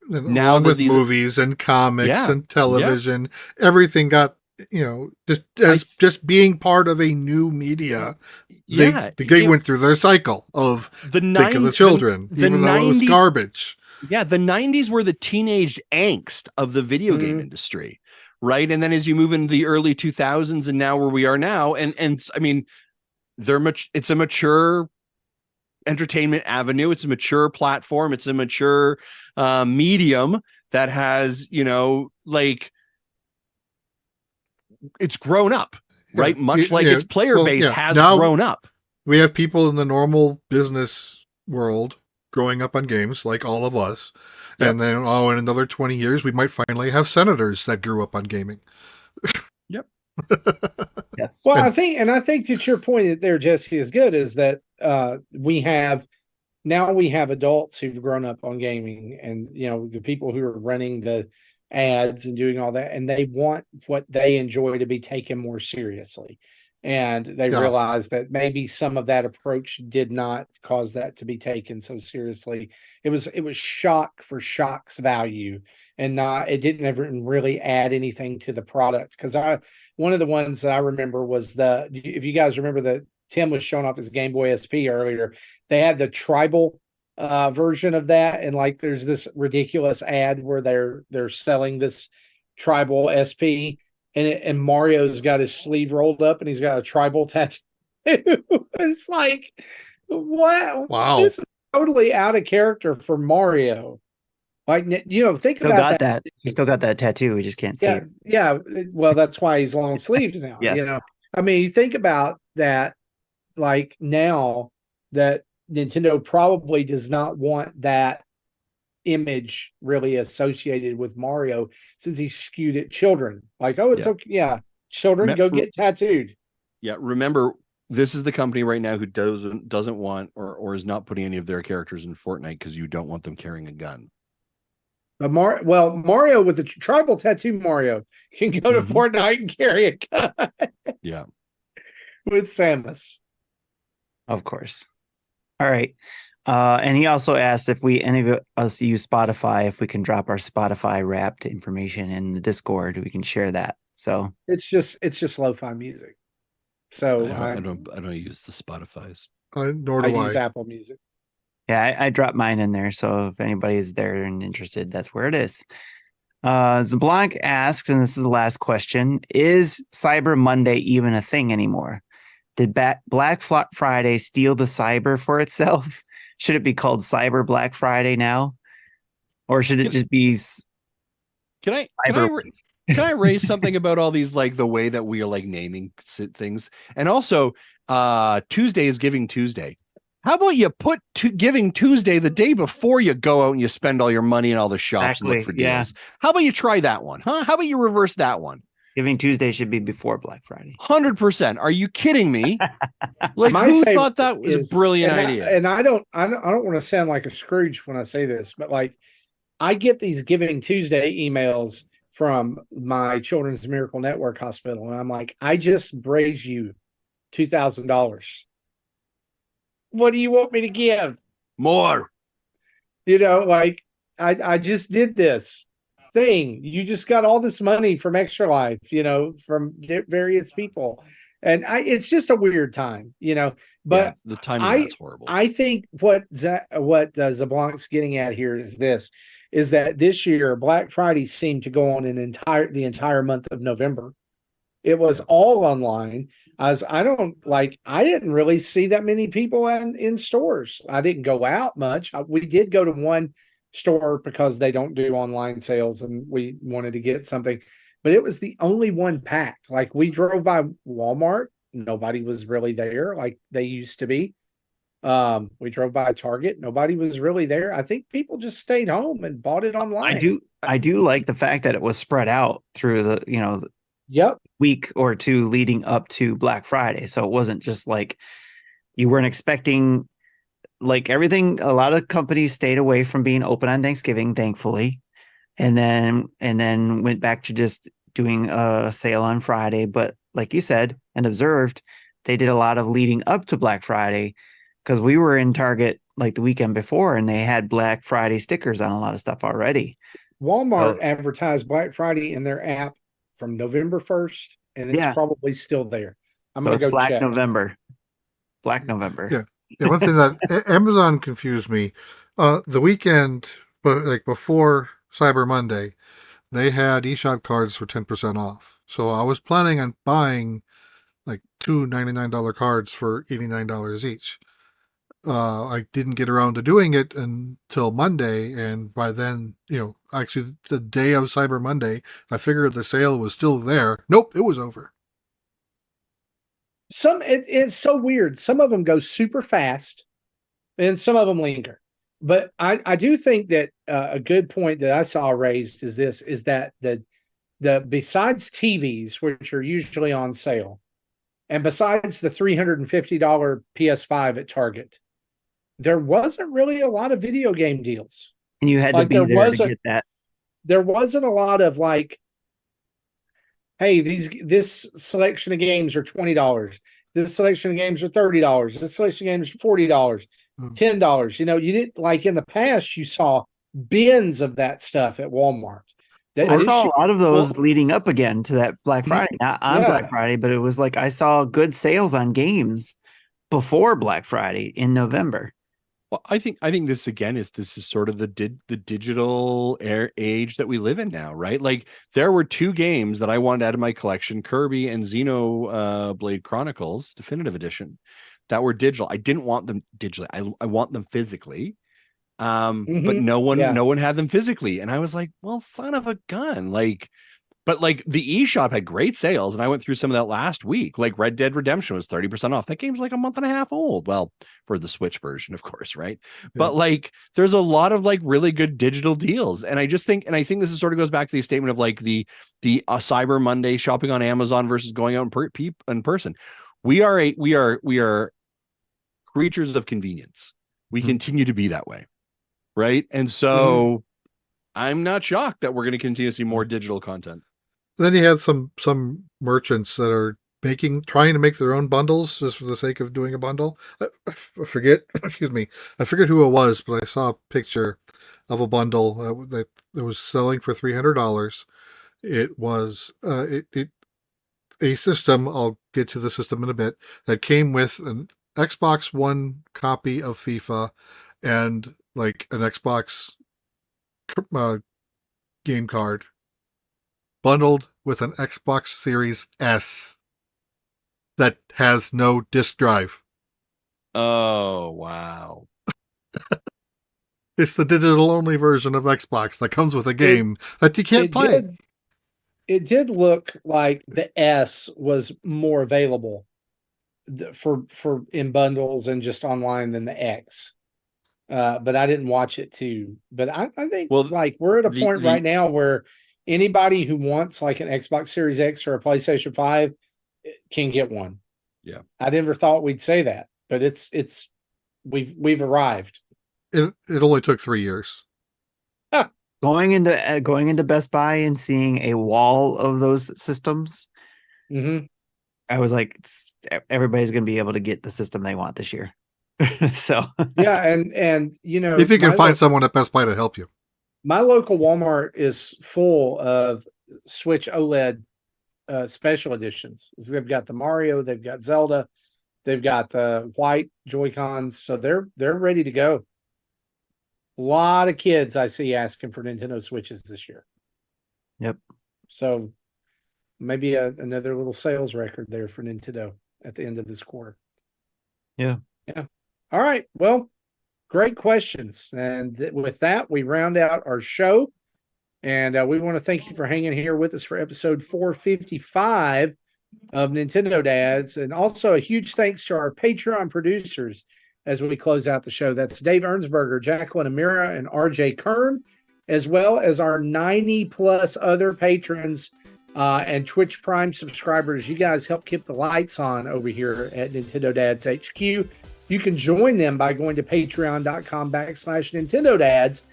with movies and comics and television, everything got, just being part of a new media. They went through their cycle of think of the children, even though it was garbage. Yeah, the 90s were the teenage angst of the video game industry, right? And then as you move into the early 2000s and now where we are now, and I mean, it's a mature entertainment avenue, it's a mature platform, it's a mature medium that has, it's grown up, right? Much like its player base has grown up. We have people in the normal business world growing up on games, like all of us. And then, in another 20 years, we might finally have senators that grew up on gaming. Yep. Yes. Well, I think that your point there, Jesse, is good. Is that we have adults who've grown up on gaming, and the people who are running the ads and doing all that, and they want what they enjoy to be taken more seriously. And they realize that maybe some of that approach did not cause that to be taken so seriously. It was shock for shock's value, and it didn't ever really add anything to the product. Because one of the ones that I remember was if you guys remember that Tim was showing off his Game Boy SP earlier, they had the tribal version of that, and like there's this ridiculous ad where they're selling this tribal SP, and Mario's got his sleeve rolled up and he's got a tribal tattoo. It's like, wow, this is totally out of character for Mario. Like, think still about that. He still got that tattoo. We just can't see it. Yeah. Well, that's why he's long sleeves now. Yes. I mean, you think about that. Like now that Nintendo probably does not want that image really associated with Mario, since he's skewed at children. Like, oh, it's okay. Yeah. Children go get tattooed. Yeah. Remember, this is the company right now who doesn't want or is not putting any of their characters in Fortnite because you don't want them carrying a gun. But Mario with the tribal tattoo, Mario can go to Fortnite and carry a gun. Yeah. With Samus. Of course. All right. And he also asked if any of us use Spotify, if we can drop our Spotify wrapped information in the Discord, we can share that. So it's just lo-fi music. So I don't use the Spotify's. Nor do I. Use Apple Music. Yeah, I dropped mine in there. So if anybody's there and interested, that's where it is. Zablanc asks, and this is the last question: is Cyber Monday even a thing anymore? Did Black Friday steal the cyber for itself? Should it be called Cyber Black Friday now? Or should it just be Can I raise something about all these, like the way that we are like naming things? And also, Tuesday is Giving Tuesday. How about you put Giving Tuesday the day before you go out and you spend all your money in all the shops and look for deals? Yeah. How about you try that one? Huh? How about you reverse that one? Giving Tuesday should be before Black Friday. 100%. Are you kidding me? Like, who thought that was a brilliant idea? And I don't want to sound like a Scrooge when I say this, but like, I get these Giving Tuesday emails from my Children's Miracle Network hospital, and I'm like, I just raised you $2,000. What do you want me to give? More. Like, I just did this thing. You just got all this money from Extra Life, from various people. And it's just a weird time, but the timing that's horrible. I think what Zablanc's getting at here is that this year Black Friday seemed to go on the entire month of November. It was all online. I didn't really see that many people in stores. I didn't go out much. We did go to one store because they don't do online sales, and we wanted to get something, but it was the only one packed. Like, we drove by Walmart, nobody was really there like they used to be. We drove by Target, nobody was really there. I think people just stayed home and bought it online. I do like the fact that it was spread out through the week or two leading up to Black Friday, so it wasn't just like you weren't expecting. Like everything, a lot of companies stayed away from being open on Thanksgiving, thankfully, and then went back to just doing a sale on Friday. But like you said and observed, they did a lot of leading up to Black Friday, because we were in Target like the weekend before, and they had Black Friday stickers on a lot of stuff already. Walmart advertised Black Friday in their app from November 1st, and it's probably still there. I'm going to go Black check. Black November. Yeah. Yeah, one thing that Amazon confused me, the weekend, but like before Cyber Monday, they had eShop cards for 10% off. So I was planning on buying like two $99 cards for $89 each. I didn't get around to doing it until Monday, and by then, actually the day of Cyber Monday, I figured the sale was still there. Nope, it was over. It's so weird. Some of them go super fast, and some of them linger. But I do think that a good point that I saw raised is that besides TVs, which are usually on sale, and besides the $350 PS5 at Target, there wasn't really a lot of video game deals. And you had to be there to get that. There wasn't a lot of like, hey, this selection of games are $20. This selection of games are $30. This selection of games are $40, $10. You know, you didn't, like in the past, you saw bins of that stuff at Walmart. I saw a lot of those leading up again to that Black Friday, not on Black Friday, but it was like I saw good sales on games before Black Friday in November. Well, I think this is sort of the digital age that we live in now, right? Like there were 2 games that I wanted out of my collection, Kirby and Xenoblade Chronicles Definitive Edition, that were digital. I didn't want them digitally. I want them physically. But no one had them physically, and I was like, well, son of a gun. But the eShop had great sales, and I went through some of that last week. Like Red Dead Redemption was 30% off. That game's like a month and a half old. Well, for the Switch version, of course, right? Yeah. But like there's a lot of like really good digital deals. And I think this is sort of goes back to the statement of like the Cyber Monday shopping on Amazon versus going out in person. We are creatures of convenience. We continue to be that way. Right. And so I'm not shocked that we're going to continue to see more digital content. Then you have some merchants that are trying to make their own bundles just for the sake of doing a bundle. I forget who it was, but I saw a picture of a bundle that was selling for $300. It was a system. I'll get to the system in a bit, that came with an Xbox One copy of FIFA and like an Xbox game card bundled with an Xbox Series S that has no disk drive. Oh, wow. It's the digital only version of Xbox that comes with a game that you can't play. It did look like the S was more available for in bundles and just online than the X. But I didn't watch it too. But I think like we're at a point right now where anybody who wants like an Xbox Series X or a PlayStation 5 can get one. Yeah. I never thought we'd say that, but we've arrived. It only took 3 years. Going into Best Buy and seeing a wall of those systems, I was like, everybody's going to be able to get the system they want this year. So yeah, and you know, if you can find someone at Best Buy to help you. My local Walmart is full of Switch OLED special editions. They've got the Mario, they've got Zelda, they've got the white Joy-Cons, so they're ready to go. A lot of kids I see asking for Nintendo Switches this year. Yep. So maybe another little sales record there for Nintendo at the end of this quarter. Yeah. Yeah. All right. Well, great questions. And with that, we round out our show. And we want to thank you for hanging here with us for episode 455 of Nintendo Dads. And also a huge thanks to our Patreon producers as we close out the show. That's Dave Ernsberger, Jacqueline Amira, and RJ Kern, as well as our 90 plus other patrons and Twitch Prime subscribers. You guys help keep the lights on over here at Nintendo Dads HQ. You can join them by going to patreon.com/Nintendo Dads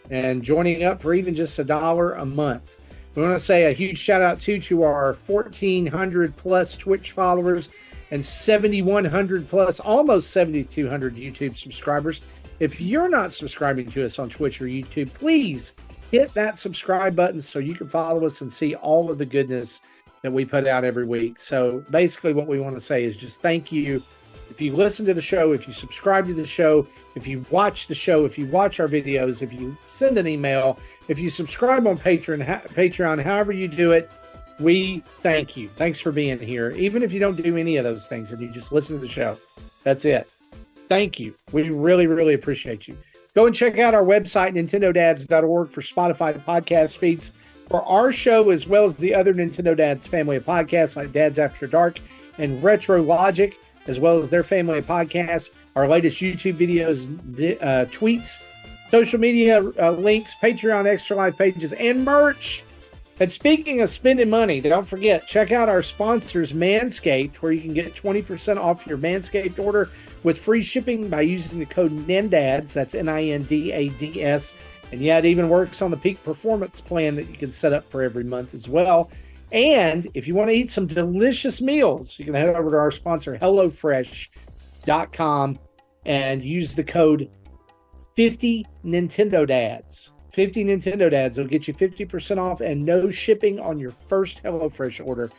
and joining up for even just $1 a month. We want to say a huge shout out to our 1,400 plus Twitch followers and 7,100 plus, almost 7,200 YouTube subscribers. If you're not subscribing to us on Twitch or YouTube, please hit that subscribe button so you can follow us and see all of the goodness that we put out every week. So basically what we want to say is just thank you. If you listen to the show, if you subscribe to the show, if you watch the show, if you watch our videos, if you send an email, if you subscribe on Patreon, however you do it, we thank you. Thanks for being here. Even if you don't do any of those things and you just listen to the show, that's it. Thank you. We really, really appreciate you. Go and check out our website, nintendodads.org, for Spotify podcast feeds for our show, as well as the other Nintendo Dads family of podcasts like Dads After Dark and Retro Logic, as well as their family of podcasts, our latest YouTube videos, tweets, social media links, Patreon extra life pages, and merch. And speaking of spending money, don't forget, check out our sponsors, Manscaped, where you can get 20% off your Manscaped order with free shipping by using the code NINDADS. That's NINDADS. And yeah, it even works on the peak performance plan that you can set up for every month as well. And if you want to eat some delicious meals, you can head over to our sponsor, HelloFresh.com, and use the code 50 Nintendo Dads. 50 Nintendo Dads will get you 50% off and no shipping on your first HelloFresh order.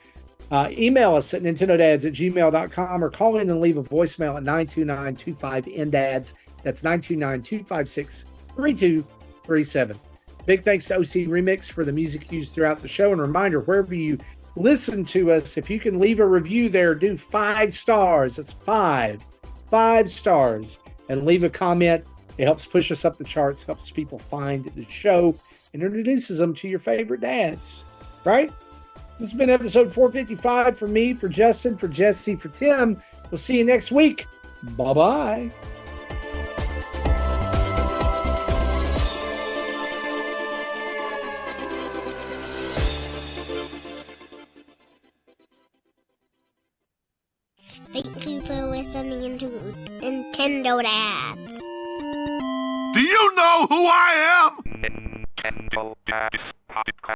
Email us at nintendodads@gmail.com or call in and leave a voicemail at 929-25-NDADS. That's 929-256-3237. Big thanks to OC Remix for the music used throughout the show. And reminder, wherever you listen to us, if you can leave a review there, do 5 stars. That's 5 stars. And leave a comment. It helps push us up the charts, helps people find the show, and introduces them to your favorite dads, right? This has been episode 455 for me, for Justin, for Jesse, for Tim. We'll see you next week. Bye-bye. Thank you for listening to Nintendo Dads. Do you know who I am? Nintendo Dads.